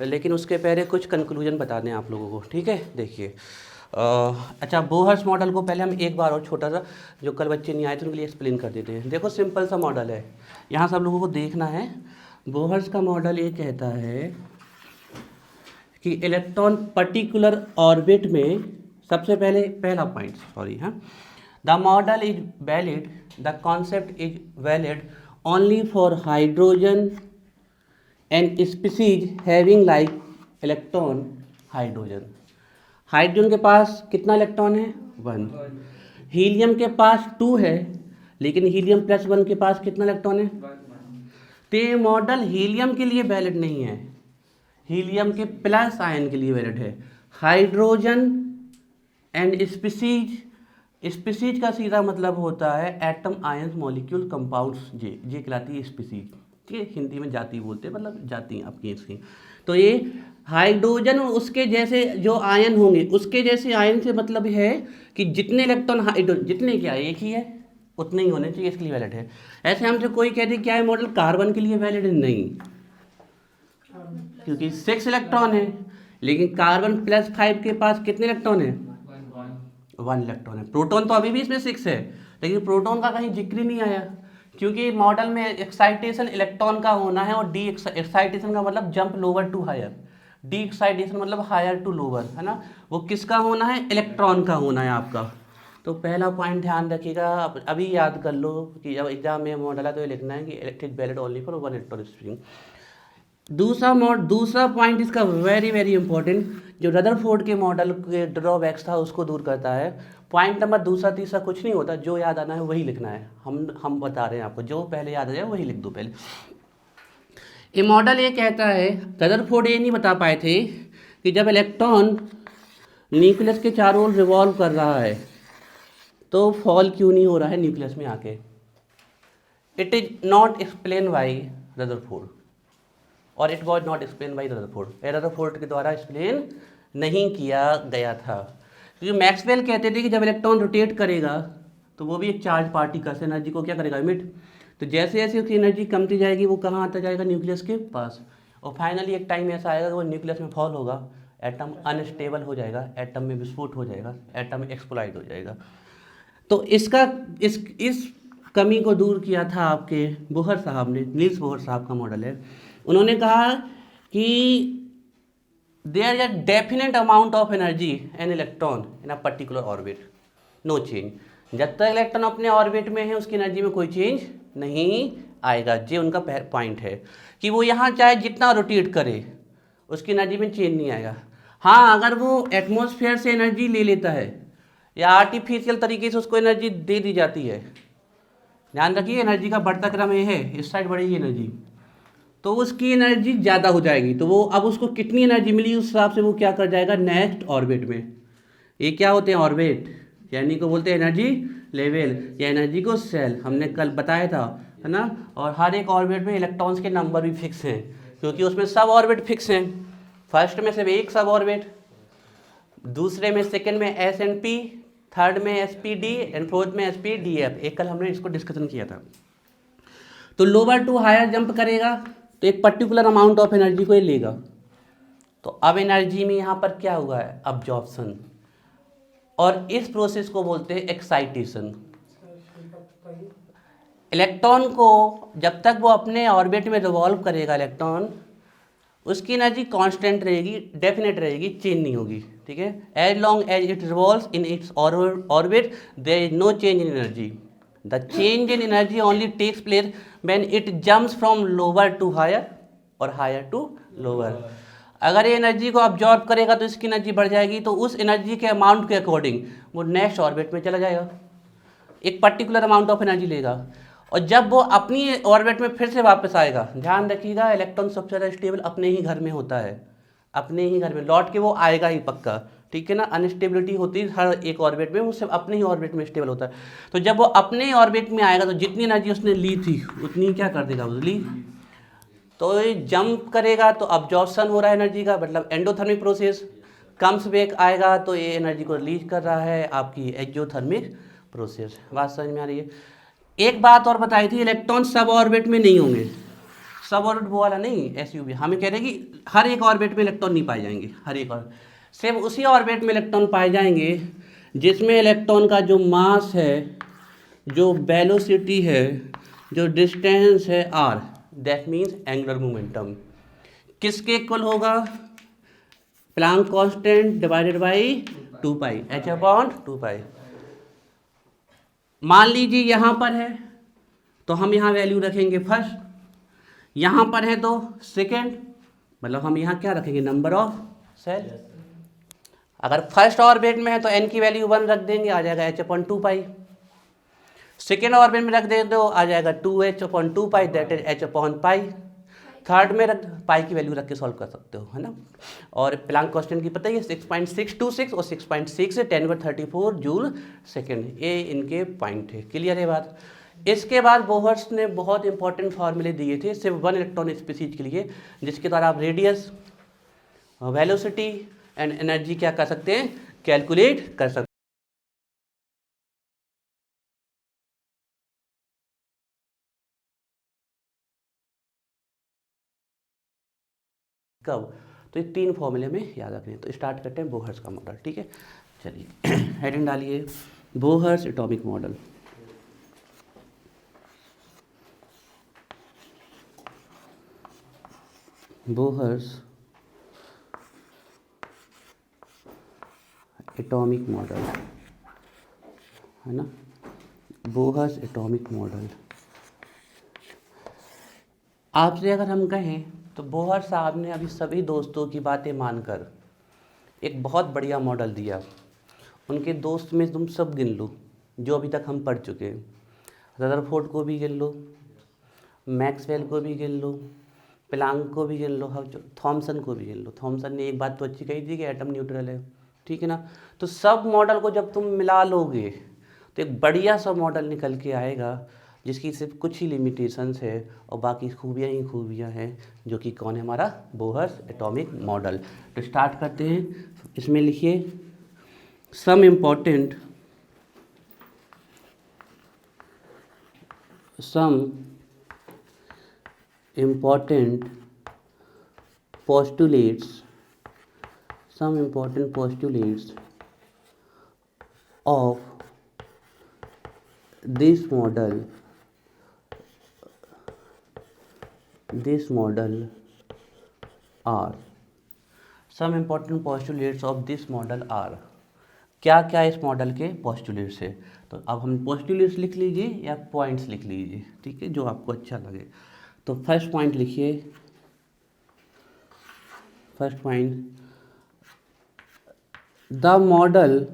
लेकिन उसके पहले कुछ कंक्लूजन बता दें आप लोगों को, ठीक है। देखिए अच्छा, बोहर्स मॉडल को पहले हम एक बार और छोटा सा, जो कल बच्चे नहीं आए थे उनके लिए एक्सप्लेन कर देते हैं। देखो सिंपल सा मॉडल है, यहाँ सब लोगों को देखना है। बोहर्स का मॉडल ये कहता है कि इलेक्ट्रॉन पर्टिकुलर ऑर्बिट में, सबसे पहले पहला पॉइंट, सॉरी, हाँ, the model is valid, the concept is valid only for hydrogen and species having like electron hydrogen. Hydrogen के पास कितना इलेक्ट्रॉन है? 1। हीलियम के पास 2 है, लेकिन हीलियम प्लस 1 के पास कितना इलेक्ट्रॉन है? 1। तो ये मॉडल हीलियम के लिए वैलिड नहीं है, हीलियम के प्लस आयन के लिए वैलिड है। हाइड्रोजन एंड स्पीसीज, स्पीसीज का सीधा मतलब होता है एटम, आयंस, मॉलिक्यूल, कंपाउंड्स, जे कहलाती है स्पीसीज, ठीक है। हिंदी में जाति बोलते हैं, मतलब जाति आपकी इसकी। तो ये हाइड्रोजन और उसके जैसे जो आयन होंगे, उसके जैसे आयन से मतलब है कि जितने इलेक्ट्रॉन हाइड्रोजन, जितने क्या एक ही है, उतने ही होने चाहिए, इसके लिए वैलिड है। ऐसे हमसे कोई कहते क्या है मॉडल कार्बन के लिए वैलिड है? नहीं, क्योंकि 6 इलेक्ट्रॉन है, लेकिन कार्बन प्लस 5 के पास कितने इलेक्ट्रॉन है? 1 इलेक्ट्रॉन है। प्रोटॉन तो अभी भी इसमें 6 है, लेकिन प्रोटॉन का कहीं जिक्र ही नहीं आया, क्योंकि मॉडल में एक्साइटेशन इलेक्ट्रॉन का होना है, और डी एक्साइटेशन का मतलब jump lower to higher, de excitation मतलब हायर टू लोअर, है ना। वो किसका होना है? इलेक्ट्रॉन का होना है आपका। तो पहला पॉइंट ध्यान रखिएगा, अभी याद कर लो कि जब एग्जाम में मॉडल है तो ये लिखना है कि electric valid only for 1 electron spring. दूसरा पॉइंट इसका वेरी वेरी इंपॉर्टेंट, जो रदरफोर्ड के मॉडल के ड्रॉबैक्स था उसको दूर करता है। पॉइंट नंबर दूसरा तीसरा कुछ नहीं होता, जो याद आना है वही लिखना है। हम बता रहे हैं आपको, जो पहले याद आ जाए वही लिख दो पहले। ये मॉडल ये कहता है, रदरफोर्ड ये नहीं बता पाए थे कि जब इलेक्ट्रॉन न्यूक्लियस के चारों ओर रिवॉल्व कर रहा है तो फॉल क्यों नहीं हो रहा है न्यूक्लियस में आके। It is not explain by Rutherford, और it was not explain by Rutherford, Rutherford के द्वारा एक्सप्लेन नहीं किया गया था। क्योंकि मैक्सवेल कहते थे कि जब इलेक्ट्रॉन रोटेट करेगा तो वो भी एक चार्ज पार्टिकल्स एनर्जी को क्या करेगा? इमिट। तो जैसे जैसे उसकी एनर्जी कमती जाएगी वो कहाँ आता जाएगा? न्यूक्लियस के पास, और फाइनली एक टाइम ऐसा आएगा कि वो न्यूक्लियस में फॉल होगा, एटम अनस्टेबल हो जाएगा, एटम में विस्फोट हो जाएगा, एटम एक्सप्लोड हो जाएगा। तो इस कमी को दूर किया था आपके बोहर साहब ने, नील्स बोहर साहब का मॉडल है। उन्होंने कहा कि there is a definite amount of energy an electron in a particular orbit, no change. जब तक इलेक्ट्रॉन अपने ऑर्बिट में है उसकी एनर्जी में कोई चेंज नहीं आएगा। ये उनका पॉइंट है कि वो यहाँ चाहे जितना रोटेट करे उसकी एनर्जी में चेंज नहीं आएगा। हाँ, अगर वो एटमॉस्फेयर से एनर्जी ले लेता है या आर्टिफिशियल तरीके से उसको एनर्जी दे दी जाती है, ध्यान रखिए एनर्जी का बढ़ता क्रम ये है, इस साइड बढ़ेगी एनर्जी, तो उसकी एनर्जी ज़्यादा हो जाएगी। तो वो अब उसको कितनी एनर्जी मिली उस हिसाब से वो क्या कर जाएगा नेक्स्ट ऑर्बिट में। ये क्या होते हैं? ऑर्बिट, यानी को बोलते हैं एनर्जी लेवल या एनर्जी को सेल, हमने कल बताया था, है ना। और हर एक ऑर्बिट में इलेक्ट्रॉन्स के नंबर भी फिक्स हैं, क्योंकि उसमें सब ऑर्बिट फिक्स हैं। फर्स्ट में सिर्फ एक सब ऑर्बिट, दूसरे में सेकेंड में एस एंड पी, थर्ड में S P D and fourth में एस पी डी एफ। एक कल हमने इसको डिस्कशन किया था। तो लोअर टू हायर जंप करेगा तो एक पर्टिकुलर अमाउंट ऑफ एनर्जी को ये लेगा। तो अब एनर्जी में यहाँ पर क्या हुआ है? अब्जॉर्प्शन, और इस प्रोसेस को बोलते हैं एक्साइटेशन। इलेक्ट्रॉन को जब तक वो अपने ऑर्बिट में रिवॉल्व करेगा इलेक्ट्रॉन, उसकी एनर्जी कांस्टेंट रहेगी, डेफिनेट रहेगी, चेंज नहीं होगी, ठीक है। As long as it revolves in its orbit there is no change in energy. The change in energy only takes place when it jumps from lower to higher और higher to lower. अगर ये energy को absorb करेगा तो इसकी energy बढ़ जाएगी, तो उस एनर्जी के अमाउंट के अकॉर्डिंग वो नेक्स्ट ऑर्बिट में चला जाएगा, एक पर्टिकुलर अमाउंट ऑफ एनर्जी लेगा। और जब वो अपनी ऑर्बिट में फिर से वापस आएगा, ध्यान रखिएगा इलेक्ट्रॉन सबसे ज़्यादा स्टेबल अपने ही घर में होता है, अपने ही घर में लौट के वो आएगा ही पक्का, ठीक है ना। अनस्टेबिलिटी होती है हर एक ऑर्बिट में, वो सिर्फ अपने ही ऑर्बिट में स्टेबल होता है। तो जब वो अपने ही ऑर्बिट में आएगा तो जितनी एनर्जी उसने ली थी उतनी क्या कर देगा? ली। तो ये जंप करेगा तो अब्जॉर्प्शन हो रहा है एनर्जी का, मतलब एंडोथर्मिक प्रोसेस। कम्स बैक आएगा तो ये एनर्जी को रिलीज कर रहा है, आपकी एक्सोथर्मिक प्रोसेस। बात समझ में आ रही है? एक बात और बताई थी, इलेक्ट्रॉन सब ऑर्बिट में नहीं होंगे, सब ऑर्बिट वो वाला नहीं, SUV हमें कह रहे हैं कि हर एक ऑर्बिट में इलेक्ट्रॉन नहीं पाए जाएंगे, हर एक और सिर्फ उसी ऑर्बिट में इलेक्ट्रॉन पाए जाएंगे जिसमें इलेक्ट्रॉन का जो मास है, जो वेलोसिटी है, जो डिस्टेंस है r, that means angular momentum किसके इक्वल होगा, Planck constant divided by 2 pi h/2 pi. मान लीजिए यहाँ पर है तो हम यहाँ वैल्यू रखेंगे फर्स्ट, यहाँ पर है तो सेकेंड, मतलब हम यहाँ क्या रखेंगे, नंबर ऑफ सेल। अगर फर्स्ट ऑर्बिट में है तो n की वैल्यू 1 रख देंगे, आ जाएगा h/2 पाई। सेकेंड ऑर्बिट में रख देंगे तो आ जाएगा 2h/2 पाई, दैट इज h/पाई। थर्ड में रख पाई की वैल्यू रख के सॉल्व कर सकते हो, है ना। और प्लैंक कांस्टेंट की पता ही है 6.626 और 6.6 से 10⁻34 जूल सेकेंड, ये इनके पॉइंट थे। क्लियर है बात। इसके बाद बोहर्स ने बहुत इंपॉर्टेंट फार्मूले दिए थे सिर्फ 1 इलेक्ट्रॉन स्पीसीज के लिए, जिसके द्वारा आप रेडियस, वेलोसिटी एंड एनर्जी क्या कर सकते हैं, कैलकुलेट कर सकते हैं। कब, तो ये 3 फॉर्मूले में याद रखने हैं। तो स्टार्ट करते हैं बोहर्स का मॉडल, ठीक है। चलिए हेडिंग डालिए, Bohr's atomic model. Bohr's atomic model, है ना, बोहर्स एटॉमिक मॉडल। आपसे अगर हम कहें तो बोहर साहब ने अभी सभी दोस्तों की बातें मानकर एक बहुत बढ़िया मॉडल दिया। उनके दोस्त में तुम सब गिन लो जो अभी तक हम पढ़ चुके हैं, रदरफोर्ड को भी गिन लो, मैक्सवेल को भी गिन लो, प्लैंक को भी गिन लो, थॉमसन को भी गिन लो। थॉमसन ने एक बात तो अच्छी कही थी कि एटम न्यूट्रल है, ठीक है ना। तो सब मॉडल को जब तुम मिला लोगे तो एक बढ़िया सा मॉडल निकल के आएगा जिसकी सिर्फ कुछ ही लिमिटेशंस है और बाकी खूबियाँ ही खूबियाँ हैं, जो कि कौन है, हमारा बोहर्स एटॉमिक मॉडल। तो स्टार्ट करते हैं। इसमें लिखिए some important postulates of this model are, some important postulates of this model are, क्या क्या इस मॉडल के postulates है। तो अब हम postulates लिख लीजिए या पॉइंट्स लिख लीजिए, ठीक है, जो आपको अच्छा लगे। तो फर्स्ट पॉइंट लिखिए, first point, the model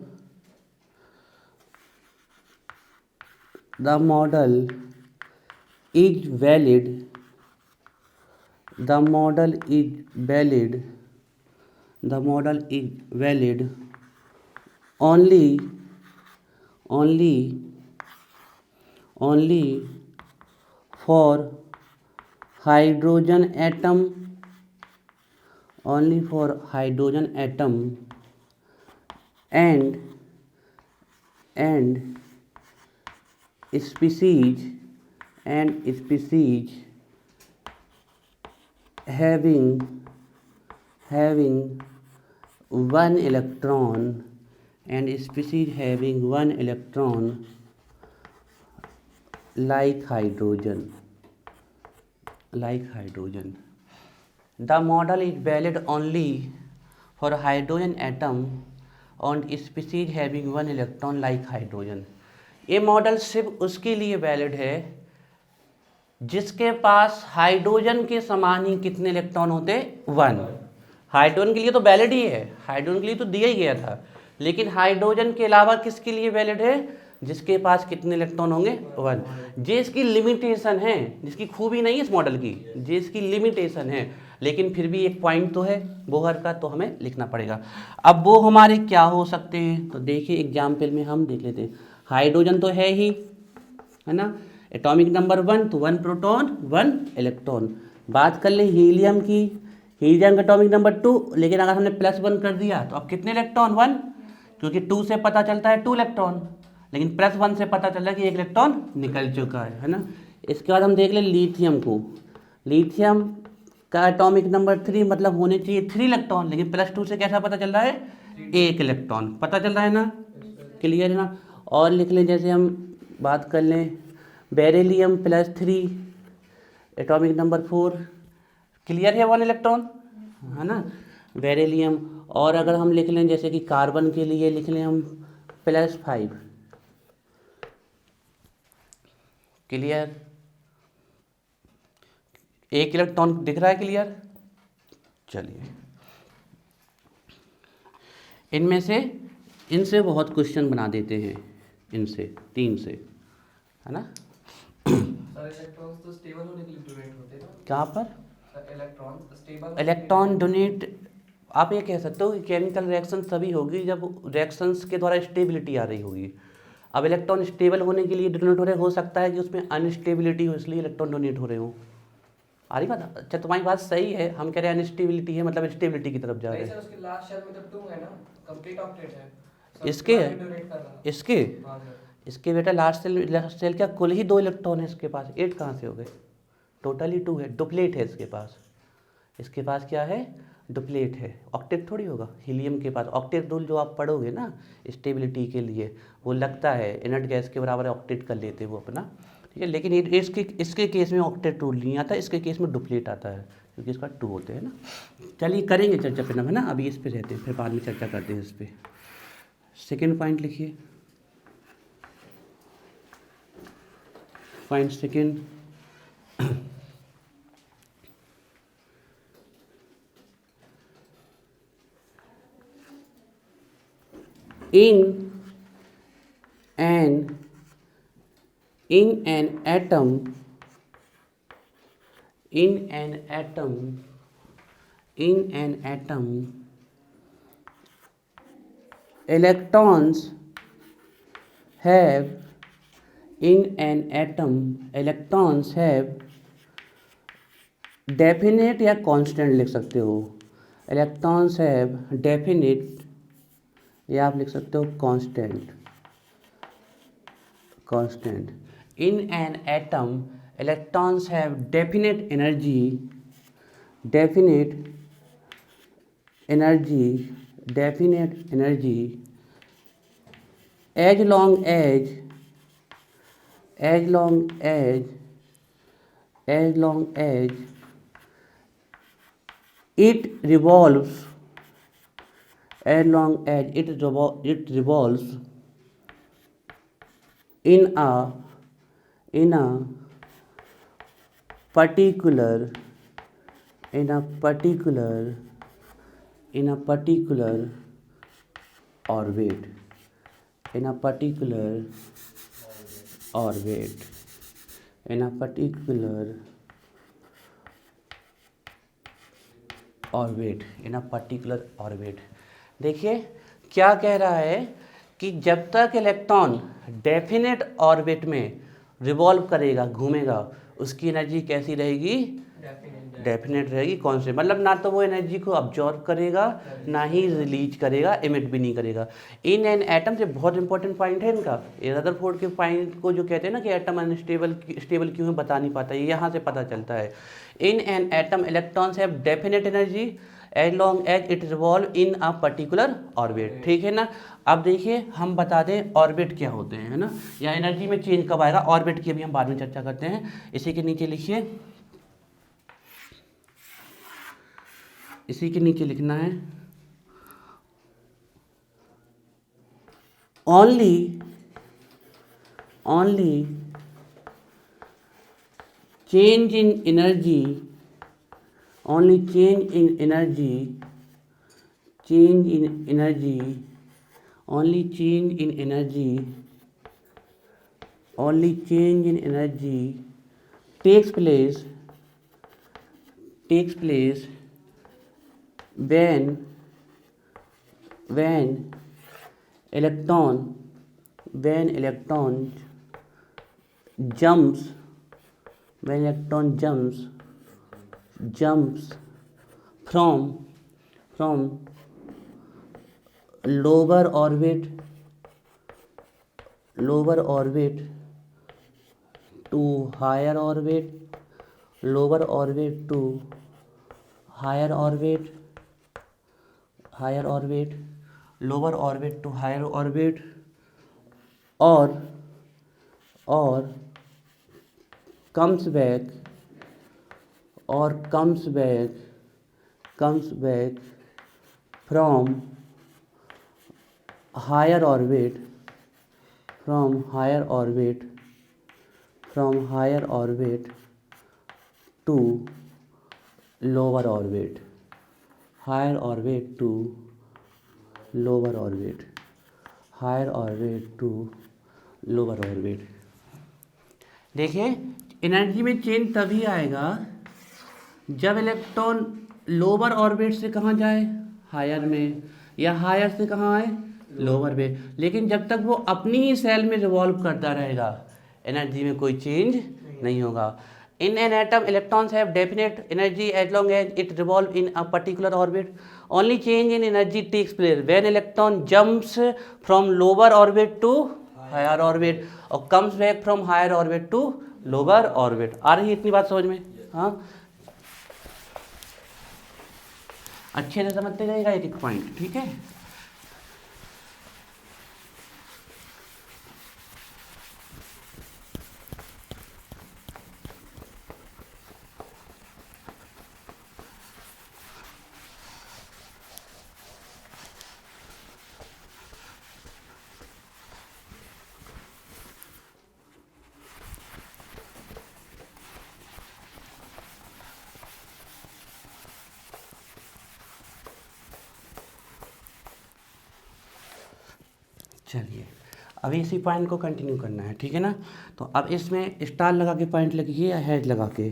is valid only for hydrogen atom and species having one electron like hydrogen. The model is valid only for hydrogen atom and species having one electron like hydrogen. ये model सिर्फ उसके लिए valid है जिसके पास hydrogen के समान ही कितने electron होते, 1। हाइड्रोजन के लिए तो वैलिड ही है, हाइड्रोजन के लिए तो दिया ही गया था, लेकिन हाइड्रोजन के अलावा किसके लिए वैलिड है, जिसके पास कितने इलेक्ट्रॉन होंगे, 1। ये इसकी लिमिटेशन है, जिसकी खूबी नहीं है इस मॉडल की, ये इसकी लिमिटेशन है, लेकिन फिर भी एक पॉइंट तो है बोहर का, तो हमें लिखना पड़ेगा। अब वो हमारे क्या हो सकते हैं, तो देखिए एग्जाम्पल में हम देख लेते हैं। हाइड्रोजन तो है ही, है ना, एटॉमिक नंबर 1 तो 1 प्रोटॉन 1 इलेक्ट्रॉन। बात कर ले हीलियम की, हीलियम का एटॉमिक नंबर 2, लेकिन अगर हमने +1 कर दिया तो अब कितने इलेक्ट्रॉन, 1, क्योंकि 2 से पता चलता है 2 इलेक्ट्रॉन, लेकिन +1 से पता चल रहा है कि 1 इलेक्ट्रॉन निकल चुका है ना। इसके बाद हम देख ले लिथियम को, लिथियम का एटॉमिक नंबर 3 मतलब होने चाहिए 3 इलेक्ट्रॉन, लेकिन +2 से कैसा पता चल रहा है, 1 इलेक्ट्रॉन पता चल रहा है ना, क्लियर है ना। और लिख लें, जैसे हम बात कर लें बेरिलियम +3 एटॉमिक नंबर 4, क्लियर है 1 इलेक्ट्रॉन, है ना बेरिलियम। और अगर हम लिख लें जैसे कि कार्बन के लिए लिख लें हम +5, क्लियर, 1 इलेक्ट्रॉन दिख रहा है, क्लियर। चलिए इनमें से इनसे बहुत क्वेश्चन बना देते हैं, इनसे 3 से, है ना। इलेक्ट्रॉन्स तो स्टेबल होने के लिए डोनेट होते हैं ना। कहाँ पर इलेक्ट्रॉन स्टेबल, इलेक्ट्रॉन डोनेट, आप ये कह सकते हो कि केमिकल रिएक्शन तभी होगी जब रिएक्शंस के द्वारा स्टेबिलिटी आ रही होगी। अब इलेक्ट्रॉन स्टेबल होने के लिए डोनेट हो रहे, हो सकता है कि उसमें अनस्टेबिलिटी हो इसलिए इलेक्ट्रॉन डोनेट हो रहे हो। आ रही बात, अच्छा तुम्हारी बात सही है, हम कह रहे हैं अनस्टेबिलिटी है मतलब स्टेबिलिटी की तरफ जा रहे हैं। उसके लास्ट शेल में तो 2 है ना, कंप्लीट ऑक्टेट है। इसके डोनेट कर रहा इसके हाँ सर। इसके बेटा लास्ट सेल क्या कुल ही 2 इलेक्ट्रॉन है इसके पास, 8 कहाँ से हो गए, टोटली 2 है, डुप्लेट है इसके पास। इसके पास क्या है, डुप्लेट है, ऑक्टेट थोड़ी होगा। हीलियम के पास ऑक्टेट रूल जो आप पढ़ोगे ना स्टेबिलिटी के लिए, वो लगता है इनर्ट गैस के बराबर ऑक्टेट कर लेते वो अपना, ठीक है। लेकिन इसके केस में ऑक्टेट रूल नहीं आता, इसके केस में डुप्लेट आता है क्योंकि इसका 2 होते हैं ना। चलिए करेंगे चर्चा फिर हम, है ना, अभी इस पे रहते हैं, फिर बाद में चर्चा करते हैं इस पर। सेकेंड पॉइंट लिखिए, point second, in an in an atom in an atom in an atom electrons have in an atom electrons have definite या कांस्टेंट लिख सकते हो, इलेक्ट्रॉन्स हैव डेफिनेट या आप लिख सकते हो constant, constant. In an atom electrons have definite energy, definite energy, definite energy as long as it revolves, as long as it revolves in a particular orbit, in a particular orbit, in a particular orbit, in a particular orbit. देखिए क्या कह रहा है कि जब तक electron definite orbit में revolve करेगा, घूमेगा, उसकी एनर्जी कैसी रहेगी, डेफिनेट रहेगी, कांस्टेंट। मतलब ना तो वो एनर्जी को अब्जॉर्ब करेगा ना ही रिलीज करेगा, इमिट भी नहीं करेगा। इन एन एटम से बहुत इंपॉर्टेंट पॉइंट है इनका, ये रदरफोर्ड के पॉइंट को जो कहते हैं ना कि एटम अनस्टेबल स्टेबल क्यों है बता नहीं पाता, ये यहाँ से पता चलता है। In an atom electrons have definite energy as long as it revolve in a particular orbit, ठीक है ना। अब देखिए हम बता दें ऑर्बिट क्या होते हैं, है ना, या एनर्जी में चेंज कब आएगा, ऑर्बिट की अभी हम बाद में चर्चा करते हैं। इसी के नीचे लिखिए, इसी के नीचे लिखना है only change in energy, only change in energy, only change in energy takes place when electron jumps from lower orbit to higher orbit, lower orbit to higher orbit, lower orbit to higher orbit, or comes back from higher orbit to lower orbit, higher orbit to lower orbit, higher orbit to lower orbit। देखिए energy में change तभी आएगा जब electron lower orbit से कहाँ जाए, higher में, या हायर से कहाँ आए, लोअर में। लेकिन जब तक वो अपनी ही सेल में रिवॉल्व करता रहेगा एनर्जी में कोई चेंज नहीं होगा। In an atom electrons have definite energy as long as it revolve in a particular orbit. Only change in energy takes place when electron jumps from lower orbit to higher orbit और comes back from higher orbit to lower orbit. आ रही है इतनी बात समझ में? हाँ, अच्छे से समझते जाइएगा एक एक पॉइंट, ठीक है। चलिए अभी इसी पॉइंट को कंटिन्यू करना है, ठीक है ना। तो अब इसमें स्टार लगा के पॉइंट लिखिए या हेड लगा के।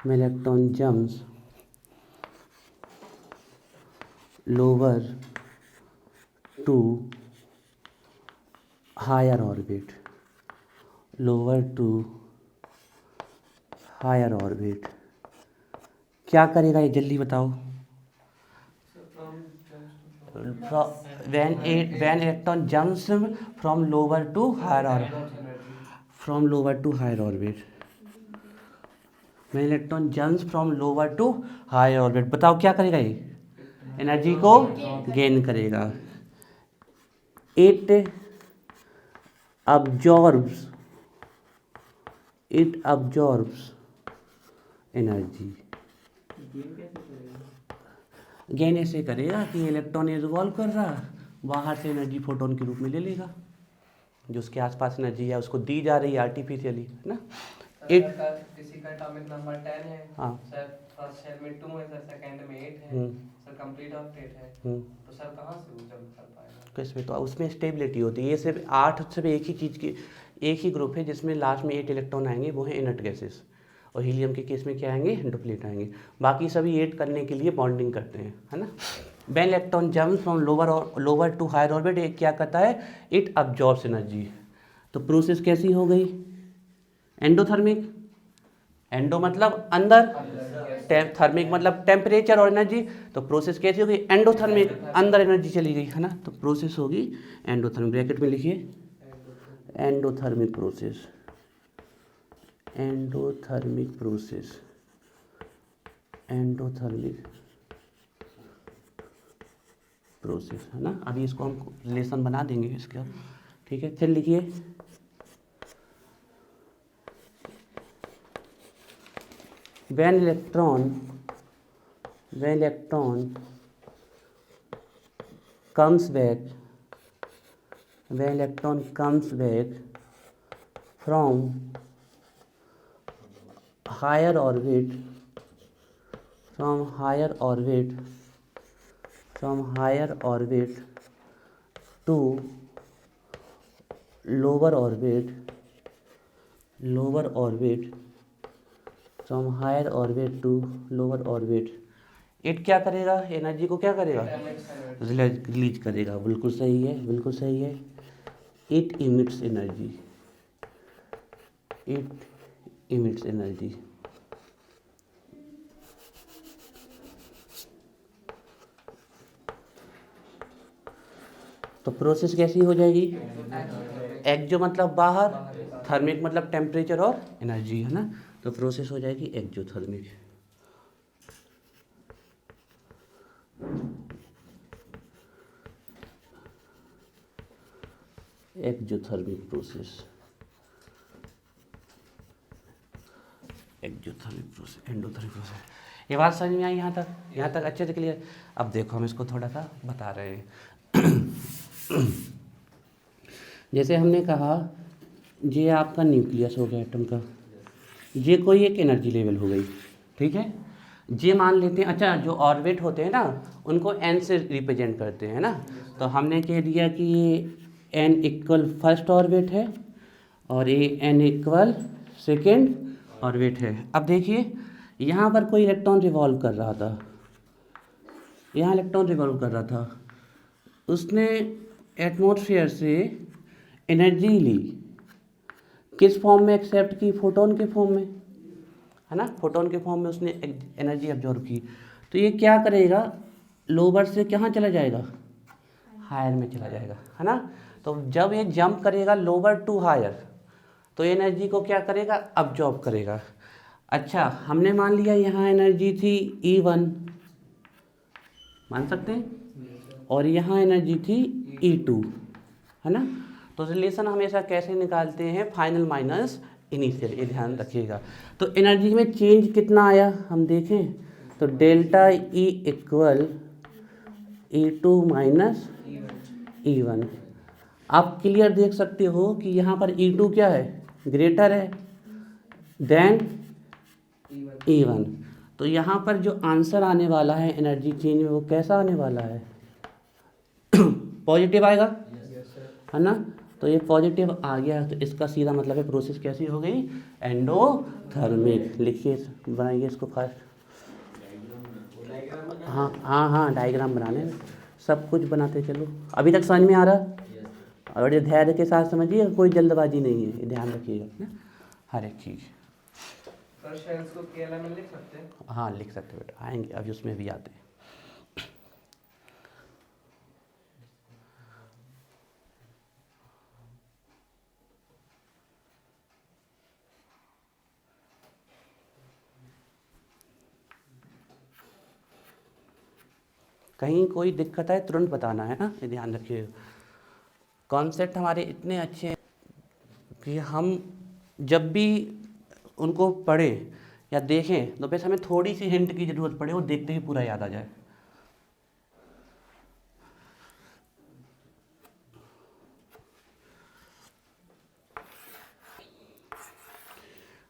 when electron jumps lower to higher orbit, क्या करेगा ये जल्दी बताओ। when electron jumps from lower to higher orbit, when electron jumps from lower to higher orbit, बताओ क्या करेगा ये, एनर्जी को गेन करेगा। it absorbs energy. गेन ऐसे करेगा कि इलेक्ट्रॉन रिवॉल्व कर रहा, बाहर से एनर्जी फोटोन के रूप में ले लेगा, जो उसके आसपास एनर्जी है उसको दी जा रही है आर्टिफिशियली, है ना। किसी का एटॉमिक नंबर 10 है, हाँ सर फर्स्ट शेल में 2 है, सर सेकंड में 8 है, सर कंप्लीट ऑक्टेट है, तो सर कहाँ से वो जंप कर पाएगा? किसमें? तो उसमें स्टेबिलिटी होती है। ये सिर्फ 8 सिर्फ एक ही चीज़ की, एक ही ग्रुप है जिसमें लास्ट में 8 इलेक्ट्रॉन आएंगे, वो है इनर्ट गैसेस। और हीलियम के केस में क्या आएंगे, डुप्लीट आएंगे। बाकी सभी 8 करने के लिए बॉन्डिंग करते हैं, है ना। When electron jumps from lower to higher orbit, ये क्या करता है, इट अब्जॉर्ब्स एनर्जी। तो प्रोसेस कैसी हो गई, एंडोथर्मिक। एंडो मतलब अंदर, थर्मिक मतलब टेम्परेचर और एनर्जी। तो प्रोसेस कैसी होगी, एंडोथर्मिक, अंदर एनर्जी चली गई, है ना। तो प्रोसेस होगी एंडोथर्मिक। ब्रैकेट में लिखिए एंडोथर्मिक प्रोसेस, एंडोथर्मिक प्रोसेस, है ना। अभी इसको हम रिलेशन बना देंगे इसका, ठीक है। फिर लिखिए when electron comes back from higher orbit to lower orbit, from higher orbit to lower orbit, it क्या करेगा, एनर्जी को क्या करेगा, Emits energy. रिलीज करेगा। बिल्कुल सही है, बिल्कुल सही है। It emits energy, it emits energy. तो प्रोसेस कैसी हो जाएगी, एक्जो मतलब बाहर, थर्मिक मतलब टेम्परेचर और एनर्जी, है ना। तो प्रोसेस हो जाएगी exothermic. Exothermic process, exothermic process, endothermic process. ये बात समझ में आई यहाँ तक, यहाँ तक अच्छे से क्लियर। अब देखो हम इसको थोड़ा सा बता रहे हैं। जैसे हमने कहा ये आपका न्यूक्लियस हो गया एटम का, ये कोई एक एनर्जी लेवल हो गई, ठीक है। ये मान लेते हैं, अच्छा जो ऑर्बिट होते हैं ना उनको एन से रिप्रेजेंट करते हैं ना। तो हमने कह दिया कि ये एन इक्वल फर्स्ट ऑर्बिट है और ये एन इक्वल सेकेंड ऑर्बिट है। अब देखिए यहाँ पर कोई इलेक्ट्रॉन रिवॉल्व कर रहा था, यहाँ इलेक्ट्रॉन रिवॉल्व कर रहा था, उसने एटमॉस्फेयर से एनर्जी ली, किस फॉर्म में एक्सेप्ट की, फोटोन के फॉर्म में, है ना। फोटोन के फॉर्म में उसने एनर्जी एब्जॉर्ब की। तो ये क्या करेगा, लोअर से कहाँ चला जाएगा, हायर में चला जाएगा, है ना। तो जब ये जंप करेगा लोअर टू हायर तो एनर्जी को क्या करेगा, अब्जॉर्ब करेगा। अच्छा हमने मान लिया यहाँ एनर्जी थी E1, मान सकते हैं, और यहाँ एनर्जी थी E2, है ना। तो रिलेशन हमेशा कैसे निकालते हैं, फाइनल माइनस इनिशियल, ये ध्यान रखिएगा। तो एनर्जी में चेंज कितना आया हम देखें, तो delta E equal E2 minus E1। आप क्लियर देख सकते हो कि यहाँ पर E2 क्या है, ग्रेटर है देन E1। तो यहाँ पर जो आंसर आने वाला है एनर्जी चेंज में वो कैसा आने वाला है, पॉजिटिव आएगा, है ना। तो ये पॉजिटिव आ गया, तो इसका सीधा मतलब है प्रोसेस कैसी हो गई, एंडोथर्मिक। लिखिए, बनाइए इसको फास्ट। हाँ हाँ हाँ, डायग्राम बनाने में सब कुछ बनाते चलो। अभी तक समझ में आ रहा, और ये धैर्य के साथ समझिए, कोई जल्दबाजी नहीं है, ये ध्यान रखिएगा ना हर एक चीज़। सर शेल्स को KLM में लिख सकते हैं? हाँ लिख सकते हो बेटा, आएंगे अभी उसमें भी आते हैं। कहीं कोई दिक्कत है तुरंत बताना है ना, ये ध्यान रखिए। कॉन्सेप्ट हमारे इतने अच्छे हैं कि हम जब भी उनको पढ़ें या देखें तो बस हमें थोड़ी सी हिंट की ज़रूरत पड़े, वो देखते ही पूरा याद आ जाए।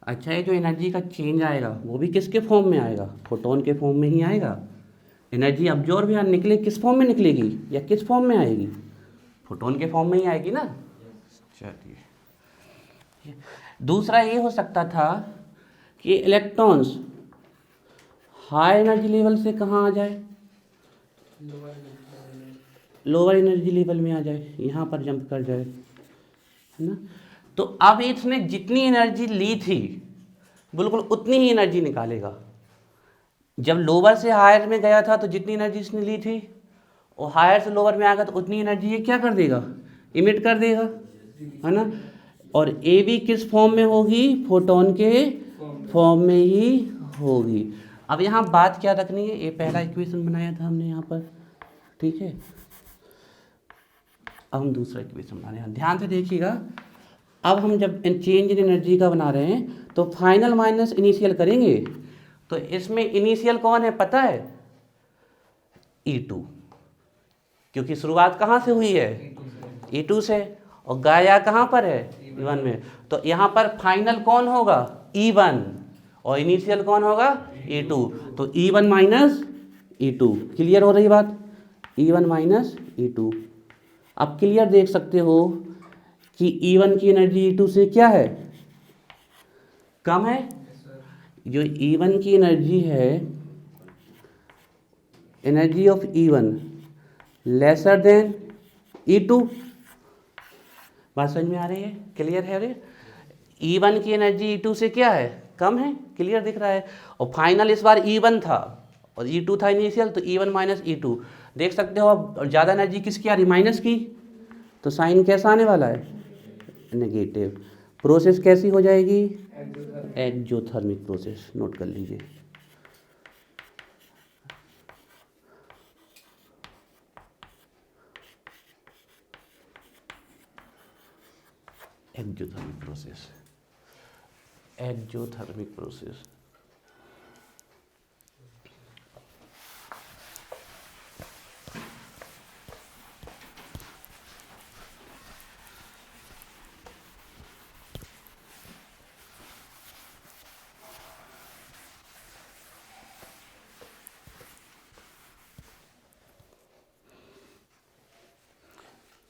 अच्छा ये जो एनर्जी का चेंज आएगा वो भी किसके फॉर्म में आएगा, फोटोन के फॉर्म में ही आएगा। एनर्जी अब्जॉर्ब या निकले किस फॉर्म में निकलेगी, या किस फॉर्म में आएगी, फोटोन के फॉर्म में ही आएगी ना। चलिए दूसरा ये हो सकता था कि इलेक्ट्रॉन्स हाई एनर्जी लेवल से कहाँ आ जाए, लोअर एनर्जी लेवल में आ जाए, यहाँ पर जंप कर जाए, है ना। तो अब इसने जितनी एनर्जी ली थी बिल्कुल उतनी ही एनर्जी निकालेगा। जब लोअर से हायर में गया था तो जितनी एनर्जी इसने ली थी, और हायर से लोअर में आ गया तो उतनी एनर्जी ये क्या कर देगा, इमिट कर देगा, है ना। और ए भी किस फॉर्म में होगी, फोटोन के फॉर्म में ही होगी। अब यहाँ बात क्या रखनी है, ये पहला इक्वेशन बनाया था हमने यहाँ पर, ठीक है। अब हम दूसरा इक्वेशन बना रहे हैं, ध्यान से देखिएगा। अब हम जब चेंज इन एनर्जी का बना रहे हैं तो फाइनल माइनस इनिशियल करेंगे, तो इसमें इनिशियल कौन है पता है, E2, क्योंकि शुरुआत कहाँ से हुई है, E2 से, और गाया कहाँ पर है, E1 में। तो यहाँ पर फाइनल कौन होगा, E1, और इनिशियल कौन होगा, E2। तो E1 माइनस E2, क्लियर हो रही बात, E1 माइनस E2। आप क्लियर देख सकते हो कि E1 की एनर्जी E2 से क्या है, कम है। जो E1 की एनर्जी है energy of E1 lesser than E2। बात समझ में आ रही है, क्लियर है? अरे E1 की एनर्जी E2 से क्या है, कम है, क्लियर दिख रहा है। और फाइनल इस बार E1 था और E2 था इनिशियल, तो E1 माइनस E2 देख सकते हो। अब ज़्यादा एनर्जी किसकी आ रही, माइनस की, तो साइन कैसा आने वाला है, नेगेटिव। प्रोसेस कैसी हो जाएगी, एक्जोथर्मिक प्रोसेस, नोट कर लीजिए। Exothermic process, exothermic process.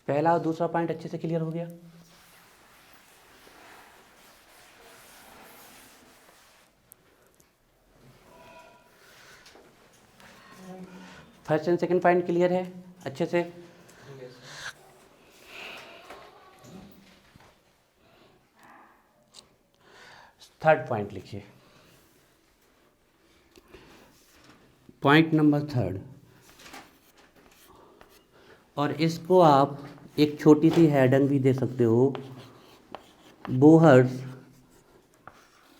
पहला और दूसरा पॉइंट अच्छे से क्लियर हो गया। First and second point clear है अच्छे से। थर्ड पॉइंट लिखिए, पॉइंट नंबर थर्ड। और इसको आप एक छोटी सी हेडिंग भी दे सकते हो, Bohr's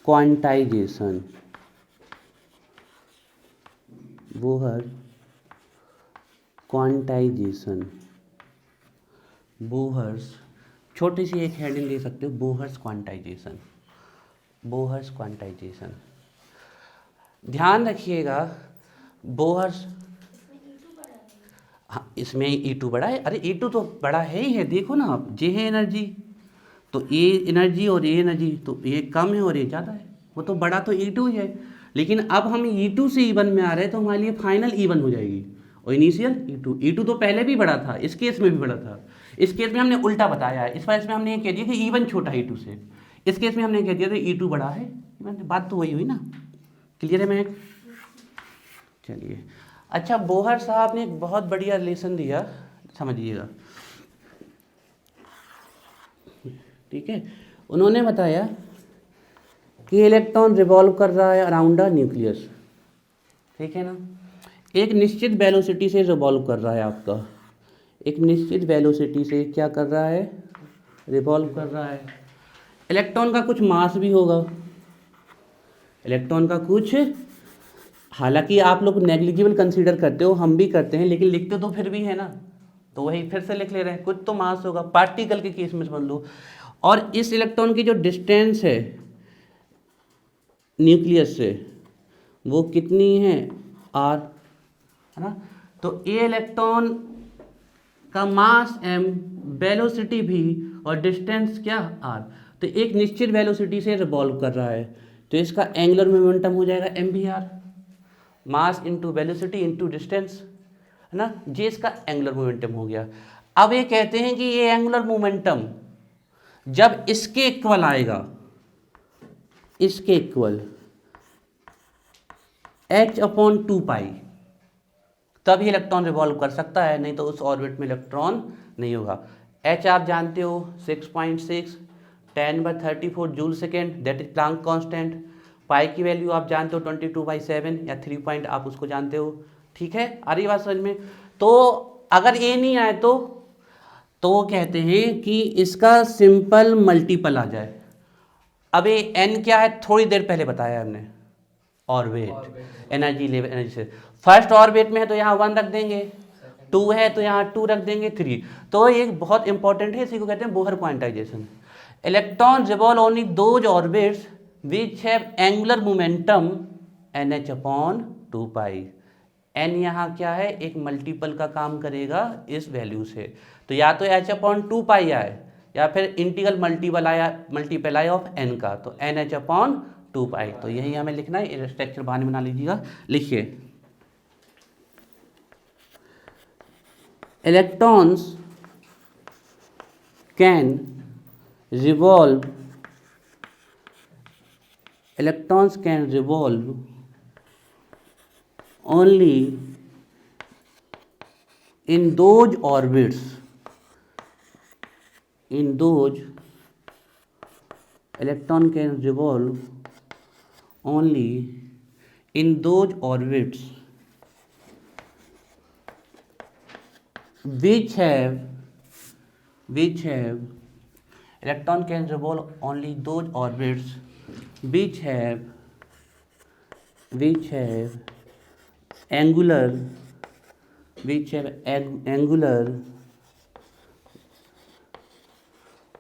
quantization. Bohr quantization, Bohr's, छोटी सी एक हेडिंग दे सकते हो, बोहर्स क्वांटाइजेशन, बोहर्स क्वांटाइजेशन। ध्यान रखिएगा, बोहर्स, हाँ इसमें E2 बड़ा है। अरे E2 तो बड़ा है ही है, देखो ना आप, जे है एनर्जी, तो ए एनर्जी और ए एनर्जी, तो ये कम है और ये ज़्यादा है, वो तो बड़ा तो E2 ही है। लेकिन अब हम E2 से E1 में आ रहे हैं, तो हमारे लिए फाइनल E1 हो जाएगी और इनिशियल E2 तो पहले भी बड़ा था, इस केस में भी बड़ा था। इस केस में हमने उल्टा बताया है, इस केस में हमने ये कह दिया कि E1 छोटा है E2 से, इस केस में हमने कह दिया था E2 बड़ा है। बात तो वही हुई ना, क्लियर है? मैं चलिए, अच्छा बोहर साहब ने एक बहुत बढ़िया रिलेशन दिया, समझिएगा, ठीक है। उन्होंने बताया कि इलेक्ट्रॉन रिवॉल्व कर रहा है अराउंड अ न्यूक्लियस, ठीक है ना, एक निश्चित वेलोसिटी से रिवॉल्व कर रहा है आपका, एक निश्चित वेलोसिटी से क्या कर रहा है, रिवॉल्व कर रहा है। इलेक्ट्रॉन का कुछ मास भी होगा, इलेक्ट्रॉन का कुछ, हालांकि आप लोग नेग्लिजिबल कंसीडर करते हो, हम भी करते हैं, लेकिन लिखते तो फिर भी है ना, तो वही फिर से लिख ले रहे हैं, कुछ तो मास होगा, पार्टिकल के केस में समझ लो। और इस इलेक्ट्रॉन की जो डिस्टेंस है न्यूक्लियस से, वो कितनी है, r, है ना। तो ये इलेक्ट्रॉन का मास m, वेलोसिटी भी, और डिस्टेंस क्या, r, तो एक निश्चित वेलोसिटी से रिवॉल्व कर रहा है, तो इसका एंगुलर मोमेंटम हो जाएगा mvr, mass into velocity into distance, है ना, ये इसका एंगुलर मोमेंटम हो गया। अब ये कहते हैं कि ये एंगुलर मोमेंटम जब इसके इक्वल आएगा, इसके इक्वल h/2π, तभी इलेक्ट्रॉन रिवॉल्व कर सकता है, नहीं तो उस ऑर्बिट में इलेक्ट्रॉन नहीं होगा। h आप जानते हो 6.6 10/34 joule second, that is Planck constant. Pi की वैल्यू आप जानते हो 22/7 या 3 पॉइंट, आप उसको जानते हो, ठीक है, आ रही बात समझ में। तो अगर ये नहीं आए तो वो कहते हैं कि इसका सिंपल मल्टीपल आ जाए। अब ये n क्या है, थोड़ी देर पहले बताया हमने, ऑर्बिट, एनर्जी लेवल, एनर्जी से फर्स्ट ऑर्बिट में है तो यहाँ 1 रख देंगे, 2 है तो यहाँ 2 रख देंगे, 3। तो एक बहुत इंपॉर्टेंट है, इसी को कहते हैं Bohr quantization. Electron revolve only those orbits which have angular momentum nh/2π। n यहाँ क्या है, एक मल्टीपल का काम करेगा इस वैल्यू से, तो या तो h/2π आए या फिर इंटीग्रल मल्टीपल आए ऑफ n का, तो nh/2π। तो यही हमें लिखना है, स्ट्रक्चर बहाने बना लीजिएगा, लिखिए electrons can revolve, electrons can revolve only in those orbits, electron can revolve only in those orbits which have electron can revolve only those orbits which have angular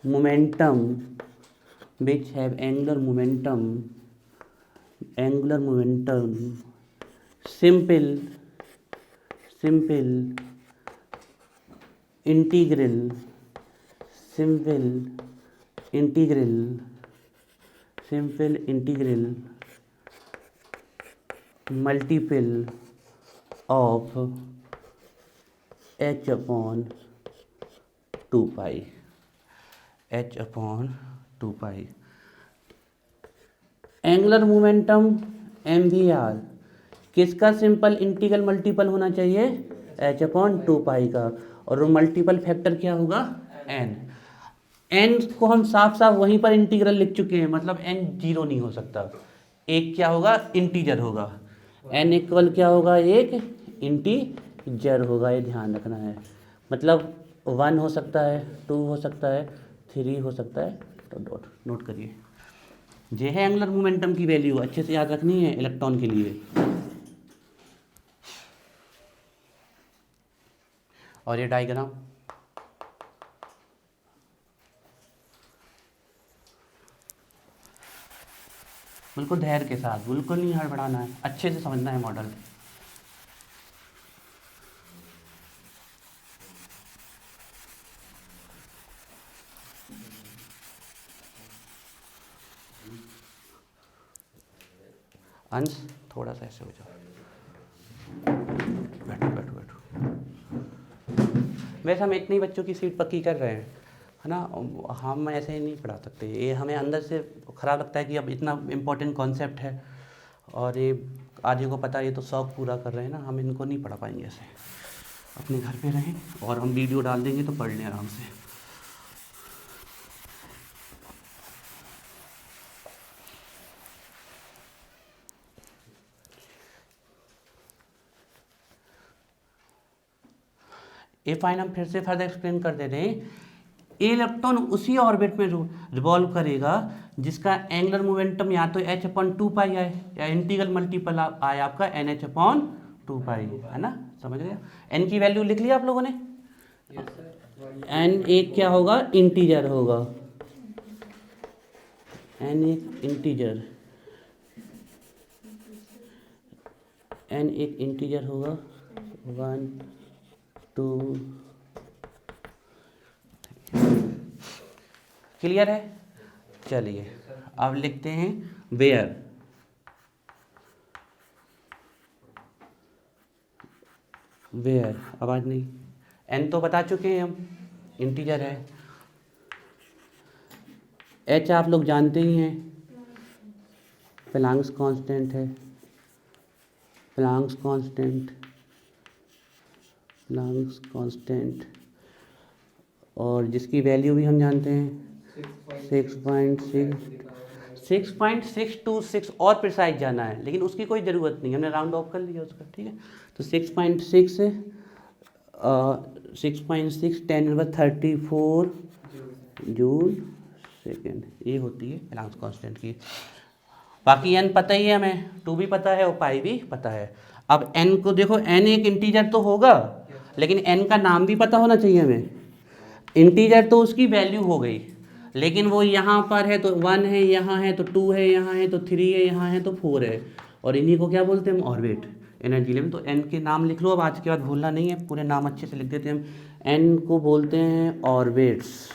momentum, simple integral multiple of h upon 2 pi. Angular momentum mvr किसका simple integral multiple होना चाहिए? h upon 2 पाई का, और वो multiple factor क्या होगा? n को हम साफ साफ वहीं पर इंटीग्रल लिख चुके हैं, मतलब n जीरो नहीं हो सकता, एक क्या होगा? इंटीजर होगा। n इक्वल क्या होगा? एक इंटीजर होगा, ये ध्यान रखना है। मतलब 1 हो सकता है, 2 हो सकता है, 3 हो सकता है, तो नोट करिए। ये है एंगुलर मोमेंटम की वैल्यू, अच्छे से याद रखनी है इलेक्ट्रॉन के लिए। और ये डायग्राम बिल्कुल धैर्य के साथ, बिल्कुल नहीं हड़बड़ाना है, अच्छे से समझना है मॉडल। अंश थोड़ा सा ऐसे हो जाओ, बैठो। वैसे हम इतने बच्चों की सीट पक्की कर रहे हैं, है ना, हम ऐसे ही नहीं पढ़ा सकते, ये हमें अंदर से ख़राब लगता है कि अब इतना इम्पोर्टेंट कॉन्सेप्ट है और ये आधे को पता है, ये तो शौक पूरा कर रहे हैं ना, हम इनको नहीं पढ़ा पाएंगे ऐसे। अपने घर पे रहें और हम वीडियो डाल देंगे तो पढ़ लें आराम से। ये फाइन हम फिर से फर्दर एक्सप्लेन कर देते हैं। इलेक्ट्रॉन उसी ऑर्बिट में रिवॉल्व करेगा जिसका एंगुलर मोमेंटम या तो h अपॉन 2 पाई आए या इंटीग्रल मल्टीपल आए आपका NH अपॉन 2 पाई, है ना, समझ गए? n की वैल्यू लिख लिया आप लोगों ने? n एक क्या होगा? इंटीजर होगा, n एक इंटीजर, n एक इंटीजर होगा, 1 2। क्लियर है? चलिए अब लिखते हैं वेयर। आवाज नहीं, n तो बता चुके हैं हम, इंटीजर है। h आप लोग जानते ही हैं, प्लैंक्स कांस्टेंट है, प्लैंक्स कांस्टेंट, और जिसकी वैल्यू भी हम जानते हैं 6.626 और प्रिसाइज जाना है, लेकिन उसकी कोई ज़रूरत नहीं, हमने राउंड ऑफ कर लिया उसका, ठीक है। तो 6.6 10⁻34 जूल सेकेंड, ये होती है प्लैंक्स कांस्टेंट की। बाकी n पता ही है हमें, 2 भी पता है और पाई भी पता है। अब n को देखो, n एक इंटीजर तो होगा, लेकिन n का नाम भी पता होना चाहिए हमें। इंटीजर तो उसकी वैल्यू हो गई, लेकिन वो यहाँ पर है तो 1 है, यहाँ है तो 2 है, यहाँ है तो 3 है, यहाँ है तो 4 है, और इन्हीं को क्या बोलते हैं हम? Orbit, energy level. तो n के नाम लिख लो, अब आज के बाद भूलना नहीं है, पूरे नाम अच्छे से लिख देते हैं हम। n को बोलते हैं ऑर्बिट्स,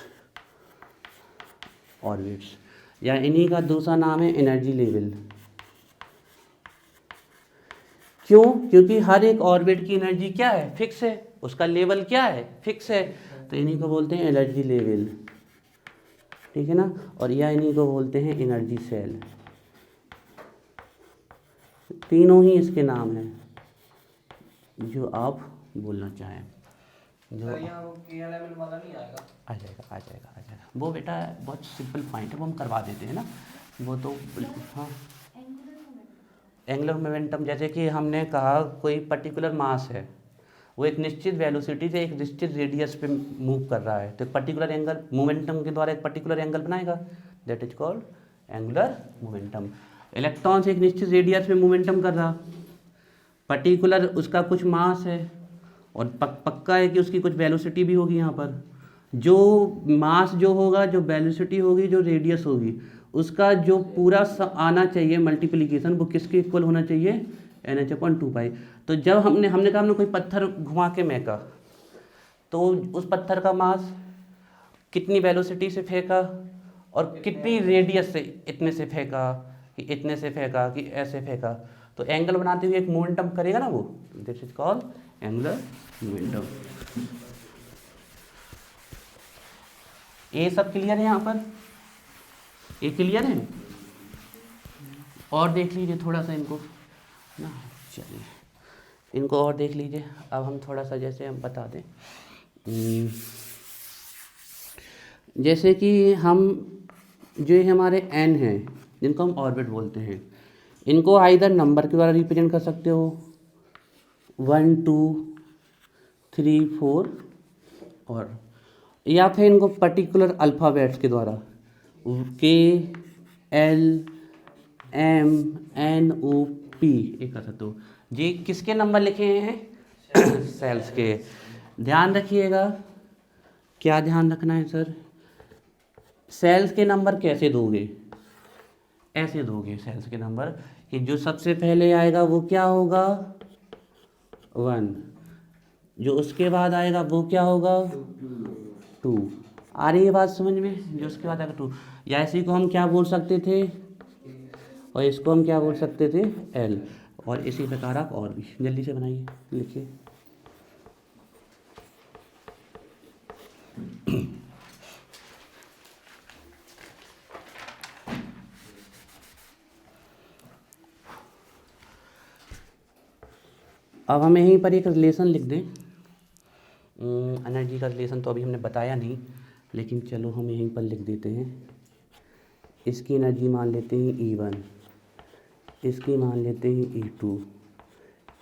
या इन्हीं का दूसरा नाम है एनर्जी लेवल। क्यों? क्योंकि हर एक ऑर्बिट की एनर्जी क्या है? फिक्स है, उसका लेवल क्या है? फिक्स है, तो इन्हीं को बोलते हैं एनर्जी लेवल, ठीक है ना। और या इन्हीं को बोलते हैं एनर्जी सेल, तीनों ही इसके नाम हैं जो आप बोलना चाहें। जो सर यहाँ वो KLMN वाला नहीं आएगा? आ जाएगा आ जाएगा आ जाएगा, वो बेटा बहुत सिंपल पॉइंट है, वो हम करवा देते हैं ना, वो तो बिल्कुल। हाँ, एंगुलर मोमेंटम जैसे कि हमने कहा कोई पर्टिकुलर मास है, वो एक निश्चित वेलोसिटी से एक निश्चित रेडियस पे मूव कर रहा है, तो एक पर्टिकुलर एंगल मोमेंटम के द्वारा एक पर्टिकुलर एंगल बनाएगा, that is called angular momentum. Electron से एक निश्चित रेडियस में मोमेंटम कर रहा, पर्टिकुलर उसका कुछ मास है और पक्का है कि उसकी कुछ वेलोसिटी भी होगी यहाँ पर। जो मास जो होगा, जो वेलोसिटी होगी, जो रेडियस होगी, उसका जो पूरा आना चाहिए मल्टीप्लिकेशन, वो किसके इक्वल होना चाहिए, NH/2π। तो जब हमने कहा हमने कोई पत्थर घुमा के फेंका, तो उस पत्थर का मास कितनी वेलोसिटी से फेंका और कितनी रेडियस से, इतने से फेंका कि इतने से फेंका कि ऐसे फेंका, तो एंगल बनाते हुए एक मोमेंटम करेगा ना वो, this is called angular momentum. ये सब क्लियर है यहाँ पर, ये क्लियर है? और देख लीजिए थोड़ा सा इनको ना, चलिए इनको और देख लीजिए। अब हम थोड़ा सा जैसे हम बता दें, जैसे कि हम जो हमारे n हैं जिनको हम ऑर्बिट बोलते हैं, इनको आइदर नंबर के द्वारा रिप्रेजेंट कर सकते हो, 1 2 3 4, और या फिर इनको पर्टिकुलर अल्फ़ाबेट्स के द्वारा KLMNOP एक कर सकते हो। जी किसके नंबर लिखे हैं? सेल्स के। ध्यान रखिएगा, क्या ध्यान रखना है सर? सेल्स के नंबर कैसे दोगे? ऐसे दोगे सेल्स के नंबर कि जो सबसे पहले आएगा वो क्या होगा, 1, जो उसके बाद आएगा वो क्या होगा, 2। आ रही है बात समझ में? जो उसके बाद आएगा 2, या इसी को हम क्या बोल सकते थे, और इसको हम क्या बोल सकते थे, L। और इसी प्रकार आप और भी जल्दी से बनाइए, लिखिए। अब हम यहीं पर एक रिलेशन लिख दें, एनर्जी का रिलेशन तो अभी हमने बताया नहीं, लेकिन चलो हम यहीं पर लिख देते हैं। इसकी एनर्जी मान लेते हैं E1, इसकी मान लेते हैं E2,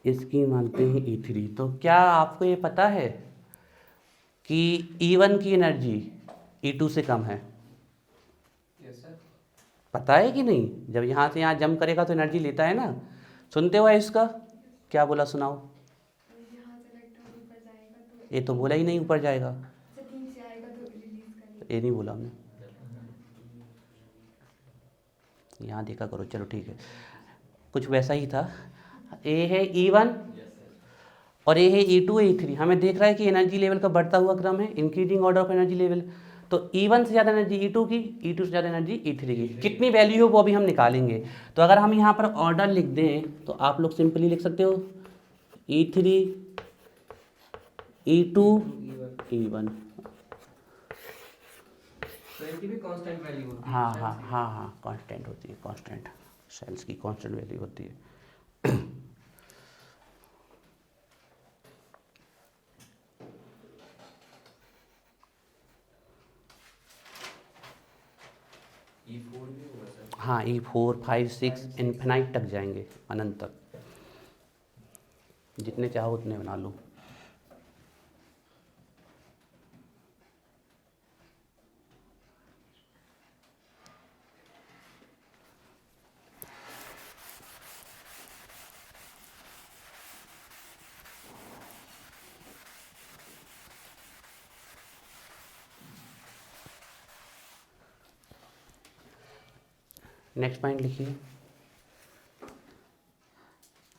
इसकी मानते हैं E3। तो क्या आपको ये पता है कि E1 की एनर्जी E2 से कम है? Yes sir. पता है कि नहीं? जब यहाँ से यहाँ जंप करेगा तो एनर्जी लेता है ना, सुनते हो इसका? क्या बोला, सुनाओ। ये तो बोला ही नहीं ऊपर जाएगा, ये नहीं बोला हमने, यहाँ देखा करो। चलो ठीक है, कुछ वैसा ही था। ये है E1 और ये है E2 E3। हमें देख रहा है कि एनर्जी लेवल का बढ़ता हुआ क्रम है, increasing order of energy level. तो E1 से ज़्यादा एनर्जी E2 की, E2 से ज़्यादा एनर्जी E3 की। कितनी वैल्यू हो वो अभी हम निकालेंगे। तो अगर हम यहाँ पर ऑर्डर लिख दें तो आप लोग सिंपली लिख सकते हो E3 E2 E1। तो इनकी भी कांस्टेंट वैल्यू होती है? हाँ हाँ हाँ हाँ, कांस्टेंट होती है, कांस्टेंट सेल्स की कांस्टेंट वैल्यू होती है। E4 भी होगा सर? हाँ, E4 5 6 इन्फिनाइट तक जाएंगे, अनंत तक, जितने चाहो उतने बना लो। नेक्स्ट पॉइंट लिखिए।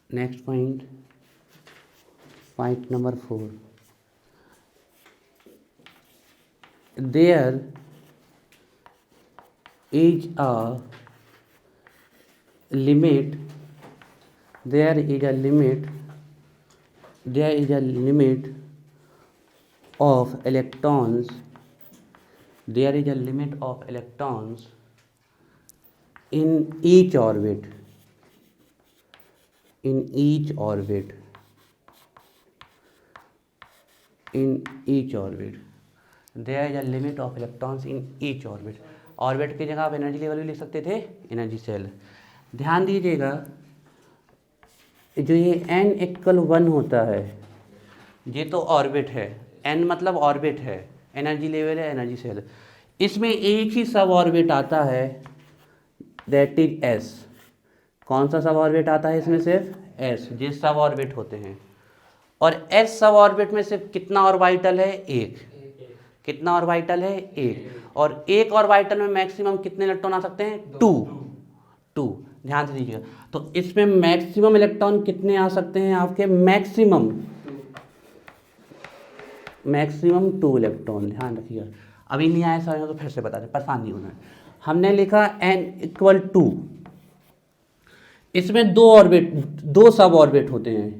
Next point, point number 4, there is a limit, there is a limit, there is a limit of electrons, there is a limit of electrons in each orbit, in each orbit, in each orbit. There is a limit of electrons in each orbit. Orbit की जगह आप energy level भी लिख सकते थे, energy cell. ध्यान दीजिएगा, जो ये n = 1 होता है, ये तो ऑर्बिट है, n मतलब ऑर्बिट है, एनर्जी लेवल है, एनर्जी सेल। इसमें एक ही सब ऑर्बिट आता है, दैट इज s। कौन सा सब ऑर्बिट आता है इसमें? सिर्फ s। ये सब ऑर्बिट होते हैं, और s सब ऑर्बिट में सिर्फ कितना ऑर्बिटल है? एक। कितना ऑर्बिटल है? एक। और एक ऑर्बिटल में मैक्सिमम कितने इलेक्ट्रॉन आ सकते हैं? 2। ध्यान से दीजिएगा, तो इसमें मैक्सिमम इलेक्ट्रॉन कितने आ सकते हैं आपके? Maximum 2 electron. ध्यान रखिएगा, अभी नहीं आया समझ में तो फिर से बता दें, परेशान नहीं होना है। हमने लिखा n = 2, इसमें दो सब ऑर्बिट होते हैं।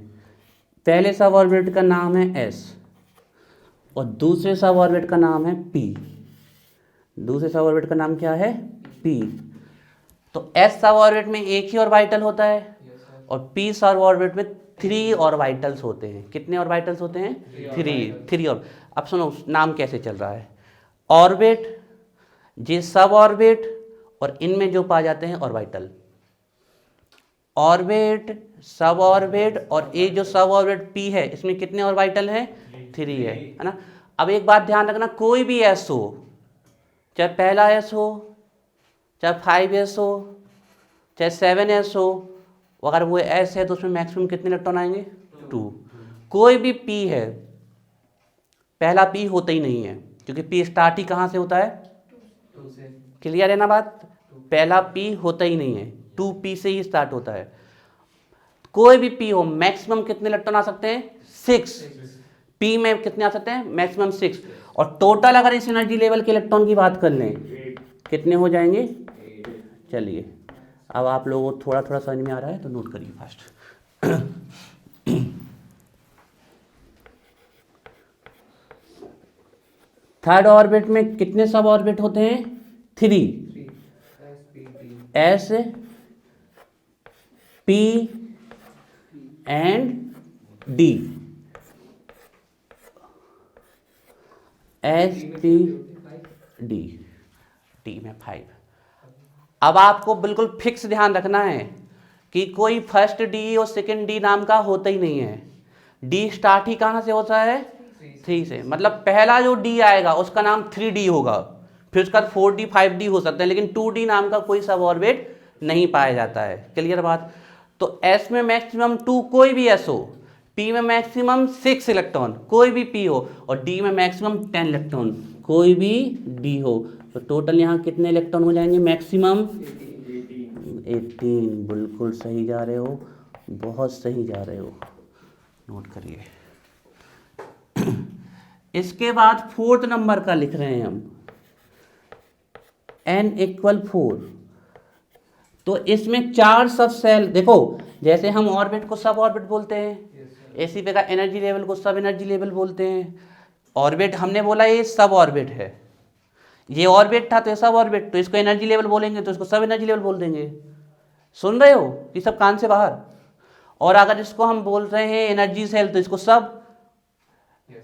पहले सब ऑर्बिट का नाम है s और दूसरे सब ऑर्बिट का नाम है p। दूसरे सब ऑर्बिट का नाम क्या है? p। तो s सब ऑर्बिट में एक ही ऑर्बिटल होता है और p सब ऑर्बिट में 3 ऑर्बिटल्स होते हैं। कितने ऑर्बिटल्स होते हैं? 3 और अब सुनो नाम कैसे चल रहा है। ऑर्बिट, ये सब ऑर्बिट और इनमें जो पाए जाते हैं ऑर्बिटल। ऑर्बिट, सब ऑर्बिट और ये जो सब ऑर्बिट p है, इसमें कितने ऑर्बिटल हैं? 3 है ना। अब एक बात ध्यान रखना, कोई भी s हो, चाहे पहला s हो, चाहे 5s हो, चाहे 7s हो, अगर वो s है तो उसमें मैक्सिमम कितने इलेक्ट्रॉन आएंगे? 2। कोई भी p है, पहला p होता ही नहीं है, क्योंकि p स्टार्ट ही कहाँ से होता है? 2 से। क्लियर है ना बात? पहला p होता ही नहीं है, 2p से ही स्टार्ट होता है। कोई भी p हो, मैक्सिमम कितने इलेक्ट्रॉन आ सकते हैं? 6। p में कितने आ सकते हैं? मैक्सिमम 6। और टोटल अगर इस एनर्जी लेवल के इलेक्ट्रॉन की बात कर लें, कितने हो जाएंगे? चलिए, अब आप लोगों को थोड़ा थोड़ा समझ में आ रहा है तो नोट करिए फास्ट। थर्ड ऑर्बिट में कितने सब ऑर्बिट होते हैं? 3। S, P and D। S, P, D। D में 5। अब आपको बिल्कुल फिक्स ध्यान रखना है कि कोई फर्स्ट D और सेकंड D नाम का होता ही नहीं है। D स्टार्ट ही कहाँ से होता है? 3 से। मतलब पहला जो D आएगा उसका नाम 3D होगा, फिर उसका 4D 5D हो सकता है, लेकिन 2D नाम का कोई सब ऑर्बिट नहीं पाया जाता है। क्लियर बात? तो S में मैक्सिमम 2 कोई भी S हो, P में मैक्सिमम 6 इलेक्ट्रॉन कोई भी P हो, और D में मैक्सिमम 10 इलेक्ट्रॉन कोई भी D हो। तो टोटल यहाँ कितने इलेक्ट्रॉन हो जाएंगे? मैक्सिमम 18। बिल्कुल सही जा रहे हो, बहुत सही जा रहे हो, नोट करिए। इसके बाद 4th नंबर का लिख रहे हैं हम, n = 4। तो इसमें 4 सब सेल, देखो जैसे हम ऑर्बिट को सब ऑर्बिट बोलते हैं, इसी प्रकार एनर्जी लेवल को सब एनर्जी लेवल बोलते हैं। ऑर्बिट हमने बोला ये सब ऑर्बिट है, ये ऑर्बिट था तो ये सब ऑर्बिट, तो इसको एनर्जी लेवल बोलेंगे तो इसको सब एनर्जी लेवल बोल देंगे। सुन रहे हो कि सब कान से बाहर? और अगर इसको हम बोल रहे हैं एनर्जी सेल तो इसको सब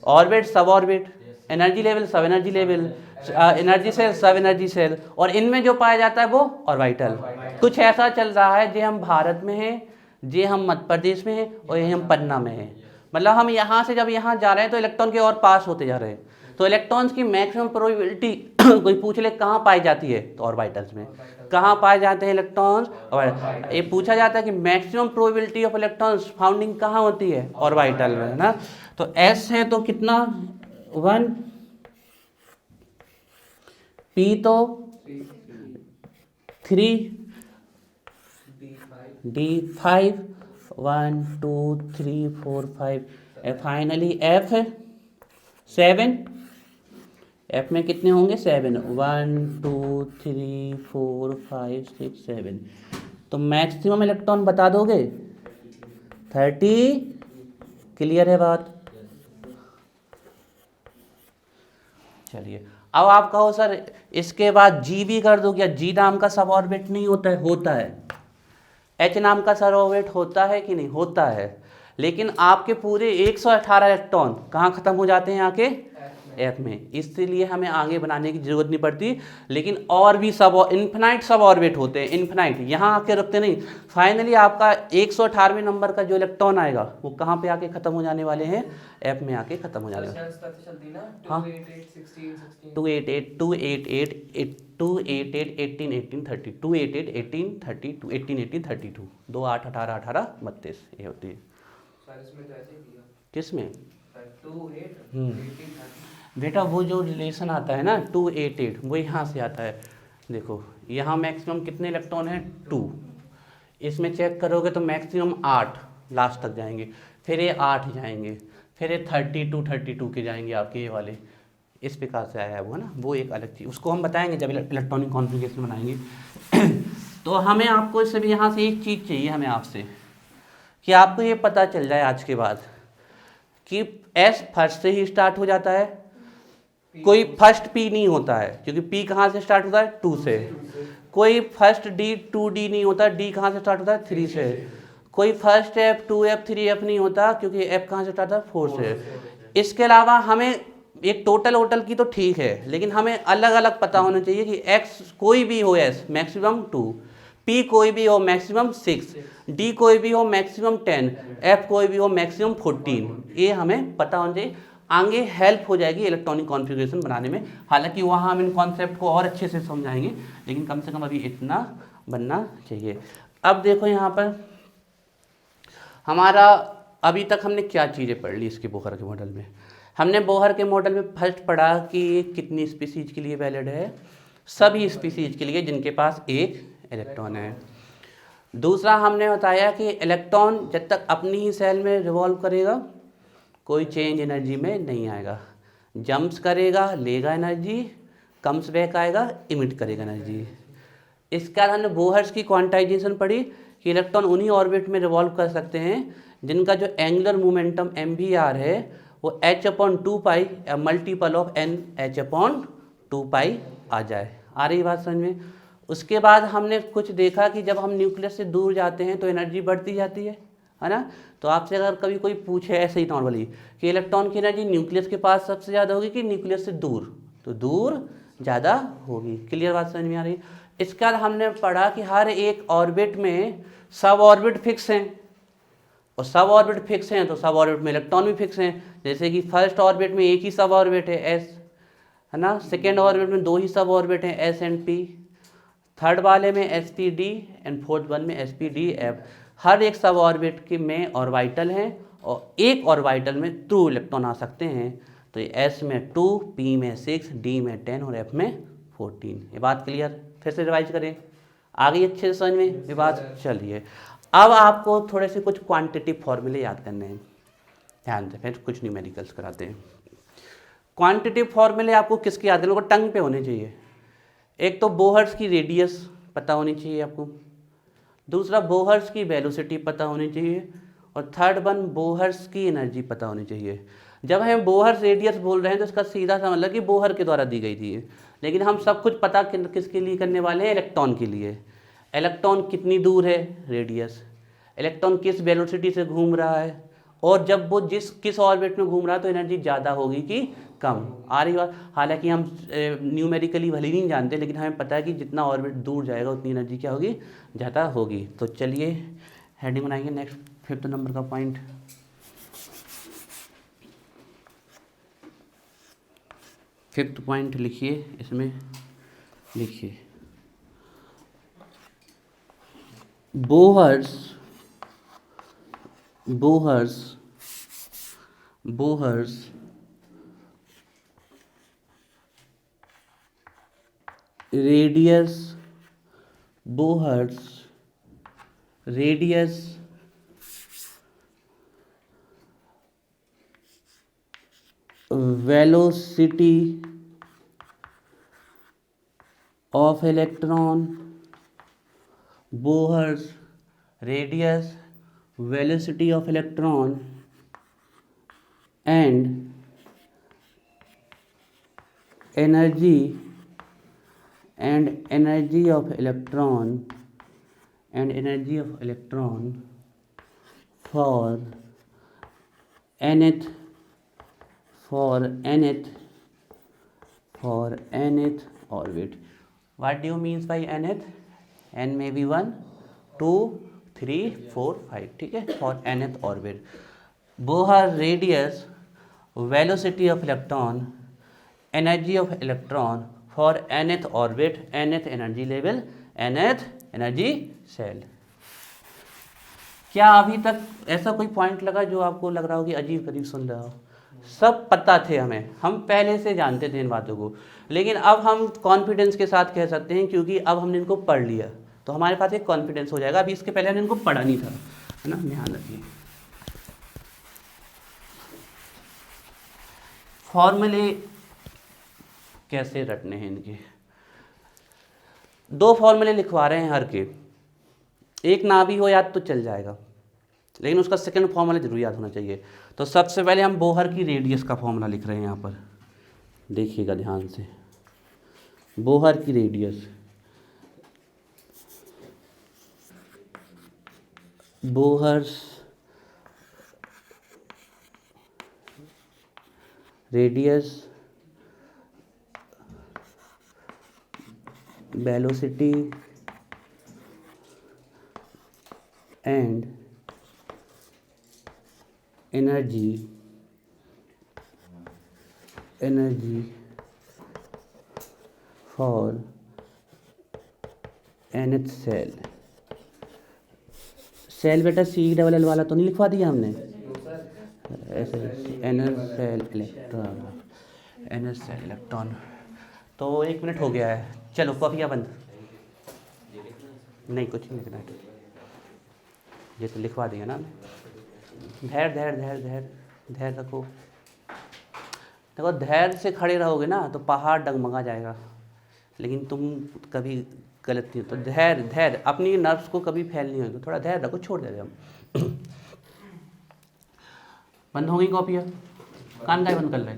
ऑर्बिट, सब ऑर्बिट, एनर्जी लेवल, सब एनर्जी लेवल, एनर्जी सेल, सब एनर्जी सेल, और इनमें जो पाया जाता है वो ऑर्बिटल। कुछ ऐसा चल रहा है, जे हम भारत में हैं, जे हम मध्य प्रदेश में हैं, और ये हम पन्ना में हैं। मतलब हम यहाँ से जब यहाँ जा रहे हैं तो इलेक्ट्रॉन के और पास होते जा रहे हैं। तो इलेक्ट्रॉन्स की मैक्सिमम प्रोबेबिलिटी कोई पूछ ले कहाँ पाई जाती है, तो ऑर्बिटल्स में। कहाँ पाए जाते हैं इलेक्ट्रॉन्स? और ये पूछा जाता है कि maximum probability of electrons founding कहाँ होती है? ऑर्बिटल में, है ना। तो S है तो कितना? 1, P तो 3, D 5, 1 2 3 4 5, फाइनली F 7। F में कितने होंगे? 7। 1 2 3 4 5 6 7। तो मैक्सिमम इलेक्ट्रॉन बता दोगे? 30। क्लियर है बात? चलिए, अब आप कहो सर इसके बाद G भी कर दो क्या? G नाम का सब ऑर्बिट नहीं होता है? होता है। H नाम का सब ऑर्बिट होता है कि नहीं? होता है। लेकिन आपके पूरे 118 इलेक्ट्रॉन कहाँ ख़त्म हो जाते हैं आके एफ में, इसीलिए हमें आगे बनाने की जरूरत नहीं पड़ती। लेकिन और भी सब इन्फिनाइट सब ऑर्बिट होते हैं, इन्फिनाइट यहाँ आके रुकते नहीं। फाइनली आपका 118वें नंबर का जो इलेक्ट्रॉन आएगा वो कहाँ पे आके ख़त्म हो जाने वाले हैं, एफ में आके ख़त्म हो जाने वाले हैं। हाँ 288 288 288 18 18 30 288 18 32 18 18 32 2 8 18 18 32 ये होती है। किस में 2 8 बेटा वो जो रिलेशन आता है ना 288 वो यहाँ से आता है। देखो यहाँ मैक्सिमम कितने इलेक्ट्रॉन हैं 2, इसमें चेक करोगे तो मैक्सिमम 8 लास्ट तक जाएंगे, फिर ये 8 जाएंगे, फिर ये 32 के जाएंगे आपके ये वाले। इस प्रकार से आया है वो, है ना, वो एक अलग चीज़, उसको हम बताएंगे जब इलेक्ट्रॉनिक कॉन्फ़िगरेशन बनाएंगे। तो हमें आपको इससे भी यहाँ से एक चीज़ चाहिए हमें आपसे, कि आपको ये पता चल जाए आज के बाद कि एस फर्स्ट से ही स्टार्ट हो जाता है, कोई फर्स्ट पी नहीं होता है, क्योंकि पी कहाँ से स्टार्ट होता है 2 से। कोई फर्स्ट डी 2D नहीं होता, डी कहाँ से स्टार्ट होता है 3 से। कोई फर्स्ट एफ 2F 3F नहीं होता, क्योंकि एफ कहाँ से स्टार्ट होता है 4 से। इसके अलावा हमें एक टोटल वोटल की तो ठीक है, लेकिन हमें अलग अलग पता होना चाहिए कि एक्स कोई भी हो एस मैक्सिमम 2, पी कोई भी हो मैक्सिमम 6, डी कोई भी हो मैक्सिमम 10, एफ कोई भी हो मैक्सिमम 14। ये हमें पता होना चाहिए, आगे हेल्प हो जाएगी इलेक्ट्रॉनिक कॉन्फ़िगरेशन बनाने में। हालांकि वहाँ हम इन कॉन्सेप्ट को और अच्छे से समझाएंगे, लेकिन कम से कम अभी इतना बनना चाहिए। अब देखो यहाँ पर हमारा अभी तक हमने क्या चीज़ें पढ़ ली इसके बोहर के मॉडल में। हमने बोहर के मॉडल में फर्स्ट पढ़ा कि ये कितनी स्पीसीज के लिए वैलिड है, सभी स्पीसीज के लिए जिनके पास एक इलेक्ट्रॉन है। दूसरा हमने बताया कि इलेक्ट्रॉन जब तक अपनी ही सेल में रिवॉल्व करेगा कोई चेंज एनर्जी में नहीं आएगा, जंप्स करेगा लेगा एनर्जी, कम्स बैक आएगा इमिट करेगा एनर्जी। इसके बाद हमने बोहर्स की क्वांटाइजेशन पढ़ी कि इलेक्ट्रॉन उन्हीं ऑर्बिट में रिवॉल्व कर सकते हैं जिनका जो एंगुलर मोमेंटम MVR है वो h/2π मल्टीपल ऑफ NH/2π आ जाए। आ रही बात समझ में। उसके बाद हमने कुछ देखा कि जब हम न्यूक्लियस से दूर जाते हैं तो एनर्जी बढ़ती जाती है ना। तो आपसे अगर कभी कोई पूछे ऐसे ही नॉर्मली कि इलेक्ट्रॉन की एनर्जी न्यूक्लियस के पास सबसे ज़्यादा होगी कि न्यूक्लियस से दूर, तो दूर ज़्यादा होगी। क्लियर बात समझ में आ रही। इसके बाद हमने पढ़ा कि हर एक ऑर्बिट में सब ऑर्बिट फिक्स हैं, और सब ऑर्बिट फिक्स हैं तो सब ऑर्बिट में इलेक्ट्रॉन भी फिक्स हैं। जैसे कि फर्स्ट ऑर्बिट में एक ही सब ऑर्बिट है S, है ना, सेकेंड ऑर्बिट में 2 ही सब ऑर्बिट हैं S एंड P, थर्ड वाले में sp_d एंड फोर्थ वन में sp_d_f। हर एक सब ऑर्बिट के में ऑर्बिटल हैं और एक ऑर्बिटल में 2 इलेक्ट्रॉन आ सकते हैं। तो ये S में 2, P में 6, D में 10 और F में 14। ये बात क्लियर। फिर से रिवाइज करें, आ गई अच्छे से समझ में ये बात। चलिए अब आपको थोड़े से कुछ क्वांटिटिव फॉर्मूले याद करने हैं, ध्यान से, फिर कुछ न्यूमेरिकल्स कराते हैं। क्वांटिटिव फॉर्मूले आपको किसके याद करने को टंग पे होने चाहिए। एक तो बोहर्स की रेडियस पता होनी चाहिए आपको, दूसरा बोहर्स की वेलोसिटी पता होनी चाहिए, और थर्ड वन बोहर्स की एनर्जी पता होनी चाहिए। जब हम बोहर्स रेडियस बोल रहे हैं तो इसका सीधा सा मतलब कि बोहर के द्वारा दी गई थी, लेकिन हम सब कुछ पता किसके लिए करने वाले हैं, इलेक्ट्रॉन के लिए। इलेक्ट्रॉन कितनी दूर है, रेडियस, इलेक्ट्रॉन किस वेलोसिटी से घूम रहा है, और जब वो किस ऑर्बिट में घूम रहा है तो एनर्जी ज़्यादा होगी कि कम। आ रही बात। हालांकि हम न्यूमेरिकली भले ही नहीं जानते, लेकिन हमें पता है कि जितना ऑर्बिट दूर जाएगा उतनी एनर्जी क्या होगी, ज़्यादा होगी। तो चलिए हेडिंग बनाएंगे नेक्स्ट 5th नंबर का पॉइंट। फिफ्थ पॉइंट लिखिए, इसमें लिखिए Bohr's radius velocity of electron, Bohr's radius velocity of electron and energy of electron for nth for nth orbit. What do you means by nth? n may be 1, 2, 3, 4, 5. ठीक है, for nth orbit. Bohr radius, velocity of electron, energy of electron for nth orbit, nth energy level, nth energy cell. क्या अभी तक ऐसा कोई point लगा जो आपको लग रहा हो कि अजीब करीब सुन रहा हो? सब पता थे हमें, हम पहले से जानते थे इन बातों को, लेकिन अब हम कॉन्फिडेंस के साथ कह सकते हैं क्योंकि अब हमने इनको पढ़ लिया, तो हमारे पास एक कॉन्फिडेंस हो जाएगा। अभी इसके पहले हमने इनको पढ़ा नहीं था, है ना, ध्यान रखिए। फॉर्मूले कैसे रटने हैं इनके? 2 फॉर्मूले लिखवा रहे हैं हर के, एक ना भी हो याद तो चल जाएगा, लेकिन उसका सेकंड फॉर्मूला जरूर याद होना चाहिए। तो सबसे पहले हम बोहर की रेडियस का फॉर्मूला लिख रहे हैं यहाँ पर, देखिएगा ध्यान से। बोहर की radius, Bohr's radius, velocity and energy for nth cell। Cell बेटा CELL वाला तो नहीं लिखवा दिया हमने? ऐसे nth cell electron, nth cell electron. तो 1 मिनट हो गया है, चलो कॉपियाँ बंद। नहीं कुछ नहीं लिखना है, ये तो लिखवा दिया ना। धैर्य धैर्य धैर्य धैर्य धैर्य रखो। देखो धैर्य से खड़े रहोगे ना तो पहाड़ डगमगा जाएगा, लेकिन तुम कभी गलत नहीं हो। तो धैर्य धैर्य, अपनी नर्व्स को कभी फैल नहीं होगी, थोड़ा धैर्य रखो, छोड़ दे रहे हम। बंद हो गई कॉपियाँ, कान का बंद कर ले।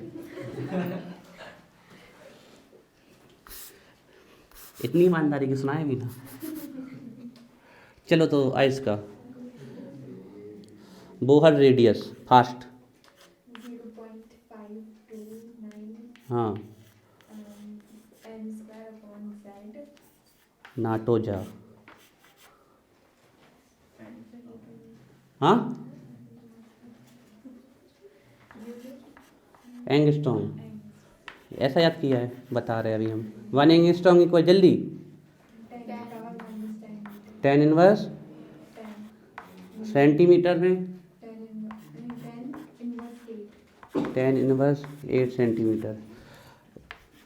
इतनी ईमानदारी की सुनाए भी ना। चलो तो आइस का बोहर रेडियस फास्ट। 0.529 हाँ, m square upon z नाटोजा। हाँ, एंगस्ट्रॉम। ऐसा याद किया है, बता रहे अभी हम। 1 एंगस्ट्रॉम इक्वल, जल्दी 10 इनवर्स 10 सेंटीमीटर में 10 10 इनवर्स 8 सेंटीमीटर।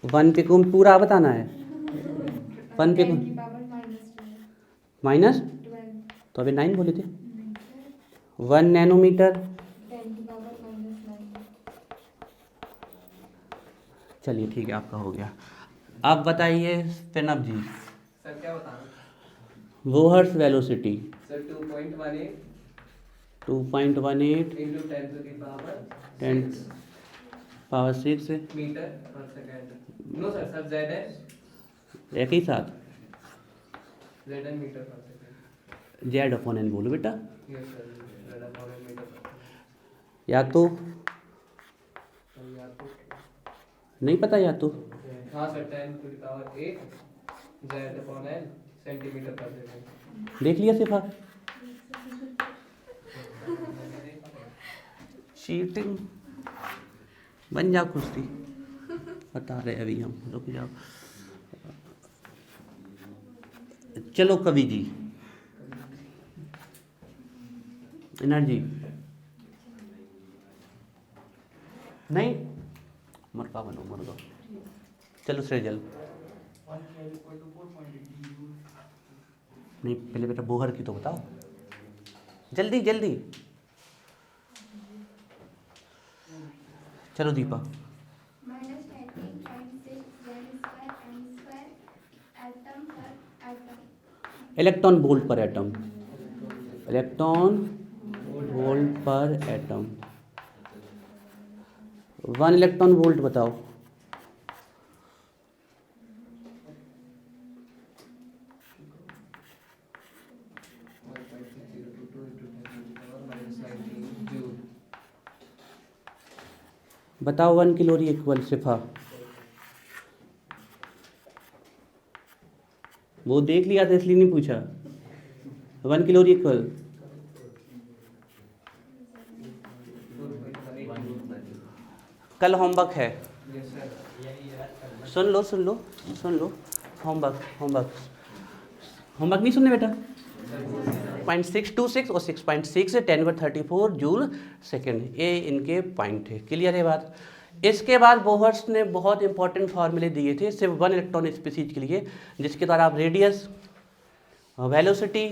1 पे को पूरा बताना है, 1 पे को की पावर माइनस, 12 तो अभी 9 बोले थे। 1 नैनोमीटर 10 की पावर -9। चलिए ठीक है, आपका हो गया। अब बताइए प्रणब जी, सर क्या बताना? Bohr's velocity sir 2.18 2.18 into 10 to the power 10 6 power 6 meter per second। No sir, sir Z है, एक ही साथ Z है metre per second. Z upon n बोलो बेटा, yes sir, Z upon metre per second. या तो तो या तो नहीं पता, या तो हाँ sir, 10 to the power 8 Z upon N centimetre पर सेकंड। देख लिया सिफा। चीटिंग बन जाओ कुश्ती, बता रहे अभी हम, रुक जाओ। चलो कवि जी, एनर्जी नहीं, मरका बनो मरगा। चलो सृजल नहीं, पहले बेटा बोहर की तो बताओ, जल्दी जल्दी। चलो Deepa, -18.6 z square m square atom per atom। Electron volt पर एटम, इलेक्ट्रॉन वोल्ट पर एटम। 1 इलेक्ट्रॉन वोल्ट बताओ। बताओ 1 कैलोरी इक्वल सिफा। वो देख लिया था इसलिए नहीं पूछा। 1 कैलोरी इक्वल कल होमवर्क है, यस सर। सुन लो सुन लो सुन लो। होमवर्क होमवर्क होमवर्क नहीं सुनने बेटा। 0.626 और 6.6 से 10^34 जूल सेकेंड, ये इनके पॉइंट थे। क्लियर है बात। इसके बाद बोहर्स ने बहुत इंपॉर्टेंट फार्मूले दिए थे सिर्फ 1 इलेक्ट्रॉन स्पीसीज के लिए, जिसके द्वारा आप रेडियस, वेलोसिटी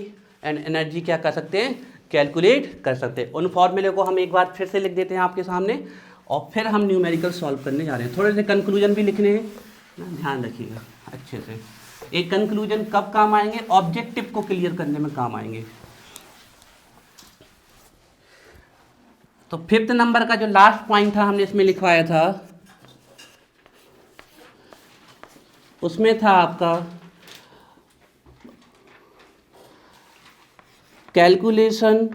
एंड एनर्जी क्या कर सकते हैं, कैलकुलेट कर सकते हैं। उन फार्मूले को हम एक बार फिर से लिख देते हैं आपके सामने और फिर हम न्यूमेरिकल सॉल्व करने जा रहे हैं। थोड़े से कंक्लूजन भी लिखने हैं ना, ध्यान रखिएगा अच्छे से। एक कंक्लूजन कब काम आएंगे, ऑब्जेक्टिव को क्लियर करने में काम आएंगे। तो 5th नंबर का जो लास्ट पॉइंट था हमने इसमें लिखवाया था, उसमें था आपका कैलकुलेशन।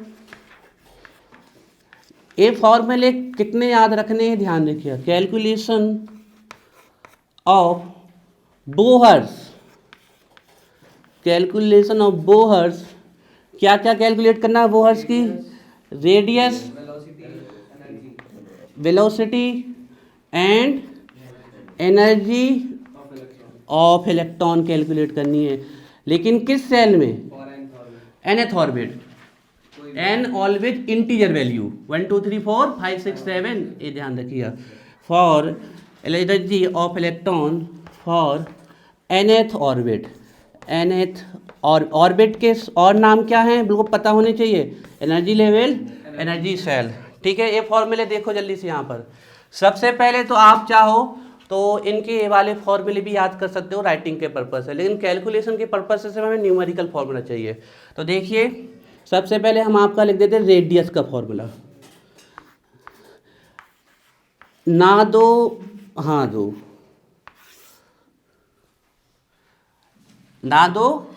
ये फॉर्मूले कितने याद रखने हैं, ध्यान रखिए। Calculation of Bohr's, calculation of Bohr's, क्या क्या कैलकुलेट करना है बोहर्स की, radius, velocity and energy of electron calculate करनी है। लेकिन किस सेल में, nth orbit, n always integer value 1 2 3 4 5 6 7, ये ध्यान रखिए। For energy of electron for nth orbit, nth और ऑर्बिट के और नाम क्या हैं बिल्कुल पता होने चाहिए, एनर्जी लेवल, एनर्जी सेल। ठीक है, ये फॉर्मूले देखो जल्दी से यहाँ पर। सबसे पहले तो आप चाहो तो इनके ये वाले फॉर्मूले भी याद कर सकते हो राइटिंग के पर्पस से, लेकिन कैलकुलेशन के पर्पस से हमें न्यूमेरिकल फॉर्मूला चाहिए। तो देखिए सबसे पहले हम आपका लिख देते हैं रेडियस का फॉर्मूला। ना दो हाँ दो, ना दो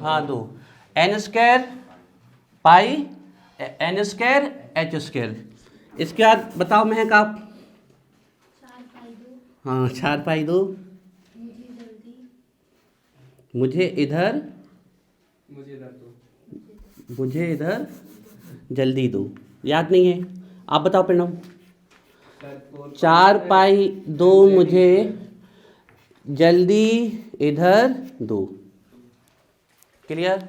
हाँ दो, n square pi n square h square. इसके बाद बताओ महक आप। 4 पाई 2, हाँ 4 पाई 2, मुझे जल्दी, मुझे इधर, मुझे इधर दो। मुझे इधर जल्दी दो। याद नहीं है, आप बताओ प्रणव। 4 पाई 2 मुझे जल्दी इधर दो। क्लियर,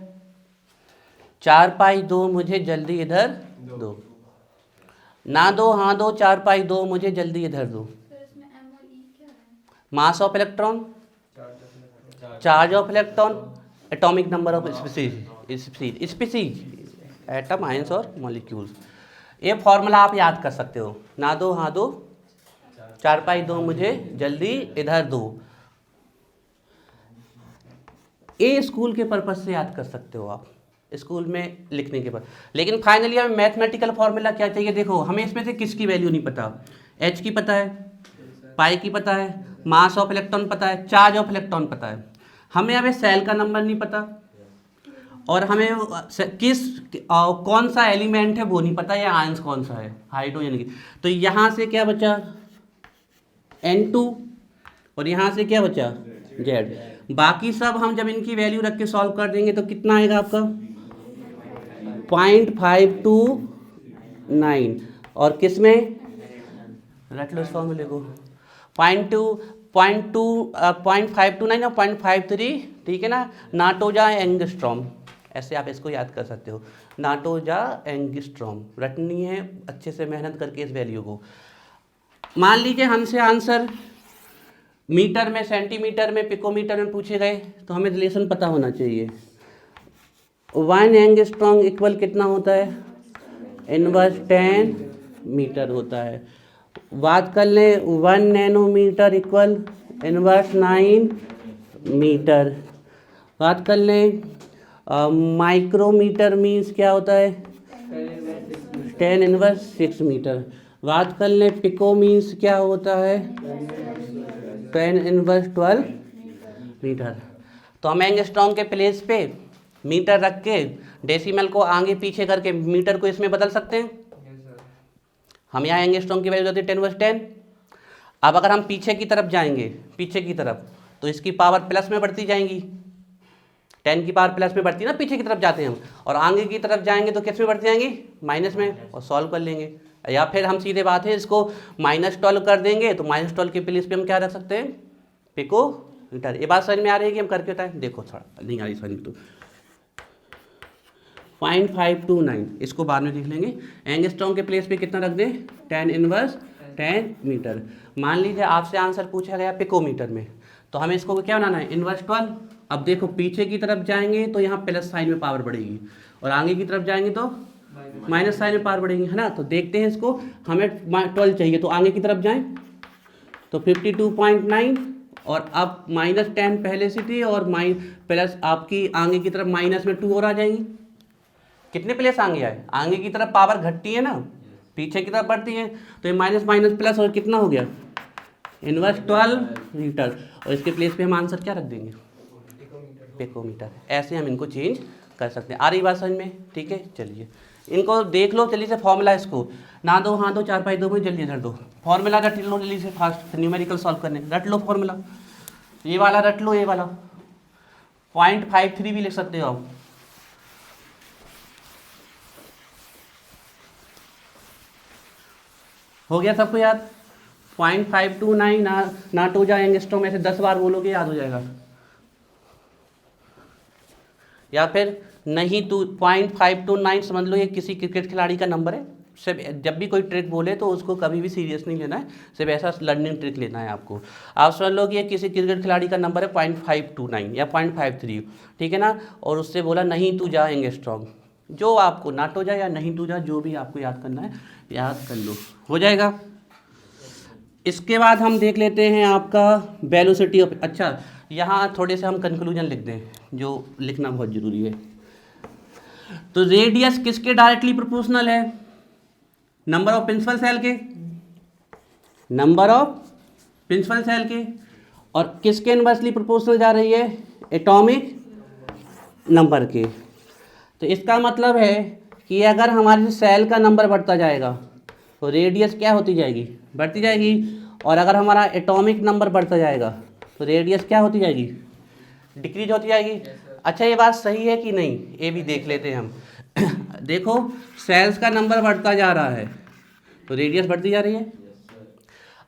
4 पाई 2 मुझे जल्दी इधर दो। ना दो हाँ दो, 4 पाई 2 मुझे जल्दी इधर दो। सर इसमें M और E क्या है? Mass of electron, charge of electron, atomic number of species, atom, ions और मॉलिक्यूल्स। ये फॉर्मूला आप याद कर सकते हो। ना दो हाँ दो, 4 पाई 2 मुझे जल्दी इधर दो। ये स्कूल के पर्पज से याद कर सकते हो आप, स्कूल में लिखने के बाद। लेकिन फाइनली हमें मैथमेटिकल फॉर्मूला क्या चाहिए, देखो हमें इसमें से किसकी वैल्यू नहीं पता। एच की पता है, पाई की पता है, मास ऑफ इलेक्ट्रॉन पता है, चार्ज ऑफ इलेक्ट्रॉन पता है। हमें सेल का नंबर नहीं पता और हमें कौन सा एलिमेंट है वो नहीं पता, या आयंस कौन सा है, हाइड्रोजन की। तो यहाँ से क्या बचा N2 और यहाँ से क्या बचा Z। बाकी सब हम जब इनकी वैल्यू रख के सॉल्व कर देंगे तो कितना आएगा आपका 0.529। और किस में रट लो इस फॉर्मूले को, 0.529 और 0.53, ठीक है ना। नाटोजा एंगस्ट्रॉम, ऐसे आप इसको याद कर सकते हो, नाटोजा एंगस्ट्रॉम। रटनी है अच्छे से मेहनत करके इस वैल्यू को। मान लीजिए हमसे आंसर मीटर में, सेंटीमीटर में, पिकोमीटर में पूछे गए तो हमें रिलेशन पता होना चाहिए। 1 एंगस्ट्रॉम इक्वल कितना होता है, इनवर्स 10 मीटर होता है। बात कर लें 1 नैनोमीटर इक्वल इनवर्स 9 मीटर। बात कर लें माइक्रोमीटर मीन्स क्या होता है 10 इनवर्स 6 मीटर। बात कर लें पिको मीन्स क्या होता है 10 इनवर्स 12 मीटर। तो हम एंगस्ट्रॉम के प्लेस पे मीटर रख के डेसिमल को आगे पीछे करके मीटर को इसमें बदल सकते हैं। हम यहाँ एंगस्ट्रॉम की वैल्यू होती है 10 इनवर्स 10, अब अगर हम पीछे की तरफ जाएंगे, पीछे की तरफ, तो इसकी पावर प्लस में बढ़ती जाएंगी, 10 की पावर प्लस में बढ़ती है ना, पीछे की तरफ जाते हैं हम, और आगे की तरफ जाएंगे तो किस में बढ़ती जाएंगी, माइनस में, और सॉल्व कर लेंगे। या फिर हम सीधे बात है इसको -12 कर देंगे, तो -12 के प्लेस पे हम क्या रख सकते हैं, पिको मीटर। ये बात समझ में आ रही है कि हम करके बताएं? देखो थोड़ा नहीं आ रही समझ में तो 0.529, इसको बाद में देख लेंगे। एंगस्ट्रॉम के प्लेस पे कितना रख दें, 10 मीटर। मान लीजिए आपसे आंसर पूछा गया पिकोमीटर में, तो हमें इसको क्या बनाना है, -12। अब देखो पीछे की तरफ जाएंगे तो यहाँ प्लस साइन में पावर बढ़ेगी, और आगे की तरफ जाएंगे तो माइनस साइन में पावर बढ़ेगी, है ना। तो देखते हैं इसको, हमें 12 चाहिए, तो आगे की तरफ जाएं तो 52.9, और अब -10 पहले से थी, और प्लस आपकी आगे की तरफ माइनस में 2 और आ जाएंगी। कितने प्लेस आगे आए, आगे की तरफ पावर घटती है ना, पीछे की तरफ बढ़ती है, तो ये माइनस माइनस प्लस और कितना हो गया, -12 मीटर। और इसके प्लेस पे हम आंसर क्या रख देंगे, पिकोमीटर। ऐसे हम इनको चेंज कर सकते हैं। आ रही बात समझ में? ठीक है, चलिए इनको देख लो जल्दी से। फॉर्मूला इसको ना दो हाँ दो 4 5 2 में जल्दी रट दो। फॉर्मूला रट लो जल्दी से, फास्ट न्यूमेरिकल सॉल्व करने रट लो फॉर्मूला। ये वाला रट लो, ये वाला 0.53 भी लिख सकते हो आप। हो गया सबको याद? 0.529 ना टू जाएंगे स्टोम, ऐसे 10 बार बोलोगे याद हो जाएगा। या फिर नहीं तो 0.529 समझ लो, ये किसी क्रिकेट खिलाड़ी का नंबर है। सिर्फ जब भी कोई ट्रिक बोले तो उसको कभी भी सीरियस नहीं लेना है, सिर्फ ऐसा लर्निंग ट्रिक लेना है आपको। आप समझ लो कि ये किसी क्रिकेट खिलाड़ी का नंबर है 0.529 या 0.53, ठीक है ना। और उससे बोला नहीं तू जाएंगे स्ट्रॉन्ग, जो आपको ना तो जा या नहीं तो जा, जो भी आपको याद करना है याद कर लो, हो जाएगा। इसके बाद हम देख लेते हैं आपका वेलोसिटी ऑफ। अच्छा, यहाँ थोड़े से हम कंक्लूजन लिख दें, जो लिखना बहुत ज़रूरी है। तो रेडियस किसके डायरेक्टली प्रोपोर्शनल है, नंबर ऑफ प्रिंसिपल सेल के, नंबर ऑफ प्रिंसिपल सेल के। और किसके इनवर्सली प्रोपोर्शनल जा रही है, एटॉमिक नंबर के। तो इसका मतलब है कि अगर हमारे सेल का नंबर बढ़ता जाएगा तो रेडियस क्या होती जाएगी, बढ़ती जाएगी। और अगर हमारा एटॉमिक नंबर बढ़ता जाएगा तो रेडियस क्या होती जाएगी, डिक्रीज होती जाएगी। अच्छा, ये बात सही है कि नहीं, ये भी देख लेते हैं हम। देखो सेल्स का नंबर बढ़ता जा रहा है तो रेडियस बढ़ती जा रही है।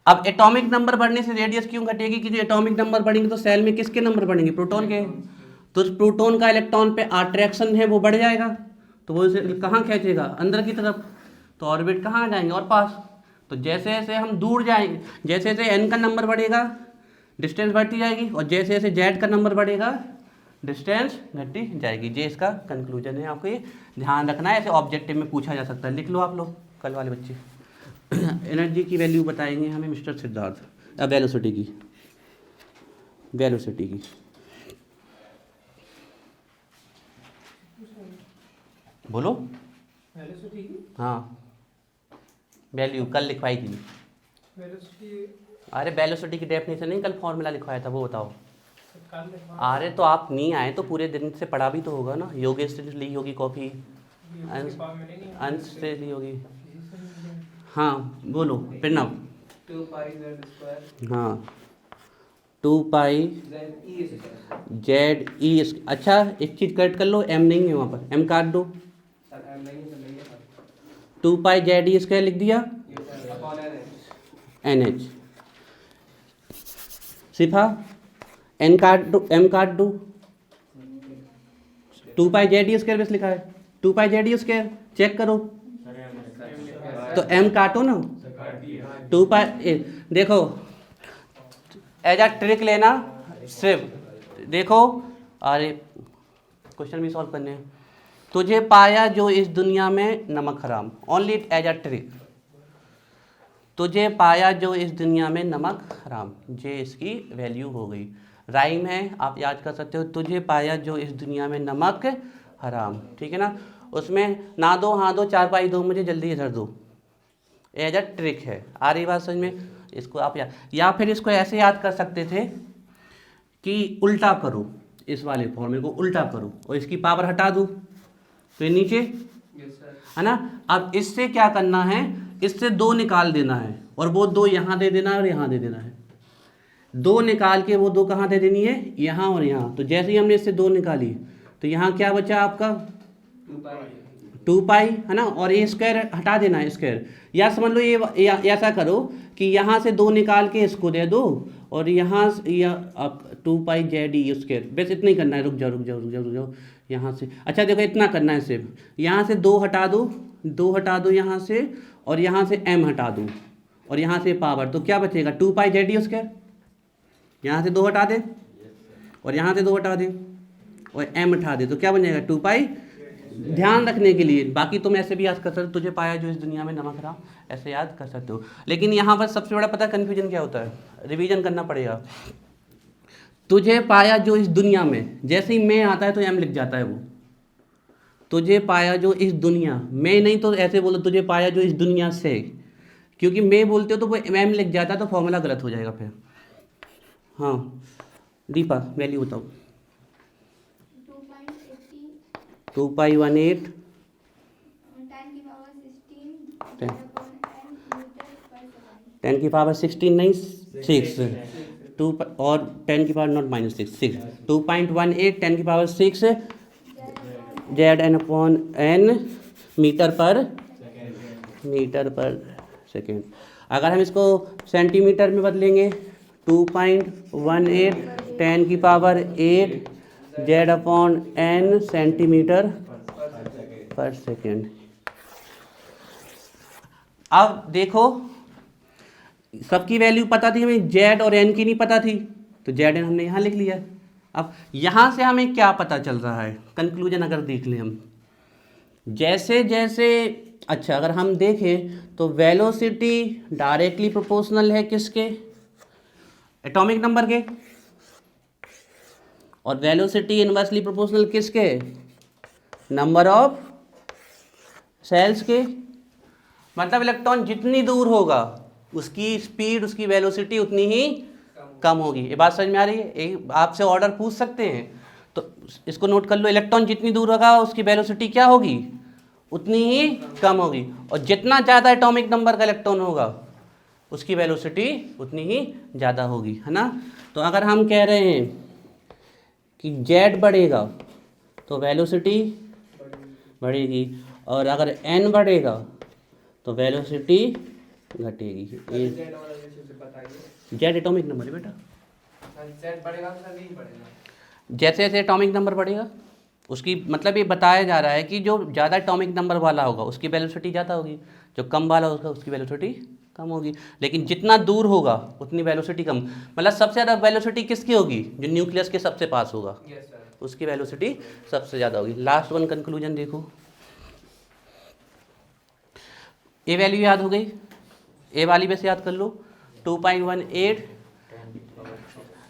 अब एटॉमिक नंबर बढ़ने से रेडियस क्यों घटेगी, क्योंकि एटॉमिक नंबर बढ़ेंगे तो सेल में किसके नंबर बढ़ेंगे, प्रोटॉन के। तो उस प्रोटॉन का इलेक्ट्रॉन पे अट्रैक्शन है वो बढ़ जाएगा, तो वो इसे कहाँ खींचेगा, अंदर की तरफ। तो ऑर्बिट कहाँ आ जाएंगे, और पास। तो जैसे जैसे हम दूर जाएंगे, जैसे जैसे एन का नंबर बढ़ेगा डिस्टेंस बढ़ती जाएगी, और जैसे जैसे जेड का नंबर बढ़ेगा डिस्टेंस घटती जाएगी। ये इसका कंक्लूजन है, आपको ये ध्यान रखना है। ऐसे ऑब्जेक्टिव में पूछा जा सकता है, लिख लो आप लोग कल वाले बच्चे। एनर्जी की वैल्यू बताएंगे हमें मिस्टर सिद्धार्थ, वेलोसिटी की, वेलोसिटी की बोलो। वेलोसिटी की, हाँ, वैल्यू कल लिखवाई थी। वेलोसिटी, अरे वेलोसिटी की डेफिनेशन नहीं, कल फॉर्मूला लिखवाया था, वो बताओ। कल लिखवा, अरे तो आप नहीं आए तो पूरे दिन से पढ़ा भी तो होगा ना। योगेश से ली होगी कॉपी, अंश से ली होगी। हाँ बोलो प्रणव। 2 pi z square हाँ 2 पाई z e square। जेड ई। अच्छा एक चीज़ कट कर लो, एम नहीं है वहाँ पर, एम काट दो। सर m नहीं तो नहीं है sir, 2 pi Z E square लिख दिया, ये sir upon n N H. सिफा एन काट दो, एम काट दो। 2 पाई जेड ई स्क्वायर बस लिखा है, 2 pi Z E square check करो, तो एम काटो ना। 2 पाई देखो एज अ ट्रिक लेना सिर्फ, देखो अरे क्वेश्चन भी सॉल्व करने हैं। तुझे पाया जो इस दुनिया में नमक हराम, ओनली एज अ ट्रिक। तुझे पाया जो इस दुनिया में नमक हराम, जे इसकी वैल्यू हो गई। राइम है, आप याद कर सकते हो। तुझे पाया जो इस दुनिया में नमक हराम, ठीक है ना। उसमें ना दो हाँ दो 4 पाई दो, मुझे जल्दी इधर दो, एज अ ट्रिक है। आ रही बात समझ में? इसको आप या फिर इसको ऐसे याद कर सकते थे कि उल्टा करो, इस वाले फॉर्मूले को उल्टा करो और इसकी पावर हटा दो, तो ये नीचे yes sir है ना। अब इससे क्या करना है, इससे 2 निकाल देना है और वो 2 यहाँ दे देना है और यहाँ दे देना है। 2 निकाल के वो 2 कहाँ दे देनी है, यहाँ और यहाँ। तो जैसे ही हमने इससे 2 निकाली तो यहाँ क्या बचा आपका 2 पाई, है ना, और ये स्क्वायर हटा देना है स्क्वायर। या समझ लो ये ऐसा करो कि यहाँ से 2 निकाल के इसको दे दो और यहाँ या 2 पाई जेड ई स्क्वायर, बस इतना ही करना है। रुक जाओ यहाँ से। अच्छा देखो इतना करना है सिर्फ, यहाँ से 2 हटा दो यहाँ से, और यहाँ से m हटा दो, और यहाँ से पावर, तो क्या बचेगा 2 पाई जेड ई स्क्वायर। यहाँ से 2 हटा दे और यहाँ से 2 हटा दे और m हटा दे, तो क्या बन जाएगा 2 पाई। ध्यान रखने के लिए, बाकी तुम ऐसे भी याद कर सकते हो, तुझे पाया जो इस दुनिया में नमक रहा, ऐसे याद कर सकते हो। लेकिन यहाँ पर सबसे बड़ा पता कन्फ्यूजन क्या होता है, रिवीजन करना पड़ेगा। तुझे पाया जो इस दुनिया में, जैसे ही मैं आता है तो m लिख जाता है वो। तुझे पाया जो इस दुनिया में, नहीं तो ऐसे बोलो तुझे पाया जो इस दुनिया से, क्योंकि मैं बोलते हो तो वो m लिख जाता है, तो फॉर्मूला गलत हो जाएगा फिर। हाँ दीपा वैल्यू बताओ। 2 पाई 18 10 की पावर 16 नहीं 6 2 और 10 की पावर नॉट माइनस 6 2.18 10 की power 6 Z n upon n metre per second. अगर हम इसको सेंटीमीटर में बदलेंगे 2.18 10 की power 8 Z upon n centimetre per second. अब देखो सबकी वैल्यू पता थी हमें, जेड और एन की नहीं पता थी, तो जेड एन हमने यहाँ लिख लिया। अब यहाँ से हमें क्या पता चल रहा है, कंक्लूजन अगर देख लें हम, जैसे जैसे अच्छा अगर हम देखें तो वेलोसिटी डायरेक्टली प्रोपोर्शनल है किसके, एटॉमिक नंबर के, और वेलोसिटी इनवर्सली प्रोपोर्शनल किसके, नंबर ऑफ सेल्स के। मतलब इलेक्ट्रॉन जितनी दूर होगा उसकी स्पीड, उसकी वेलोसिटी उतनी ही कम होगी। ये बात समझ में आ रही है। एक आपसे ऑर्डर पूछ सकते हैं तो इसको नोट कर लो, इलेक्ट्रॉन जितनी दूर होगा उसकी वेलोसिटी क्या होगी, उतनी ही कम होगी, और जितना ज़्यादा एटॉमिक नंबर का इलेक्ट्रॉन होगा उसकी वेलोसिटी उतनी ही ज़्यादा होगी, है ना। तो अगर हम कह रहे हैं कि जेड बढ़ेगा तो वेलोसिटी बढ़ेगी, और अगर एन बढ़ेगा तो वेलोसिटी घटेगी। जेड एटॉमिक नंबर है बेटा, जेड बढ़ेगा तो सर नहीं बढ़ेगा। जैसे जैसे एटॉमिक नंबर बढ़ेगा उसकी, मतलब ये बताया जा रहा है कि जो ज़्यादा एटॉमिक नंबर वाला होगा उसकी वेलोसिटी ज़्यादा होगी, जो कम वाला होगा उसकी वेलोसिटी कम होगी। लेकिन जितना दूर होगा उतनी वेलोसिटी कम, मतलब सबसे ज़्यादा वेलोसिटी किसकी होगी, जो न्यूक्लियस के सबसे पास होगा यस सर। उसकी वेलोसिटी सबसे ज़्यादा होगी। लास्ट वन कंक्लूजन देखो, ए वैल्यू याद हो गई, ए वाली वैसे याद कर लो 2.18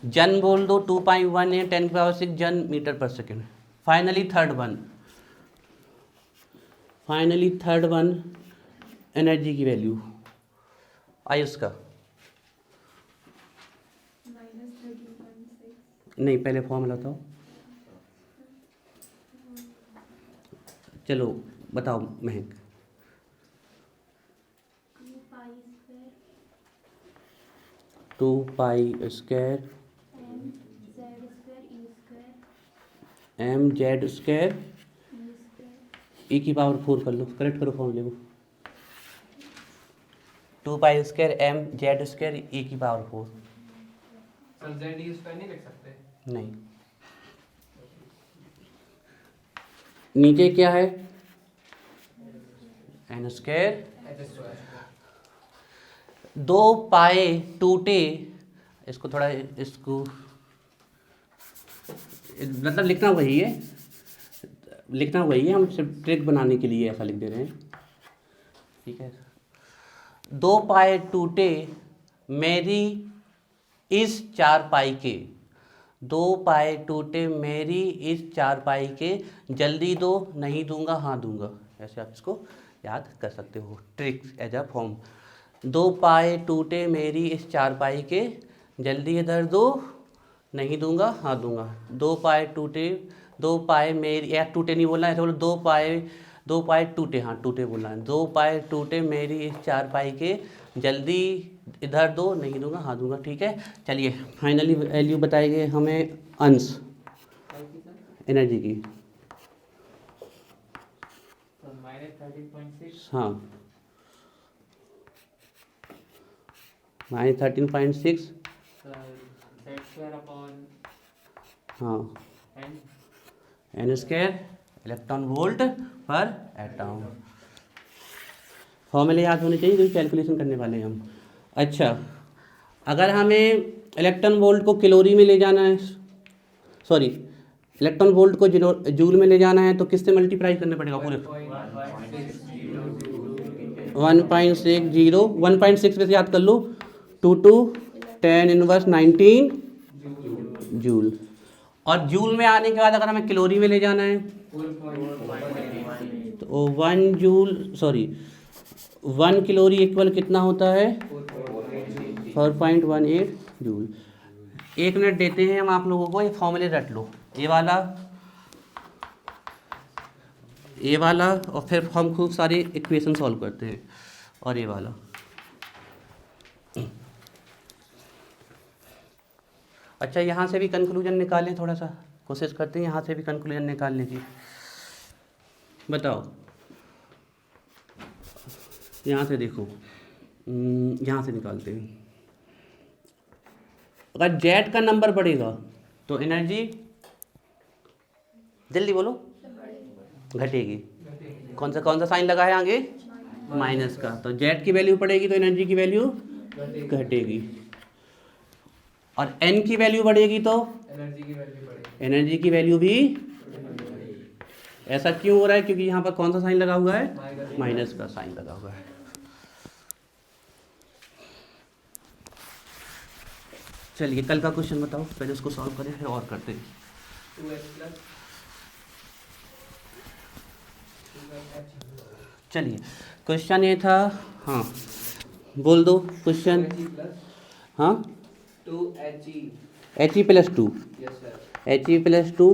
जन बोल दो, 2.18 10 की पावर 6 जन metre per second. Finally third one energy की वैल्यू आयुष का, नहीं पहले फॉर्मूला बताओ, चलो बताओ Mahak. 2 pi square M Z square E की पावर 4 कर लो, करेक्ट करो फॉर्मूले को। 2 pi square M Z square E की power 4। Sir Z E square नहीं लिख सकते? नहीं, नीचे क्या है, एन स्क्वायर, एच स्क्वायर। 2 पाए टूटे, इसको थोड़ा इसको मतलब लिखना वही है, हम सिर्फ ट्रिक बनाने के लिए ऐसा लिख दे रहे हैं, ठीक है। 2 पाए टूटे मेरी इस 4 पाई के, 2 पाए टूटे मेरी इस 4 पाई के, जल्दी दो नहीं दूंगा हाँ दूंगा, ऐसे आप इसको याद कर सकते हो, ट्रिक एज अ फॉर्म। 2 पाए टूटे मेरी इस 4 पाई के, जल्दी इधर दो नहीं दूंगा हाँ दूंगा। 2 पाए टूटे, 2 पाए मेरी, या टूटे नहीं बोलना है, ऐसे बोलो 2 पाए टूटे, हाँ टूटे बोलना है। 2 पाए टूटे मेरी इस 4 पाई के, जल्दी इधर दो, नहीं दूंगा, हाँ दूंगा, ठीक है। चलिए फाइनली वैल्यू बताइए हमें अंश एनर्जी की। हाँ -13.6 हाँ n² इलेक्ट्रॉन वोल्ट पर एटम। फॉर्मूले याद होने चाहिए जो कैलकुलेशन करने वाले हैं हम। अच्छा, अगर हमें इलेक्ट्रॉन वोल्ट को कैलोरी में ले जाना है, सॉरी इलेक्ट्रॉन वोल्ट को जूल में ले जाना है तो किससे मल्टीप्लाई करना पड़ेगा पूरे? 1.60 1.6 पे से याद कर लो, 2 to 10⁻19 जूल। और जूल में आने के बाद अगर हमें कैलोरी में ले जाना है तो 1 कैलोरी इक्वल कितना होता है? 4.18 जूल। 1 मिनट देते हैं हम आप लोगों को, ये फॉर्मूले रट लो, ये वाला और फिर हम खूब सारे इक्वेशन सॉल्व करते हैं। और ये वाला अच्छा, यहाँ से भी कंक्लूजन निकालें, थोड़ा सा कोशिश करते हैं यहाँ से भी कंक्लूजन निकालने की। बताओ, यहाँ से देखो, यहाँ से निकालते हैं। अगर जेड का नंबर बढ़ेगा तो एनर्जी, जल्दी बोलो, घटेगी। कौन सा साइन लगा है आगे? माइनस का। तो जेड की वैल्यू बढ़ेगी तो एनर्जी की वैल्यू घटेगी। और एन की वैल्यू बढ़ेगी तो एनर्जी की वैल्यू भी। ऐसा क्यों हो रहा है? क्योंकि यहाँ पर कौन सा साइन लगा हुआ है? माइनस का साइन लगा हुआ है। चलिए कल का क्वेश्चन बताओ, पहले उसको सॉल्व करें फिर और करते हैं। 2h+. चलिए क्वेश्चन ये था, हाँ बोल दो क्वेश्चन। हाँ 2He. HE + 2, Yes sir. HE + 2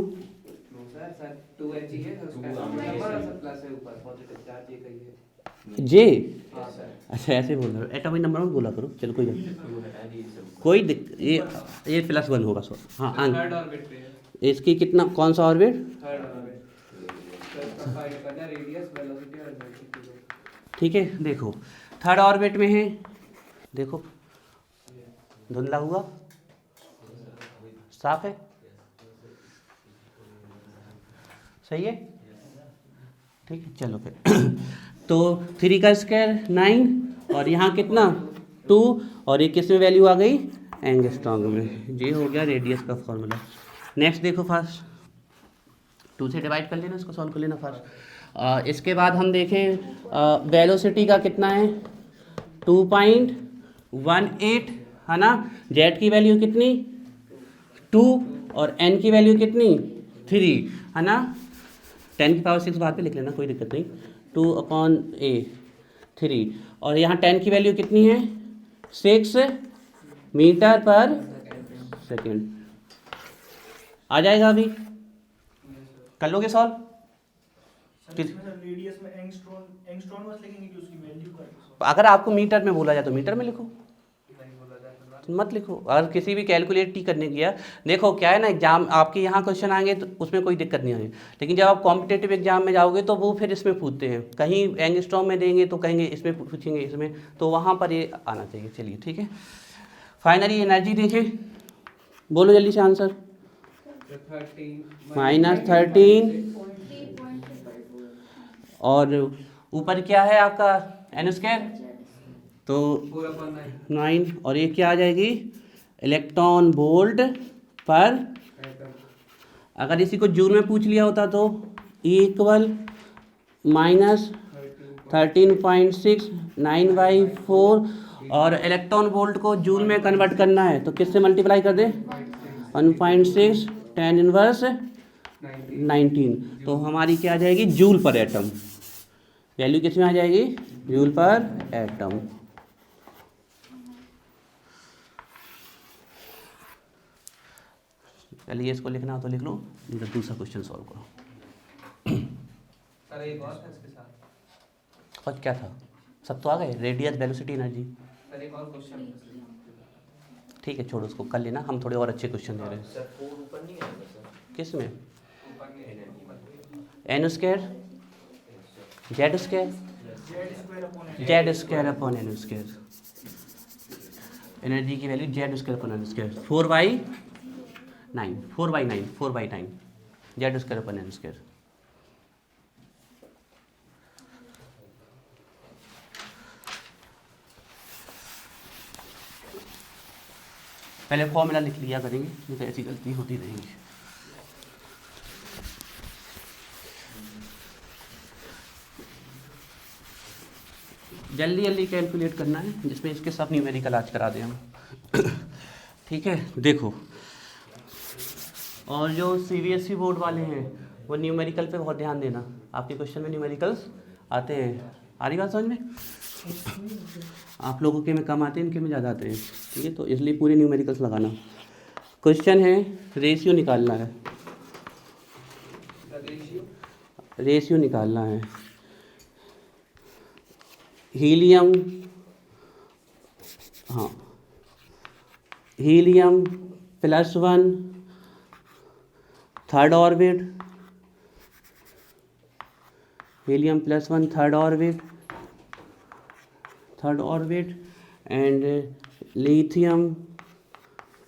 No sir, sir 2He है, उसका नंबर है सर, प्लस है ऊपर, पॉजिटिव चार्ज ये कहिए। जे। हाँ सर। अच्छा ऐसे बोल रहे हो, एटॉमिक नंबर में बोला करो। चलो कोई कोई ये +1 होगा सर। हाँ थर्ड ऑर्बिट पे है। इसकी कितना, कौन सा ऑर्बिट? Third orbit. तो इसका फाइंड करना है रेडियस, वेलोसिटी और एनर्जी। ठीक है, देखो थर्ड ऑर्बिट में है, देखो धुंधला हुआ, साफ है, सही है, ठीक है। चलो फिर तो 3 का स्क्वायर 9 और यहाँ कितना 2 और ये किस में वैल्यू आ गई? एंगस्ट्रॉम में। ये हो गया रेडियस का फॉर्मूला। नेक्स्ट देखो फास्ट, 2 से डिवाइड कर लेना, इसको सॉल्व कर लेना फास्ट। इसके बाद हम देखें वेलोसिटी का कितना है? 2.18 है ना। जेड की वैल्यू कितनी? 2 और एन की वैल्यू कितनी? 3 है ना। 10⁶ बाद पे लिख लेना, कोई दिक्कत नहीं। 2/3 और यहाँ 10 की वैल्यू कितनी है? 6 मीटर पर सेकेंड। आ जाएगा अभी, कर लोगे सॉल्व? रेडियस में एंगस्ट्रॉम बस लिखेंगे कि उसकी वैल्यू का। अगर आपको मीटर में बोला जाए तो मीटर में लिखो, मत लिखो। अगर किसी भी कैलकुलेट करने की है, देखो क्या है ना, एग्जाम आपके यहाँ क्वेश्चन आएंगे तो उसमें कोई दिक्कत नहीं आएगी, लेकिन जब आप कॉम्पिटेटिव एग्जाम में जाओगे तो वो फिर इसमें पूछते हैं, कहीं एंगस्ट्रॉम में देंगे तो कहेंगे इसमें पूछेंगे इसमें, तो वहाँ पर ये आना चाहिए। चलिए ठीक है, फाइनली एनर्जी देखें, बोलो जल्दी से आंसर। -13 और ऊपर क्या है आपका n², तो 9 और ये क्या आ जाएगी? इलेक्ट्रॉन वोल्ट पर। अगर इसी को जूल में पूछ लिया होता तो E = -13.6 9/4 और इलेक्ट्रॉन वोल्ट को जूल में कन्वर्ट करना है तो किससे मल्टीप्लाई कर दें? 1.6 10⁻19 तो हमारी क्या आ जाएगी? जूल पर एटम। वैल्यू किस में आ जाएगी? जूल पर एटम। चलिए इसको लिखना हो तो लिख लो, नहीं तो दूसरा क्वेश्चन सॉल्व करो। सर एक और था इसके साथ। और क्या था? सब तो आ गए, रेडियस, वेलोसिटी, एनर्जी। सर एक और क्वेश्चन ठीक है छोड़ो उसको, कर लेना, हम थोड़े और अच्छे क्वेश्चन दे रहे हैं। सर 4 ऊपर नहीं आएगा सर? किस में? ऊपर के N square Z square Z square upon N square, energy की value Z square upon N square 4/9 4/9 Z square upon N square. पहले फॉर्मूला लिख लिया करेंगे, नहीं तो ऐसी गलती होती रहेंगी। जल्दी जल्दी कैलकुलेट करना है, जिसमें इसके सब न्यूमेरिकल आज करा दें हम। ठीक है, देखो, और जो CBSE बोर्ड वाले हैं वो न्यूमेरिकल पे बहुत ध्यान देना, आपके क्वेश्चन में न्यूमेरिकल्स आते हैं। आ रही बात समझ में? आप लोगों के में कम आते हैं, इनके में ज़्यादा आते हैं, ठीक है, तो इसलिए पूरे न्यूमेरिकल्स लगाना। क्वेश्चन है रेशियो निकालना है, रेशियो निकालना है। हीलियम, हाँ, helium +1 third orbit, helium +1 third orbit and lithium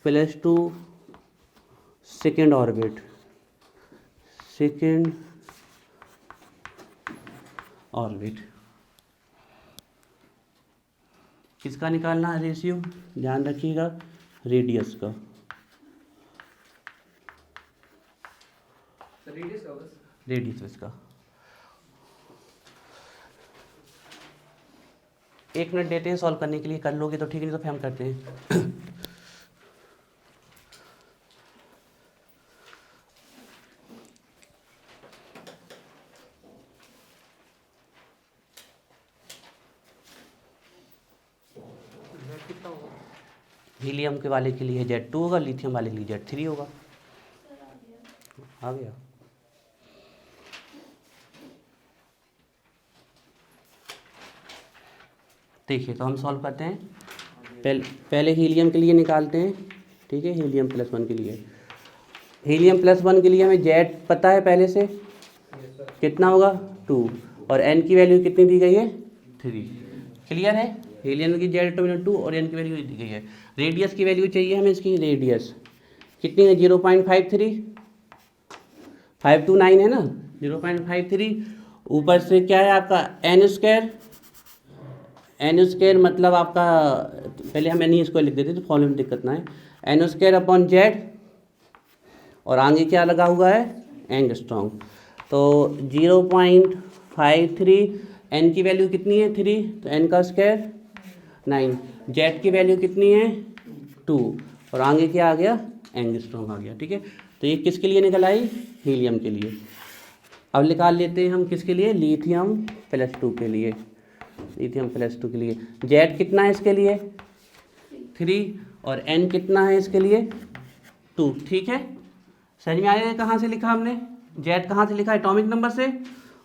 +2 second orbit किसका निकालना है रेशियो? ध्यान रखिएगा, रेडियस का। रेडियस इसका। 1 मिनट देते हैं सॉल्व करने के लिए, कर लोगे तो ठीक, नहीं तो फिर हम करते हैं। हीलियम के वाले के लिए Z2 होगा, लिथियम वाले के लिए Z3 होगा। आ गया। देखिए, तो हम सॉल्व करते हैं। पहले हीलियम के लिए निकालते हैं, ठीक है, हीलियम +1 के लिए। हीलियम +1 के लिए हमें Z पता है पहले से, कितना होगा 2, और N की वैल्यू कितनी दी गई है 3। क्लियर है? हीलियम की Z 2 और N की वैल्यू दी गई है। रेडियस की वैल्यू चाहिए हमें, इसकी रेडियस कितनी है 0.53, 529 है ना, 0.53। ऊपर से क्या है आपका N स्क्वायर, मतलब आपका, पहले हम N स्क्वायर लिख देते तो फॉर्मूले में दिक्कत ना है, N स्क्वायर अपॉन Z, और आगे क्या लगा हुआ है एंगस्ट्रॉम। तो 0.53, N की वैल्यू कितनी है 3, तो N का स्क्वायर 9, Z की वैल्यू कितनी है 2, और आगे क्या आ गया एंगस्ट्रॉम आ गया। ठीक है, तो ये किसके लिए निकल आई? हीलियम के लिए। अब निकाल लेते हैं हम किसके लिए? लिथियम +2 के लिए। लिथियम +2 के लिए Z कितना है इसके लिए 3, और N कितना है इसके लिए 2। ठीक है, समझ में आया कहाँ से लिखा हमने? Z कहाँ से लिखा? एटॉमिक नंबर से,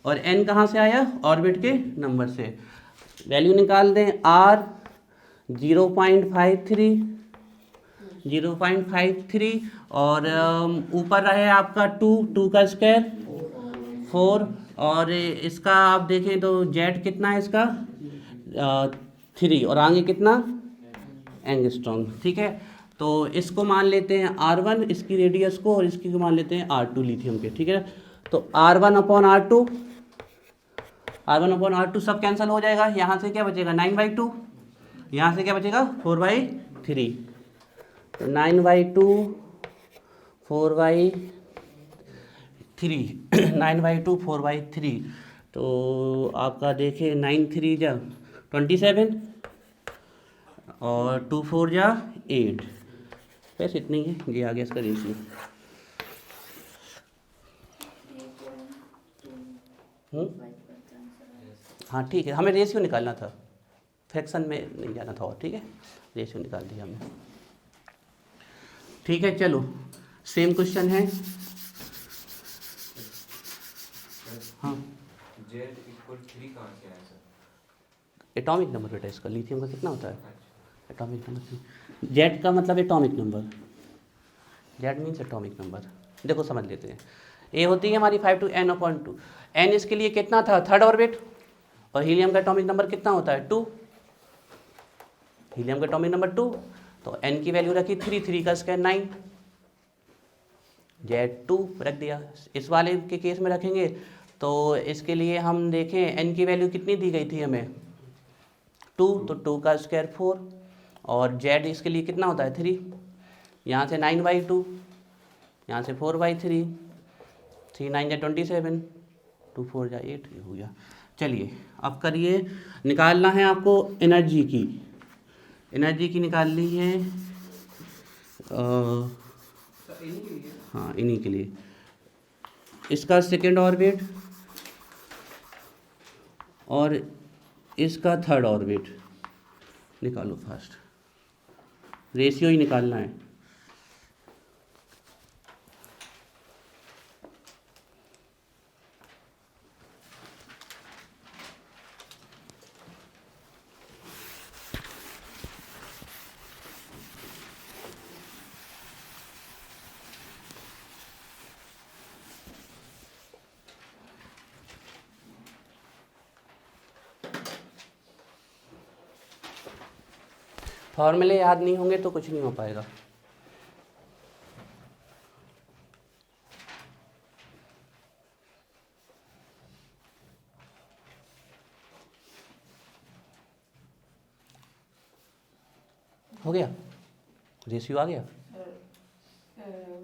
और N कहाँ से आया? ऑर्बिट के नंबर से। वैल्यू निकाल दें। R 0.53 और ऊपर रहे आपका 2 का स्क्वायर 4, और इसका आप देखें तो Z कितना है इसका 3, और आगे कितना एंगस्ट्रॉम। ठीक है, तो इसको मान लेते हैं R1, इसकी रेडियस को, और इसकी को मान लेते हैं R2 लिथियम के। ठीक है, तो R1 अपॉन R2 सब कैंसिल हो जाएगा। यहाँ से क्या बचेगा 9/2, यहाँ से क्या बचेगा 4/3, तो 9/2 4/3 9/2 4/3, तो आपका देखिए 9 3 जा 27 और 2 4 जा 8, बस इतनी है। ये आ गया इसका रेशियो। हाँ ठीक है, हमें रेशियो निकालना था, फ्रैक्शन में नहीं जाना था। और ठीक है, रेशियो निकाल दिया हमने। ठीक है, चलो सेम क्वेश्चन है। हाँ, Z = 3 कहाँ से आया सर? एटॉमिक नंबर बेटा इसका, लिथियम का कितना होता है एटॉमिक नंबर जेड का मतलब atomic number, Z means atomic number. देखो समझ लेते हैं। ए होती है हमारी 5 to n/2। n इसके लिए कितना था, थर्ड ऑर्बिट, और हीलियम का एटॉमिक नंबर कितना होता है 2, हीलियम का एटॉमिक नंबर 2, तो n की वैल्यू रखी 3, 3 का स्क्वायर 9, Z2 रख दिया। इस वाले के केस में रखेंगे तो इसके लिए हम देखें n की वैल्यू कितनी दी गई थी हमें 2, तो 2 का स्क्वायर 4, और Z इसके लिए कितना होता है 3, यहाँ से 9/2, यहाँ से 4/3, 3 9 जा 27, 2 4 जा 8, ये हो गया। चलिए अब करिए, निकालना है आपको एनर्जी की, एनर्जी की निकालनी है सर इन्हीं के लिए हाँ इन्हीं के लिए। इसका सेकेंड ऑर्बिट और इसका थर्ड ऑर्बिट निकालो फास्ट, रेशियो ही निकालना है। फॉर्मूले याद नहीं होंगे तो कुछ नहीं हो पाएगा। हो गया, रेशियो आ गया।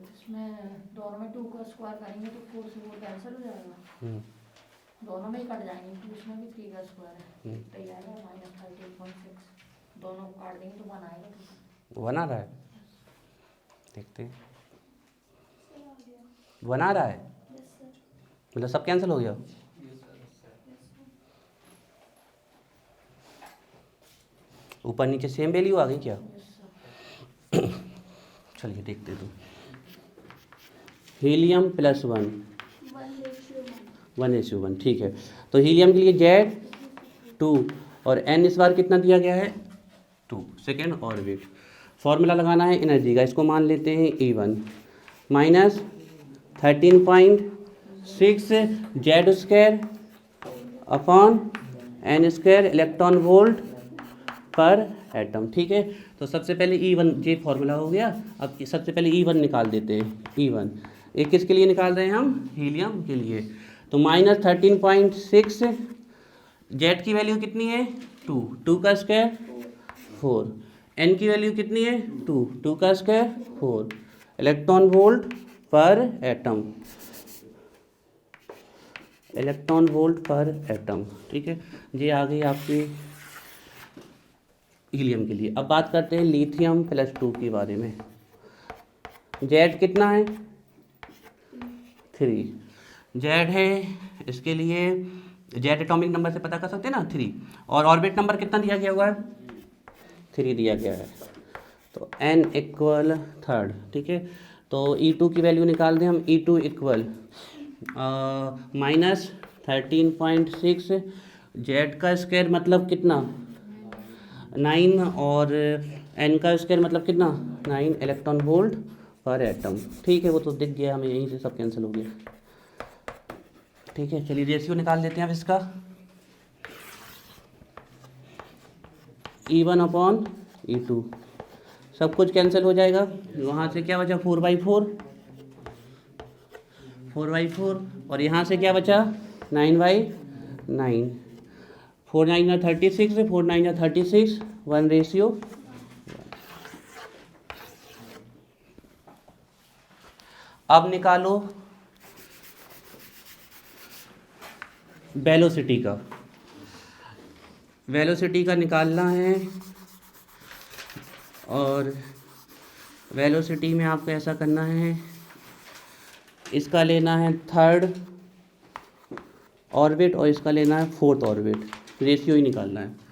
इसमें दोनों में 2 का स्क्वायर करेंगे तो 4 से 4 कैंसिल हो जाएगा, दोनों में ही कट जाएंगे, 2 इसमें भी 3 का स्क्वायर है तो ये आएगा -38.6, दोनों को काट देंगे तो 1 आएगा। तो बना रहा है, देखते हैं बना रहा है, मतलब सब कैंसिल हो गया। ऊपर नीचे सेम वैल्यू आ गई क्या? चलिए देखते तो, हीलियम +1 1:1, ठीक है। तो हीलियम के लिए Z2 और n इस बार कितना दिया गया है 2, सेकेंड ऑर्बिट। फॉर्मूला लगाना है एनर्जी का, इसको मान लेते हैं E1 -13.6 Z² upon n² electron volt पर एटम, ठीक है। तो सबसे पहले E1 ये फॉर्मूला हो गया। अब सबसे पहले E1 निकाल देते हैं। E1 ये किसके लिए निकाल रहे हैं हम, हीलियम के लिए। तो -13.6, Z की वैल्यू कितनी है 2, 2 का स्क्वायर 4, n की वैल्यू कितनी है 2, 2 का स्क्वायर 4, इलेक्ट्रॉन वोल्ट पर एटम, इलेक्ट्रॉन वोल्ट पर एटम, ठीक है। ये आ गई आपकी हीलियम के लिए। अब बात करते हैं लिथियम +2 के बारे में। Z कितना है 3, Z है इसके लिए, Z एटॉमिक नंबर से पता कर सकते हैं ना 3, और ऑर्बिट नंबर कितना दिया गया हुआ है 3 दिया गया है, तो n = 3, ठीक है। तो E2 की वैल्यू निकाल दें हम, E2 = -13.6, Z का स्क्वायर मतलब कितना 9, और n का स्क्वायर मतलब कितना 9 इलेक्ट्रॉन वोल्ट पर एटम, ठीक है। वो तो दिख गया हमें, यहीं से सब कैंसिल हो गया, ठीक है। चलिए रेशियो निकाल लेते हैं अब इसका, E1/E2 सब कुछ कैंसिल हो जाएगा। वहाँ से क्या बचा 4/4, 4/4, और यहाँ से क्या बचा 9/9, 4 9 जा 36, 4 9 जा 36, 1:1। अब निकालो वेलोसिटी का, वेलोसिटी का निकालना है, और वेलोसिटी में आपको ऐसा करना है, इसका लेना है थर्ड ऑर्बिट और इसका लेना है फोर्थ ऑर्बिट, रेशियो ही निकालना है।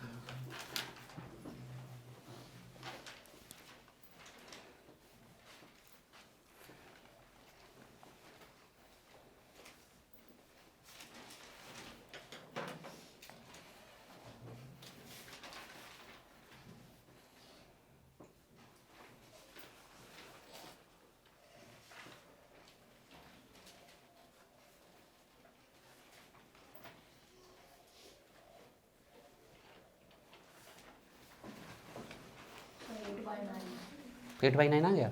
8/9 आ गया।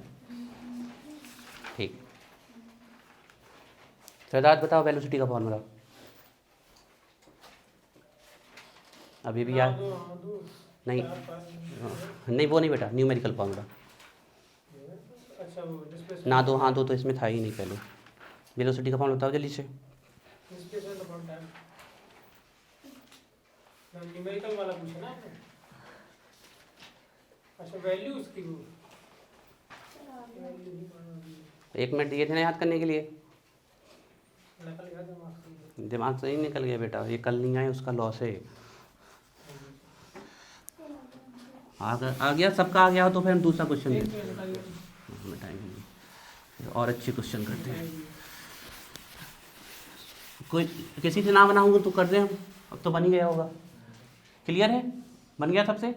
ठीक, सिद्धार्थ बताओ वेलोसिटी का फॉर्मूला। अभी भी याद नहीं? नहीं वो नहीं बेटा, न्यूमेरिकल फॉर्मूला अच्छा वो डिस्प्लेसमेंट ना दो, हाँ दो तो इसमें था ही नहीं पहले। वेलोसिटी का फॉर्मूला बताओ जल्दी से। Displacement upon time. न्यूमेरिकल वाला पूछा ना आपने? अच्छा वैल्यू उसकी वो वैल्यू ही मालूम है। 1 मिनट दिए थे ना याद करने के लिए, नकल याद है मार्क्स में। दिमाग से ही निकल गया बेटा। ये कल नहीं आए उसका लॉस है। आ गया सबका, आ गया हो तो फिर हम दूसरा क्वेश्चन एक देखते मिनट बताइए। हैं। बताएंगे और अच्छे क्वेश्चन करते हैं। कोई किसी से ना बनाऊंगा तो कर दें हम। अब तो बन ही गया होगा। क्लियर है? बन गया सबसे?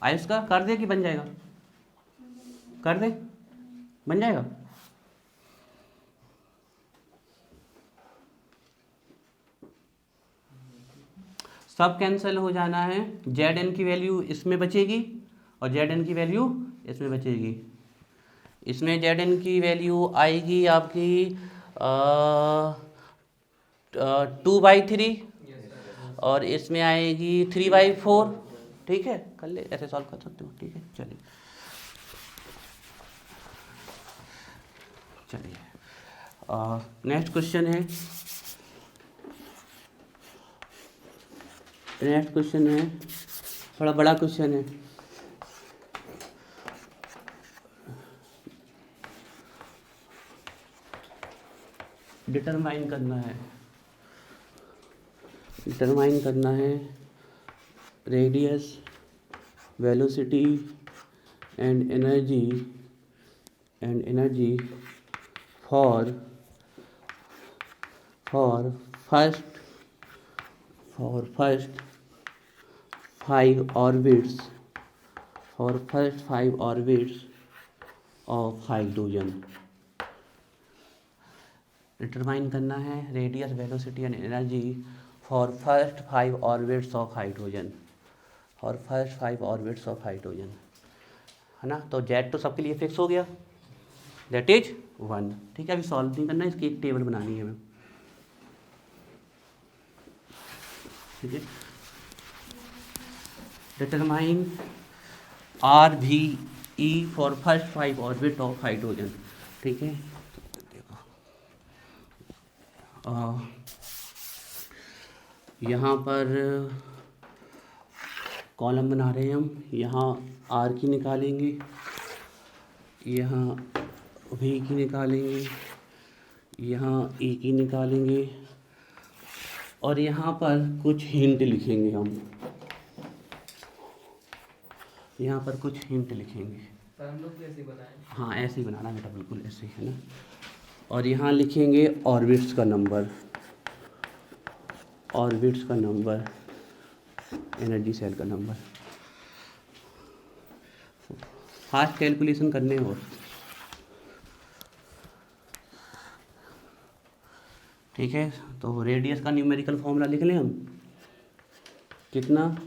आयुष का कर दे कि बन जाएगा? कर दे, बन जाएगा। सब कैंसिल हो जाना है। जेड एन की वैल्यू इसमें बचेगी और जेड एन की वैल्यू इसमें बचेगी। इसमें जेड एन की वैल्यू आएगी आपकी 2/3 और इसमें आएगी 3/4। ठीक है, कर ले, ऐसे सॉल्व कर सकते हो। ठीक है, चलिए नेक्स्ट क्वेश्चन है। नेक्स्ट क्वेश्चन है, थोड़ा बड़ा क्वेश्चन है। डिटरमाइन करना है radius, velocity and energy for first 5 orbits of hydrogen. Determine करना है radius, velocity and energy for first 5 orbits of hydrogen. है ना? तो जेड तो सबके लिए फिक्स हो गया, दैट इज 1। ठीक है, अभी सॉल्व नहीं करना है, इसकी एक टेबल बनानी है हमें। ठीक है, determine R V E for first 5 orbit of hydrogen. ठीक है, यहाँ पर कॉलम बना रहे हैं हम। यहाँ आर की निकालेंगे, यहाँ वी की निकालेंगे, यहाँ ई की निकालेंगे और यहाँ पर कुछ हिंट लिखेंगे हम। यहाँ पर कुछ हिंट लिखेंगे। सर हम लोग कैसे बनाएं? हाँ ऐसे ही बनाना बेटा, बिल्कुल ऐसे ही, है ना? और यहाँ लिखेंगे ऑर्बिट्स का नंबर, एनर्जी सेल का नंबर। फास्ट कैलकुलेशन करने हो। ठीक है, तो रेडियस का न्यूमेरिकल फॉर्मूला लिख लें हम। कितना?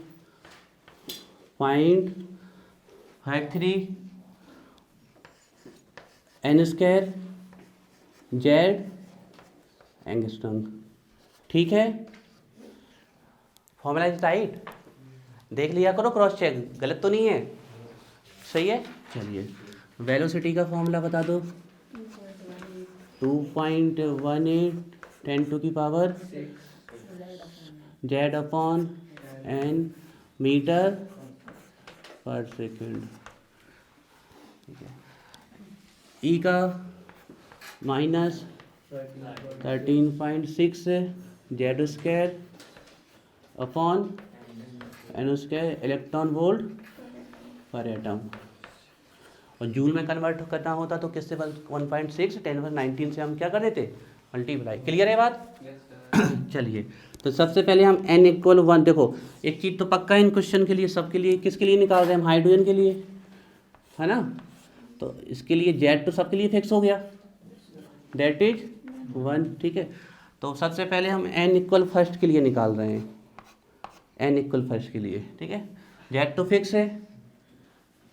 0.53 n² जेड एंगस्ट्रम। ठीक है, फॉर्मूला इज राइट। देख लिया करो, क्रॉस चेक, गलत तो नहीं है, सही है। चलिए वेलोसिटी का फॉर्मूला बता दो। 2.18 10⁻⁶ Z upon n metre per second. ठीक है, ई का -13.6 z² upon n² electron volt पर एटम। और जूल में कन्वर्ट करना होता तो किससे? 1.6 10⁻19 से हम क्या कर देते? मल्टीप्लाई। क्लियर है बात? चलिए, तो सबसे पहले हम n = 1। देखो एक चीज़ तो पक्का है इन क्वेश्चन के लिए, सबके लिए। किसके लिए निकाल रहे हैं हम? हाइड्रोजन के लिए, है ना? तो इसके लिए जेड तो सबके लिए फिक्स हो गया, दैट इज 1। ठीक है, तो सबसे पहले हम n = फर्स्ट के लिए निकाल रहे हैं। n = फर्स्ट के लिए, ठीक है। जेड तो फिक्स है,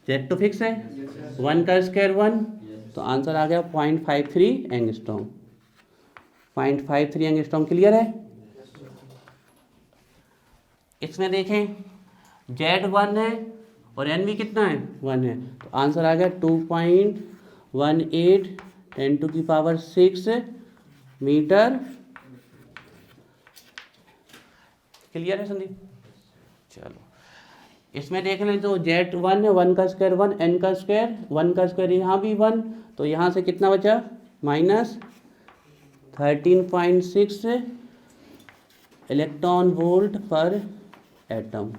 जेड तो फिक्स है, 1 का स्क्वायर 1, तो आंसर आ गया 0.53 एंगस्ट्रॉम। 0.53 एंगस्ट्रॉम क्लियर है। इसमें देखें जेड 1 है और एन भी कितना है 1 है, तो आंसर आ गया 2.18 10⁶ मीटर। क्लियर है संदीप? चलो इसमें देख लें तो जेड 1 है, 1 का स्क्वायर 1, एन का स्क्वायर 1 का स्क्वायर, यहाँ भी 1, तो यहाँ से कितना बचा -13.6 इलेक्ट्रॉन वोल्ट पर एटम।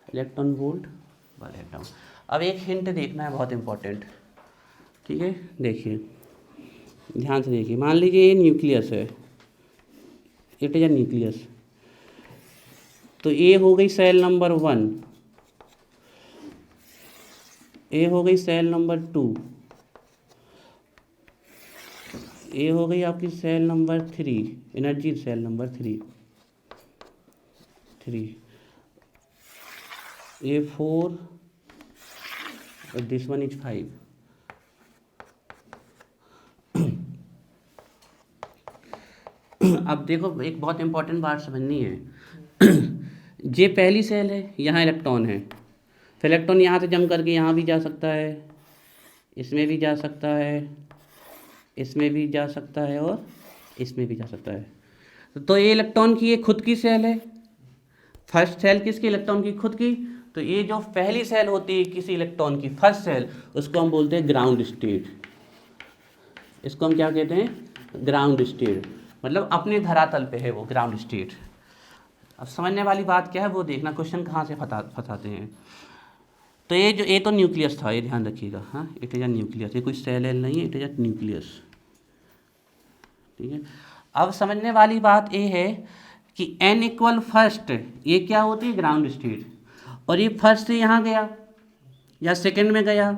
इलेक्ट्रॉन वोल्ट पर एटम। अब एक हिंट देखना है बहुत इंपॉर्टेंट, ठीक है, देखिए ध्यान से देखिए। मान लीजिए ये न्यूक्लियस है, इट इज अ न्यूक्लियस, तो ए हो गई सेल नंबर 1, ए हो गई सेल नंबर 2, ए हो गई आपकी cell number 3, energy cell number 3, ए 4 और दिस वन इज 5। अब देखो एक बहुत इंपॉर्टेंट बात समझनी है। ये पहली सेल है, यहाँ इलेक्ट्रॉन है, फिर इलेक्ट्रॉन यहाँ से जंप करके यहाँ भी जा सकता है, इसमें भी जा सकता है, इसमें भी जा सकता है और इसमें भी जा सकता है। तो ये इलेक्ट्रॉन की ये खुद की सेल है। फर्स्ट सेल किसकी? इलेक्ट्रॉन की खुद की। तो ये जो पहली सेल होती है किसी इलेक्ट्रॉन की, फर्स्ट सेल, उसको हम बोलते हैं ग्राउंड स्टेट। इसको हम क्या कहते हैं? ग्राउंड स्टेट, मतलब अपने धरातल पे है वो ग्राउंड स्टेट। अब समझने वाली बात क्या है वो देखना, क्वेश्चन कहाँ से फंसाते हैं। तो ये तो न्यूक्लियस था, ये ध्यान रखिएगा। हाँ, इट इज अ न्यूक्लियस, ये कोई सेल एल नहीं है, इट इज अ न्यूक्लियस, ठीक है। अब समझने वाली बात ये है कि n इक्वल फर्स्ट, ये क्या होती है? Ground state. और ये फर्स्ट से यहाँ गया या सेकंड में गया,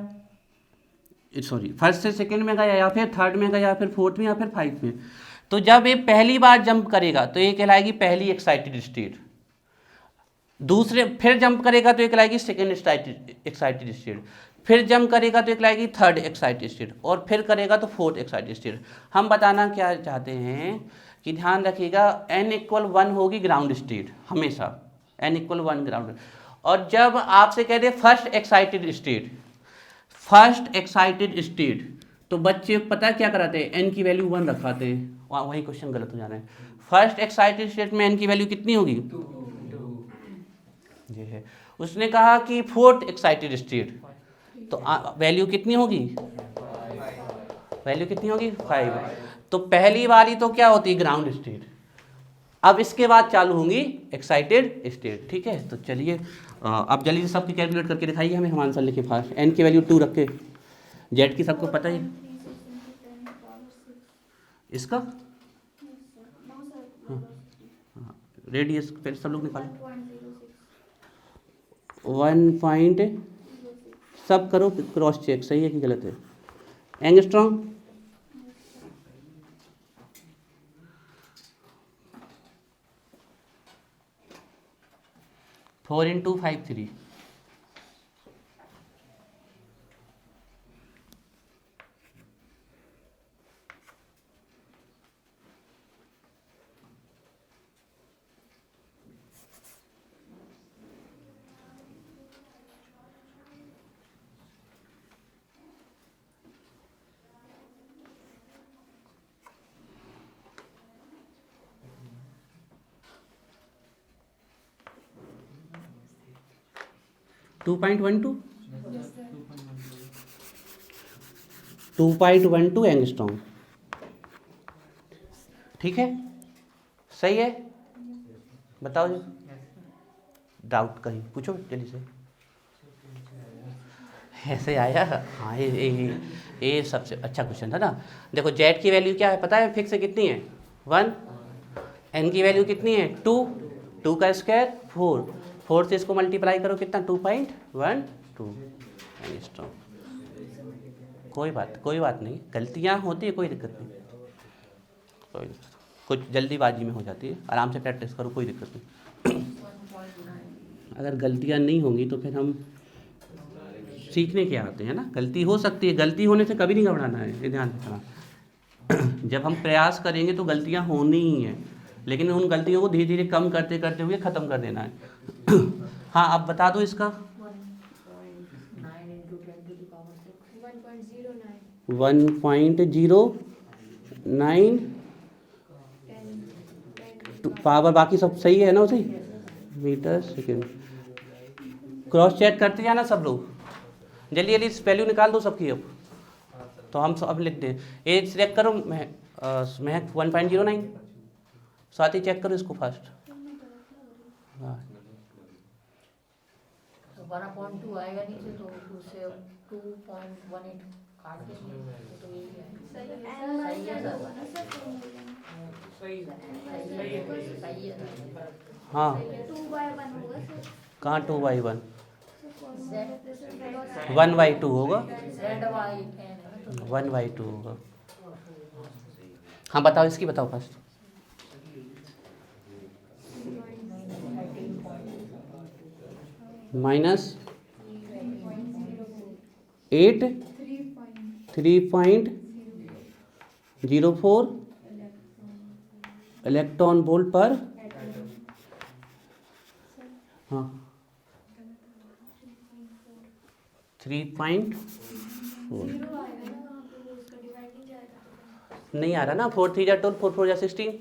सॉरी फर्स्ट से सेकंड में गया या फिर थर्ड में गया, फिर फोर्थ में या फिर 5 में। तो जब ये पहली बार जंप करेगा तो ये कहलाएगी पहली एक्साइटेड स्टेट। दूसरे फिर जंप करेगा तो ये कहलाएगी सेकेंड एक्साइटेड स्टेट। फिर जंप करेगा तो ये कहलाएगी थर्ड एक्साइटेड स्टेट, और फिर करेगा तो फोर्थ एक्साइटेड स्टेट। हम बताना क्या चाहते हैं कि ध्यान रखिएगा, n इक्वल 1 होगी ग्राउंड स्टेट हमेशा, n इक्वल 1 ग्राउंड। और जब आपसे कह दे फर्स्ट एक्साइटेड स्टेट, तो बच्चे पता है क्या कराते हैं? n की वैल्यू 1 रखाते हैं, वही क्वेश्चन गलत हो जा रहा है। फर्स्ट एक्साइटेड स्टेट में n की वैल्यू कितनी होगी? 2 ये है। उसने कहा कि फोर्थ एक्साइटेड स्टेट, तो वैल्यू कितनी होगी? वैल्यू कितनी होगी? 5। तो पहली वाली तो क्या होती है? Ground state. अब इसके बाद चालू होंगी एक्साइटेड स्टेट, ठीक है। तो चलिए अब जल्दी से सबकी कैलकुलेट करके दिखाइए हमें, हम आंसर लिखे फास्ट। n की वैल्यू 2 रख के, जेड की सबको पता ही, इसका रेडियस फिर सब लोग निकालो। 1 पॉइंट, सब करो क्रॉस चेक, सही है कि गलत है। Angstrom, four into 53, to 2.12 angstrom, ठीक है, सही है। बताओ जी, डाउट कहीं पूछो जल्दी से। ऐसे आया? हाँ, ये सबसे अच्छा क्वेश्चन था ना। देखो जेड की वैल्यू क्या है पता है? फिक्स है, कितनी है? 1। एन की वैल्यू कितनी है? 2। 2 का स्क्वायर 4, 4 से इसको मल्टीप्लाई करो, कितना? 2.12 एंगस्ट्रॉम। कोई बात नहीं, गलतियाँ होती है, कोई दिक्कत नहीं, कुछ जल्दीबाजी में हो जाती है, आराम से प्रैक्टिस करो, कोई दिक्कत नहीं। अगर गलतियाँ नहीं होंगी तो फिर हम सीखने के आते हैं ना, गलती हो सकती है, गलती होने से कभी नहीं घबराना है, ये ध्यान रखना। जब हम प्रयास करेंगे तो गलतियां होनी ही हैं, लेकिन उन गलतियों को धीरे धीरे कम करते करते हुए ख़त्म कर देना है। हाँ, अब बता दो इसका। 1.9 into 10 to the power 6. 1.09 1.09 power, बाकी सब सही है ना, उसी मीटर सेकेंड। क्रॉस चेक करते जाना सब लोग, जल्दी जल्दी वैल्यू निकाल दो सबकी। अब तो हम सब अब लिखते हैं, ये चेक करो महक 1.09, साथ ही चेक करो इसको फास्ट। हाँ, तो 1/2 आएगा नीचे तो उससे 2.18 काट देंगे तो यही है। सही सही है सर। सही सही है सर। हाँ 2/1 होगा सर। कहाँ 2/1, Z 1/2 होगा, ZY10 है तो 1/2 होगा। हाँ बताओ, इसकी बताओ फर्स्ट। -8 3.04 इलेक्ट्रॉन वोल्ट पर। हाँ 3.4 नहीं आ रहा ना, 4 3 12 4 4 16,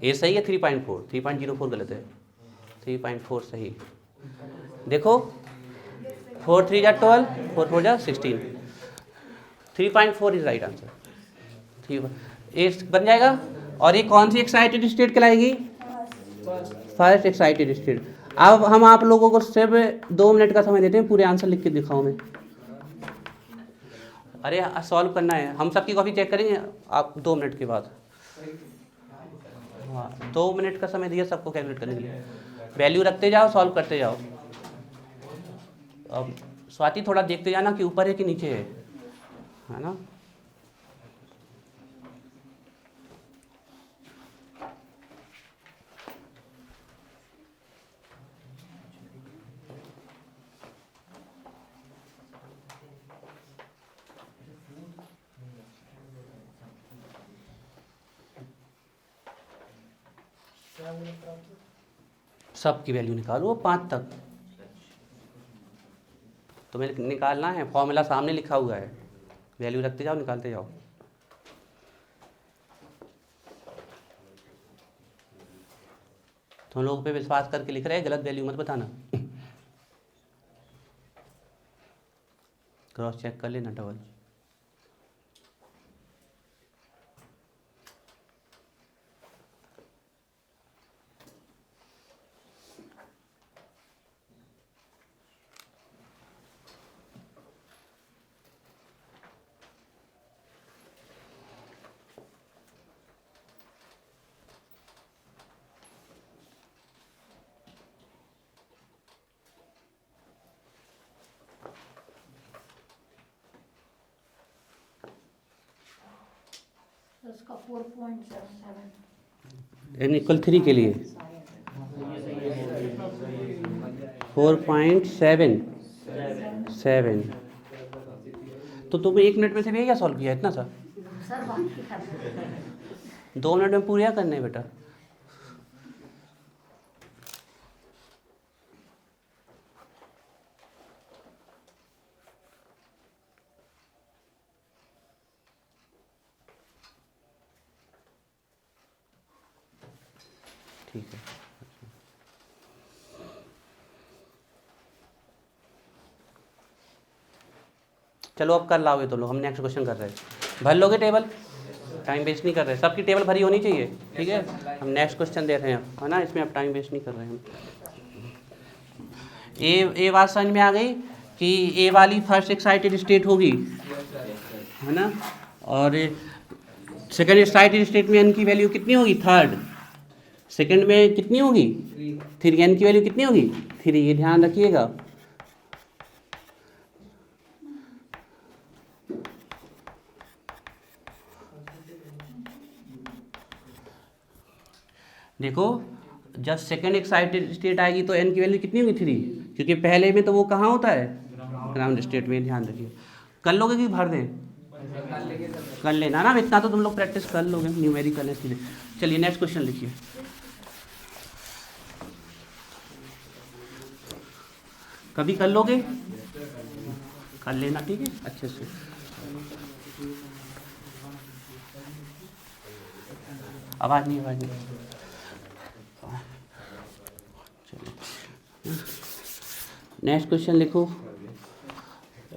ये सही है। 3.4 3.04 गलत है, 3.4 सही। देखो 4 3 12 4 4 16, 3.4 इज राइट आंसर। ठीक है, ये बन जाएगा। और ये कौन सी एक्साइटेड स्टेट कहलाएगी? First excited state. अब हम आप लोगों को सिर्फ 2 मिनट का समय देते हैं, पूरे आंसर लिख के दिखाओ मैं। अरे सॉल्व करना है, हम सबकी कॉपी चेक करेंगे आप 2 मिनट के बाद। हाँ 2 मिनट का समय दिया सबको कैलकुलेट करने के लिए, वैल्यू रखते जाओ, सॉल्व करते जाओ। अब स्वाति थोड़ा देखते जाना कि ऊपर है कि नीचे है ना। सबकी वैल्यू निकालो 5 तक, तुम्हें निकालना है, फॉर्मूला सामने लिखा हुआ है, वैल्यू रखते जाओ, निकालते जाओ। तुम लोगों पे विश्वास करके लिख रहे हैं, गलत वैल्यू मत बताना। क्रॉस चेक कर लेना डबल। उसका 4.77 n = 3 के लिए 4.77। तो तुम 1 मिनट में से भी क्या सॉल्व किया इतना सा? सर बाकी कर 2 मिनट में पूरा करना है बेटा। ठीक है, चलो अब कर लाओगे तो लो, हम नेक्स्ट क्वेश्चन कर रहे हैं। भर लोगे टेबल, टाइम वेस्ट नहीं कर रहे, सबकी टेबल भरी होनी चाहिए। ठीक है, हम नेक्स्ट क्वेश्चन दे रहे हैं, है ना, इसमें अब टाइम वेस्ट नहीं कर रहे हैं हम। ये बात समझ में आ गई कि ए वाली फर्स्ट एक्साइटेड स्टेट होगी, है ना, और सेकेंड एक्साइटेड स्टेट में एन की वैल्यू कितनी होगी? 3rd। सेकेंड में कितनी होगी? 3। एन की वैल्यू कितनी होगी? 3। ये ध्यान रखिएगा। देखो जब सेकेंड एक्साइटेड स्टेट आएगी तो एन की वैल्यू कितनी होगी? 3, क्योंकि पहले में तो वो कहाँ होता है? ग्राउंड स्टेट में, ध्यान रखिए। कर लोगे कि भर दें? कर लेंगे सर। कर लेना ना, इतना तो तुम लोग प्रैक्टिस कर लोगे न्यूमेरिकल है इसलिए। चलिए नेक्स्ट क्वेश्चन लिखिए। कभी कर लोगे? कर लेना, ठीक है, अच्छे से। आवाज़ नहीं, आवाज़ नहीं। चलो नेक्स्ट क्वेश्चन लिखो,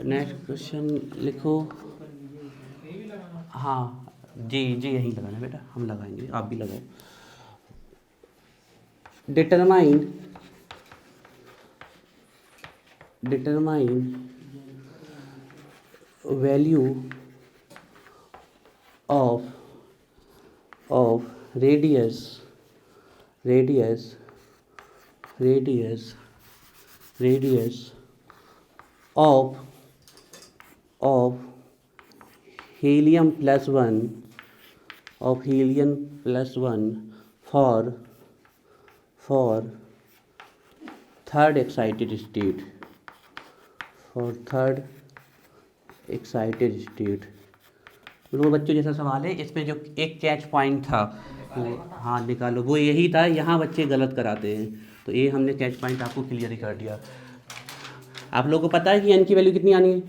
नेक्स्ट क्वेश्चन लिखो। हाँ जी जी, यहीं लगाना बेटा, हम लगाएंगे, आप भी लगाओ। Determine value of radius of helium plus one for third excited state, वो बच्चों जैसा सवाल है। इसमें जो एक कैच पॉइंट था वो, हाँ निकालो, वो यही था। यहाँ बच्चे गलत कराते हैं, तो ये हमने कैच पॉइंट आपको क्लियर ही कर दिया। आप लोगों को पता है कि एन की वैल्यू कितनी आनी है?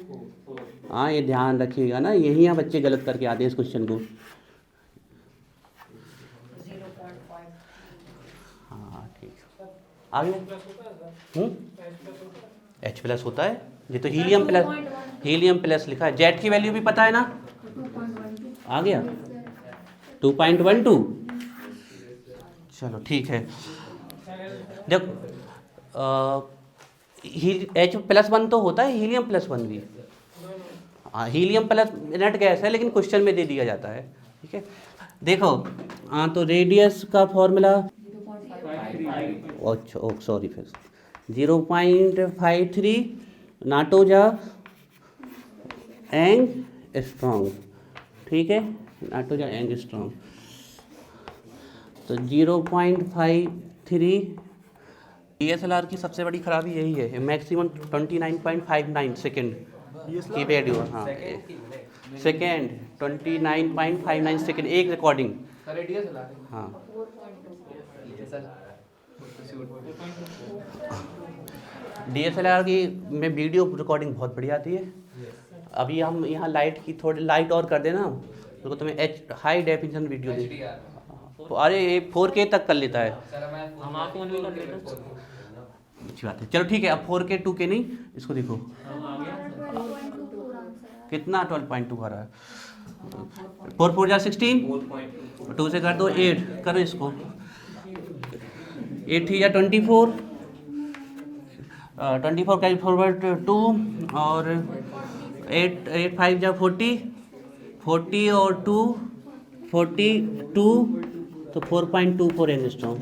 हाँ ये ध्यान रखिएगा ना, यही यहाँ बच्चे गलत करके आते हैं इस क्वेश्चन को। 0.5। हाँ ठीक है, आगे एच प्लस होता है, ये तो हीलियम प्लस लिखा है। जेड की वैल्यू भी पता है ना, 2.12। आ गया 2.12। चलो ठीक है। जब एच प्लस वन तो होता है, हीलियम प्लस वन भी। हाँ हीलियम प्लस नेट गैस है, लेकिन क्वेश्चन में दे दिया जाता है, ठीक है। देखो हाँ, तो रेडियस का फॉर्मूला, अच्छा ओ सॉरी, फिर 0.53 नाटोजा एंगस्ट्रॉम, ठीक है, नाटोजा एंगस्ट्रॉम। तो 0.53 DSLR की सबसे बड़ी खराबी यही है, मैक्सिमम 29.59 सेकेंड की वैल्यू। हाँ सेकेंड 29.59 सेकेंड एक रिकॉर्डिंग। सर रेडियस चला रहे हाँ हैं सर। DSLR की में वीडियो रिकॉर्डिंग बहुत बढ़िया आती है। अभी हम यहाँ लाइट की थोड़ी लाइट और कर देना तो तुम्हें हाई डेफिनेशन वीडियो दे। HDR अरे ये 4K तक कर लेता है। सर मैं हम आपको अनवी कर देते हैं। अच्छी बात है, चलो ठीक है। अब 4K 2K नहीं, इसको देखो कितना 12.2 आ रहा है। 4 4 जा 16, 2 से कर दो 8, करो इसको 8 3 जा 24, 24 कैरी फॉरवर्ड 2 और 8 5 जा 40 और 2 42, तो 4.24 एंगस्ट्रॉम।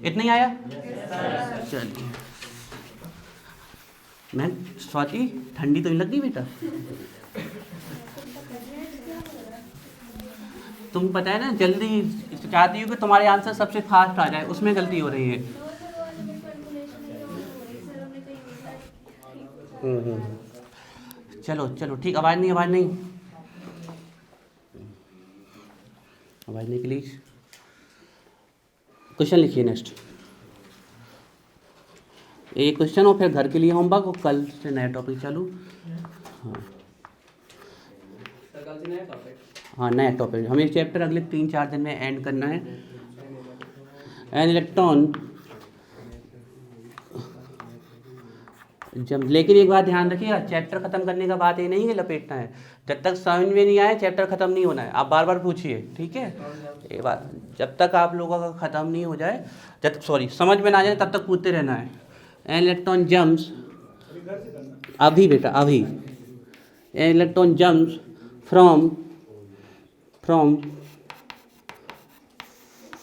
इतना ही आया? चलिए मैं स्वाति, ठंडी तो नहीं लग गई बेटा? तुम पता है ना, जल्दी चाहती हो कि तुम्हारे आंसर सबसे फास्ट आ जाए, उसमें गलती हो रही है। चलो चलो ठीक, आवाज़ नहीं प्लीज। क्वेश्चन लिखिए नेक्स्ट। एक क्वेश्चन और फिर घर के लिए होमवर्क, और कल से नया टॉपिक चालू। हाँ सर कल से नया टॉपिक। हाँ नया टॉपिक, हमें चैप्टर अगले 3-4 दिन में एंड करना है। एन इलेक्ट्रॉन जब, लेकिन एक बात ध्यान रखिएगा, चैप्टर खत्म करने का बात ये नहीं है लपेटना है। जब तक समझ में नहीं आए चैप्टर खत्म नहीं होना है, आप बार बार पूछिए, ठीक है। ये बात जब तक आप लोगों का खत्म नहीं हो जाए, समझ में ना आ जाए, तब तक पूछते रहना है। एन इलेक्ट्रॉन जम्प्स, अभी बेटा अभी, an electron jumps from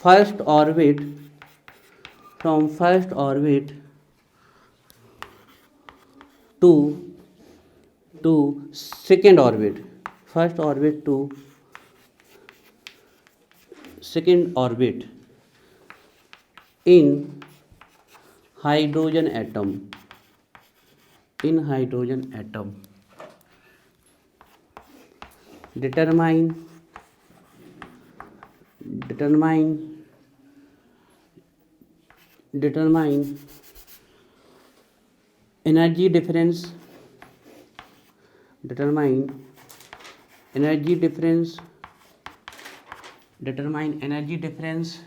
first orbit to second orbit, first orbit to second orbit in hydrogen atom, in hydrogen atom, determine energy difference, determine energy difference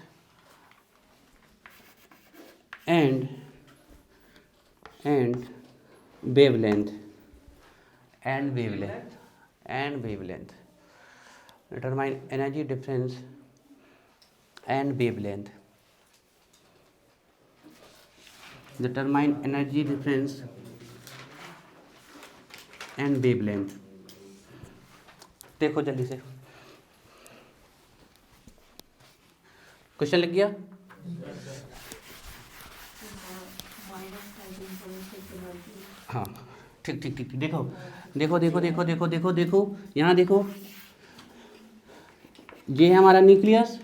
and wavelength, determine energy difference and wavelength, determine energy difference and wavelength। देखो जल्दी से, question लिख गया? हाँ ठीक ठीक ठीक, देखो देखो देखो देखो देखो देखो देखो यहाँ देखो, ये है हमारा न्यूक्लियस,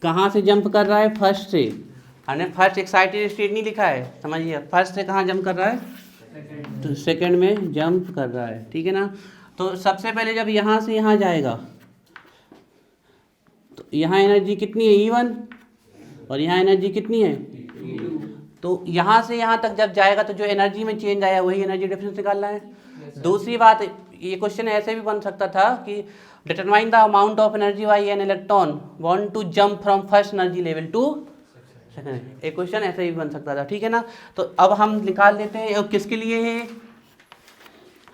कहाँ से जंप कर रहा है? फर्स्ट से। हमने फर्स्ट एक्साइटेड स्टेट नहीं लिखा है, समझिए, फर्स्ट से कहाँ जंप कर रहा है? तो सेकंड में जंप कर रहा है, ठीक है ना। तो सबसे पहले जब यहाँ से यहाँ जाएगा तो यहाँ एनर्जी कितनी है? E1, और यहाँ एनर्जी कितनी है? तो यहाँ से यहाँ तक जब जाएगा तो जो एनर्जी में चेंज आया वही एनर्जी डिफरेंस निकालना है। दूसरी बात, ये क्वेश्चन ऐसे भी बन सकता था कि determine the amount of energy by an electron want to jump from first energy level to second. एक क्वेश्चन ऐसे भी बन सकता था, ठीक है ना। तो अब हम निकाल लेते हैं, और किसके लिए है?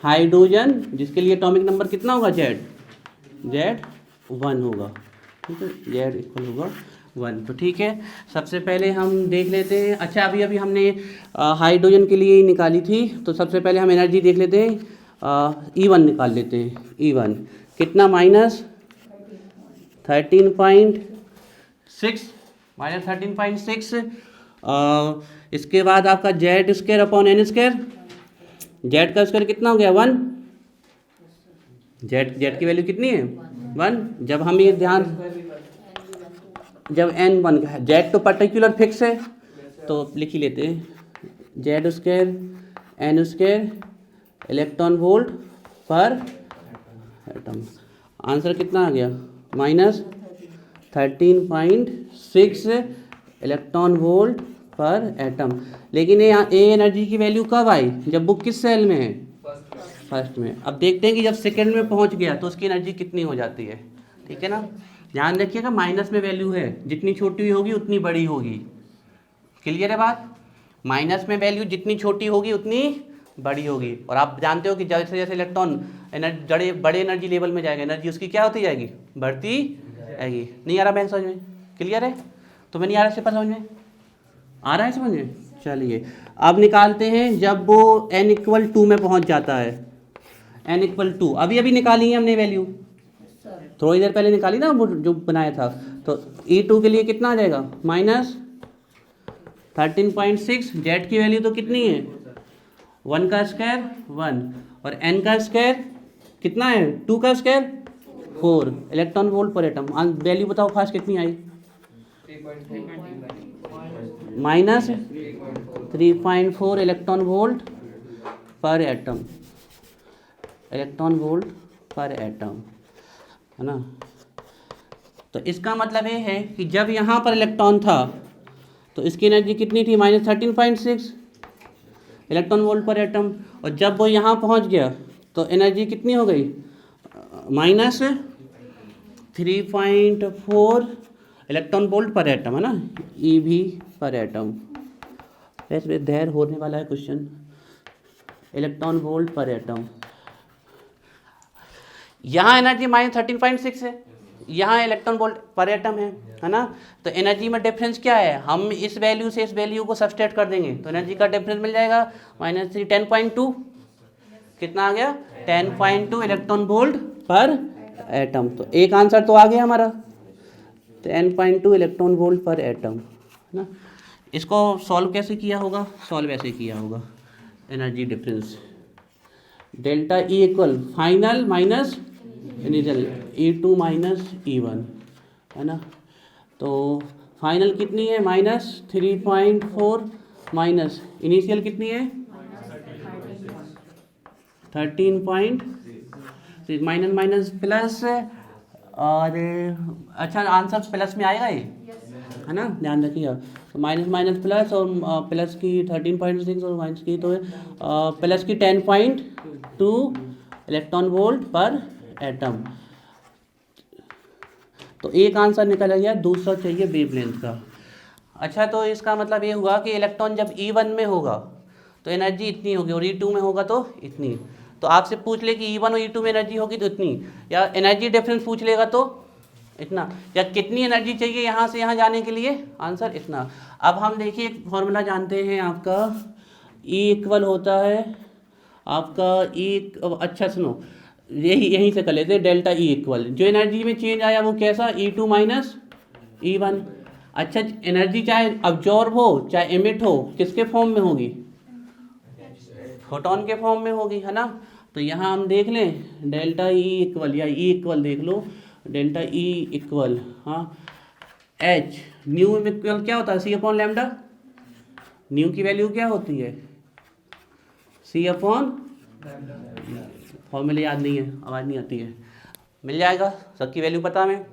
हाइड्रोजन, जिसके लिए एटॉमिक नंबर कितना होगा? Z1 होगा, ठीक है, Z इक्वल होगा 1। तो ठीक है, सबसे पहले हम देख लेते हैं। अच्छा, अभी हमने हाइड्रोजन के लिए ही निकाली थी, तो सबसे पहले हम एनर्जी देख लेते हैं, E1 निकाल लेते हैं। E1 कितना? -13.6 इसके बाद आपका Z² अपॉन N², Z का स्क्वायर कितना हो गया? 1। Z की वैल्यू कितनी है? 1। जब हम ये ध्यान, जब N1 का है, Z तो पर्टिकुलर फिक्स है, तो लिख ही लेते हैं, Z² N² इलेक्ट्रॉन वोल्ट पर एटम। आंसर कितना आ गया? -13.6 इलेक्ट्रॉन वोल्ट पर एटम। लेकिन ये ए एनर्जी की वैल्यू कब आई? जब वो किस सेल में है? फर्स्ट में। अब देखते हैं कि जब सेकंड में पहुंच गया तो उसकी एनर्जी कितनी हो जाती है, ठीक है ना। ध्यान रखिएगा, माइनस में वैल्यू है, जितनी छोटी होगी उतनी बड़ी होगी। क्लियर है बात? माइनस में वैल्यू जितनी छोटी होगी उतनी बड़ी होगी। और आप जानते हो कि जैसे जैसे इलेक्ट्रॉन बड़े एनर्जी लेवल में जाएगा, एनर्जी उसकी क्या होती जाएगी? बढ़ती जाएगी। नहीं आ रहा बैंक समझ में? क्लियर है? तुम्हें नहीं आ रहा सिर्फ समझ में? आ रहा है समझ में? चलिए अब निकालते हैं, जब वो n=2 में पहुंच जाता है। n=2 अभी निकाली है हमने वैल्यू, थोड़ी देर पहले निकाली ना, वो जो बनाया था। तो E2 के लिए कितना आ जाएगा? -13.6। Z की वैल्यू तो कितनी है? 1 का स्क्वायर 1, और N का स्क्वायर कितना है? 2 का स्क्वायर 4 इलेक्ट्रॉन वोल्ट पर एटम। वैल्यू बताओ फास्ट कितनी आई? -3.4 इलेक्ट्रॉन वोल्ट पर एटम, इलेक्ट्रॉन वोल्ट पर एटम, है ना। तो इसका मतलब ये है कि जब यहाँ पर इलेक्ट्रॉन था तो इसकी एनर्जी कितनी थी? -13.6 इलेक्ट्रॉन वोल्ट पर एटम। और जब वो यहाँ पहुँच गया तो एनर्जी कितनी हो गई? -3.4 इलेक्ट्रॉन वोल्ट पर एटम, है ना, EV पर एटम। वैसे देर होने वाला है क्वेश्चन। इलेक्ट्रॉन वोल्ट पर एटम, यहाँ एनर्जी -13.6 है, यहाँ इलेक्ट्रॉन वोल्ट पर एटम है ना। तो एनर्जी में डिफरेंस क्या है? हम इस वैल्यू से इस वैल्यू को सब्सट्रैक्ट कर देंगे तो एनर्जी का डिफरेंस मिल जाएगा -3 10.2। कितना आ गया? 10.2 इलेक्ट्रॉन वोल्ट पर एटम। तो एक आंसर तो आ गया हमारा, 10.2 इलेक्ट्रॉन वोल्ट पर एटम, है ना। इसको सॉल्व कैसे किया होगा? सॉल्व ऐसे किया होगा, energy difference delta E equal final minus initial E2 minus E1, है ना। तो फाइनल कितनी है? -3.4 माइनस इनिशियल कितनी है 13 पॉइंट माइनस माइनस प्लस और अच्छा आंसर प्लस में आएगा ये है ना, ध्यान रखिए। तो माइनस माइनस प्लस और प्लस की 13.6 और माइनस की तो प्लस की 10.2 इलेक्ट्रॉन वोल्ट पर एटम। तो एक आंसर निकल गया, दूसरा चाहिए वेवलेंथ का। अच्छा तो इसका मतलब ये हुआ कि इलेक्ट्रॉन जब E1 में होगा तो एनर्जी इतनी होगी और E2 में होगा तो इतनी। तो आपसे पूछ ले कि E1 और E2 में एनर्जी होगी तो इतनी, या एनर्जी डिफरेंस पूछ लेगा तो इतना, या कितनी एनर्जी चाहिए यहाँ से यहाँ जाने के लिए, आंसर इतना। अब हम देखिए एक फॉर्मूला जानते हैं आपका E इक्वल होता है आपका अच्छा सुनो यहीं से कर लेते हैं, डेल्टा E इक्वल जो एनर्जी में चेंज आया वो कैसा E2 माइनस E1। अच्छा एनर्जी चाहे अब्जॉर्ब हो चाहे एमिट हो किसके फॉर्म में होगी, फोटोन के फॉर्म में होगी, है ना। तो यहाँ हम देख लें डेल्टा E इक्वल या E इक्वल देख लो, डेल्टा E इक्वल हाँ H न्यू इक्वल क्या होता है C अपॉन लैम्डा, न्यू की वैल्यू क्या होती है C अपॉन, फॉर्मूले याद नहीं है आवाज़ नहीं आती है, मिल जाएगा। सबकी वैल्यू पता हमें,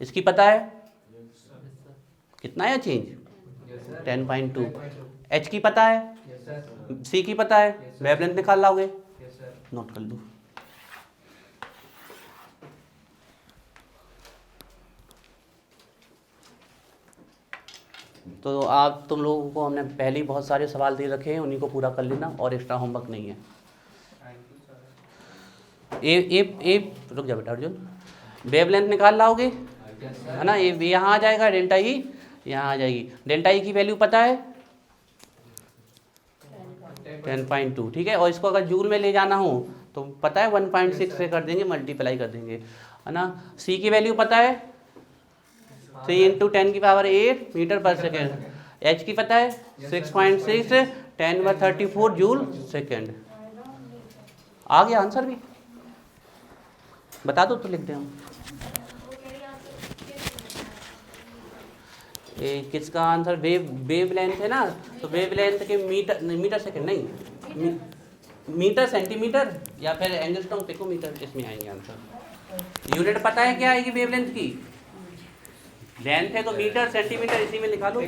इसकी पता है कितना है चेंज 10.2, H की पता है, C की पता है, वेवलेंथ निकाल लाओगे, नोट कर दो। तो आप तुम लोगों को हमने पहले ही बहुत सारे सवाल दे रखे हैं, उन्हीं को पूरा कर लेना और एक्स्ट्रा होमवर्क नहीं है। ए रुक जा बेटा अर्जुन, वेवलेंथ निकाल लाओगे है ना, ये यहाँ आ जाएगा डेल्टा ई, यहाँ आ जाएगी डेल्टा ई की वैल्यू पता है 10.2 ठीक है। और इसको अगर जूल में ले जाना हो तो पता है 1.6 से कर देंगे, मल्टीप्लाई कर देंगे, है ना। सी की वैल्यू पता है 3 × 10⁸ मीटर पर सेकेंड, एच की पता है 6.6 10⁻34 जूल सेकेंड। आ गया आंसर भी, बता दो तो लिख दें हम। किसका आंसर वेवलेंथ है ना, तो वेवलेंथ के मीटर सेकंड नहीं मीटर सेंटीमीटर या फिर एंगस्ट्रॉम पिकोमीटर, इसमें आएंगे आंसर। यूनिट पता है क्या आएगी वेवलेंथ की, लेंथ है तो मीटर सेंटीमीटर इसी में निकालो।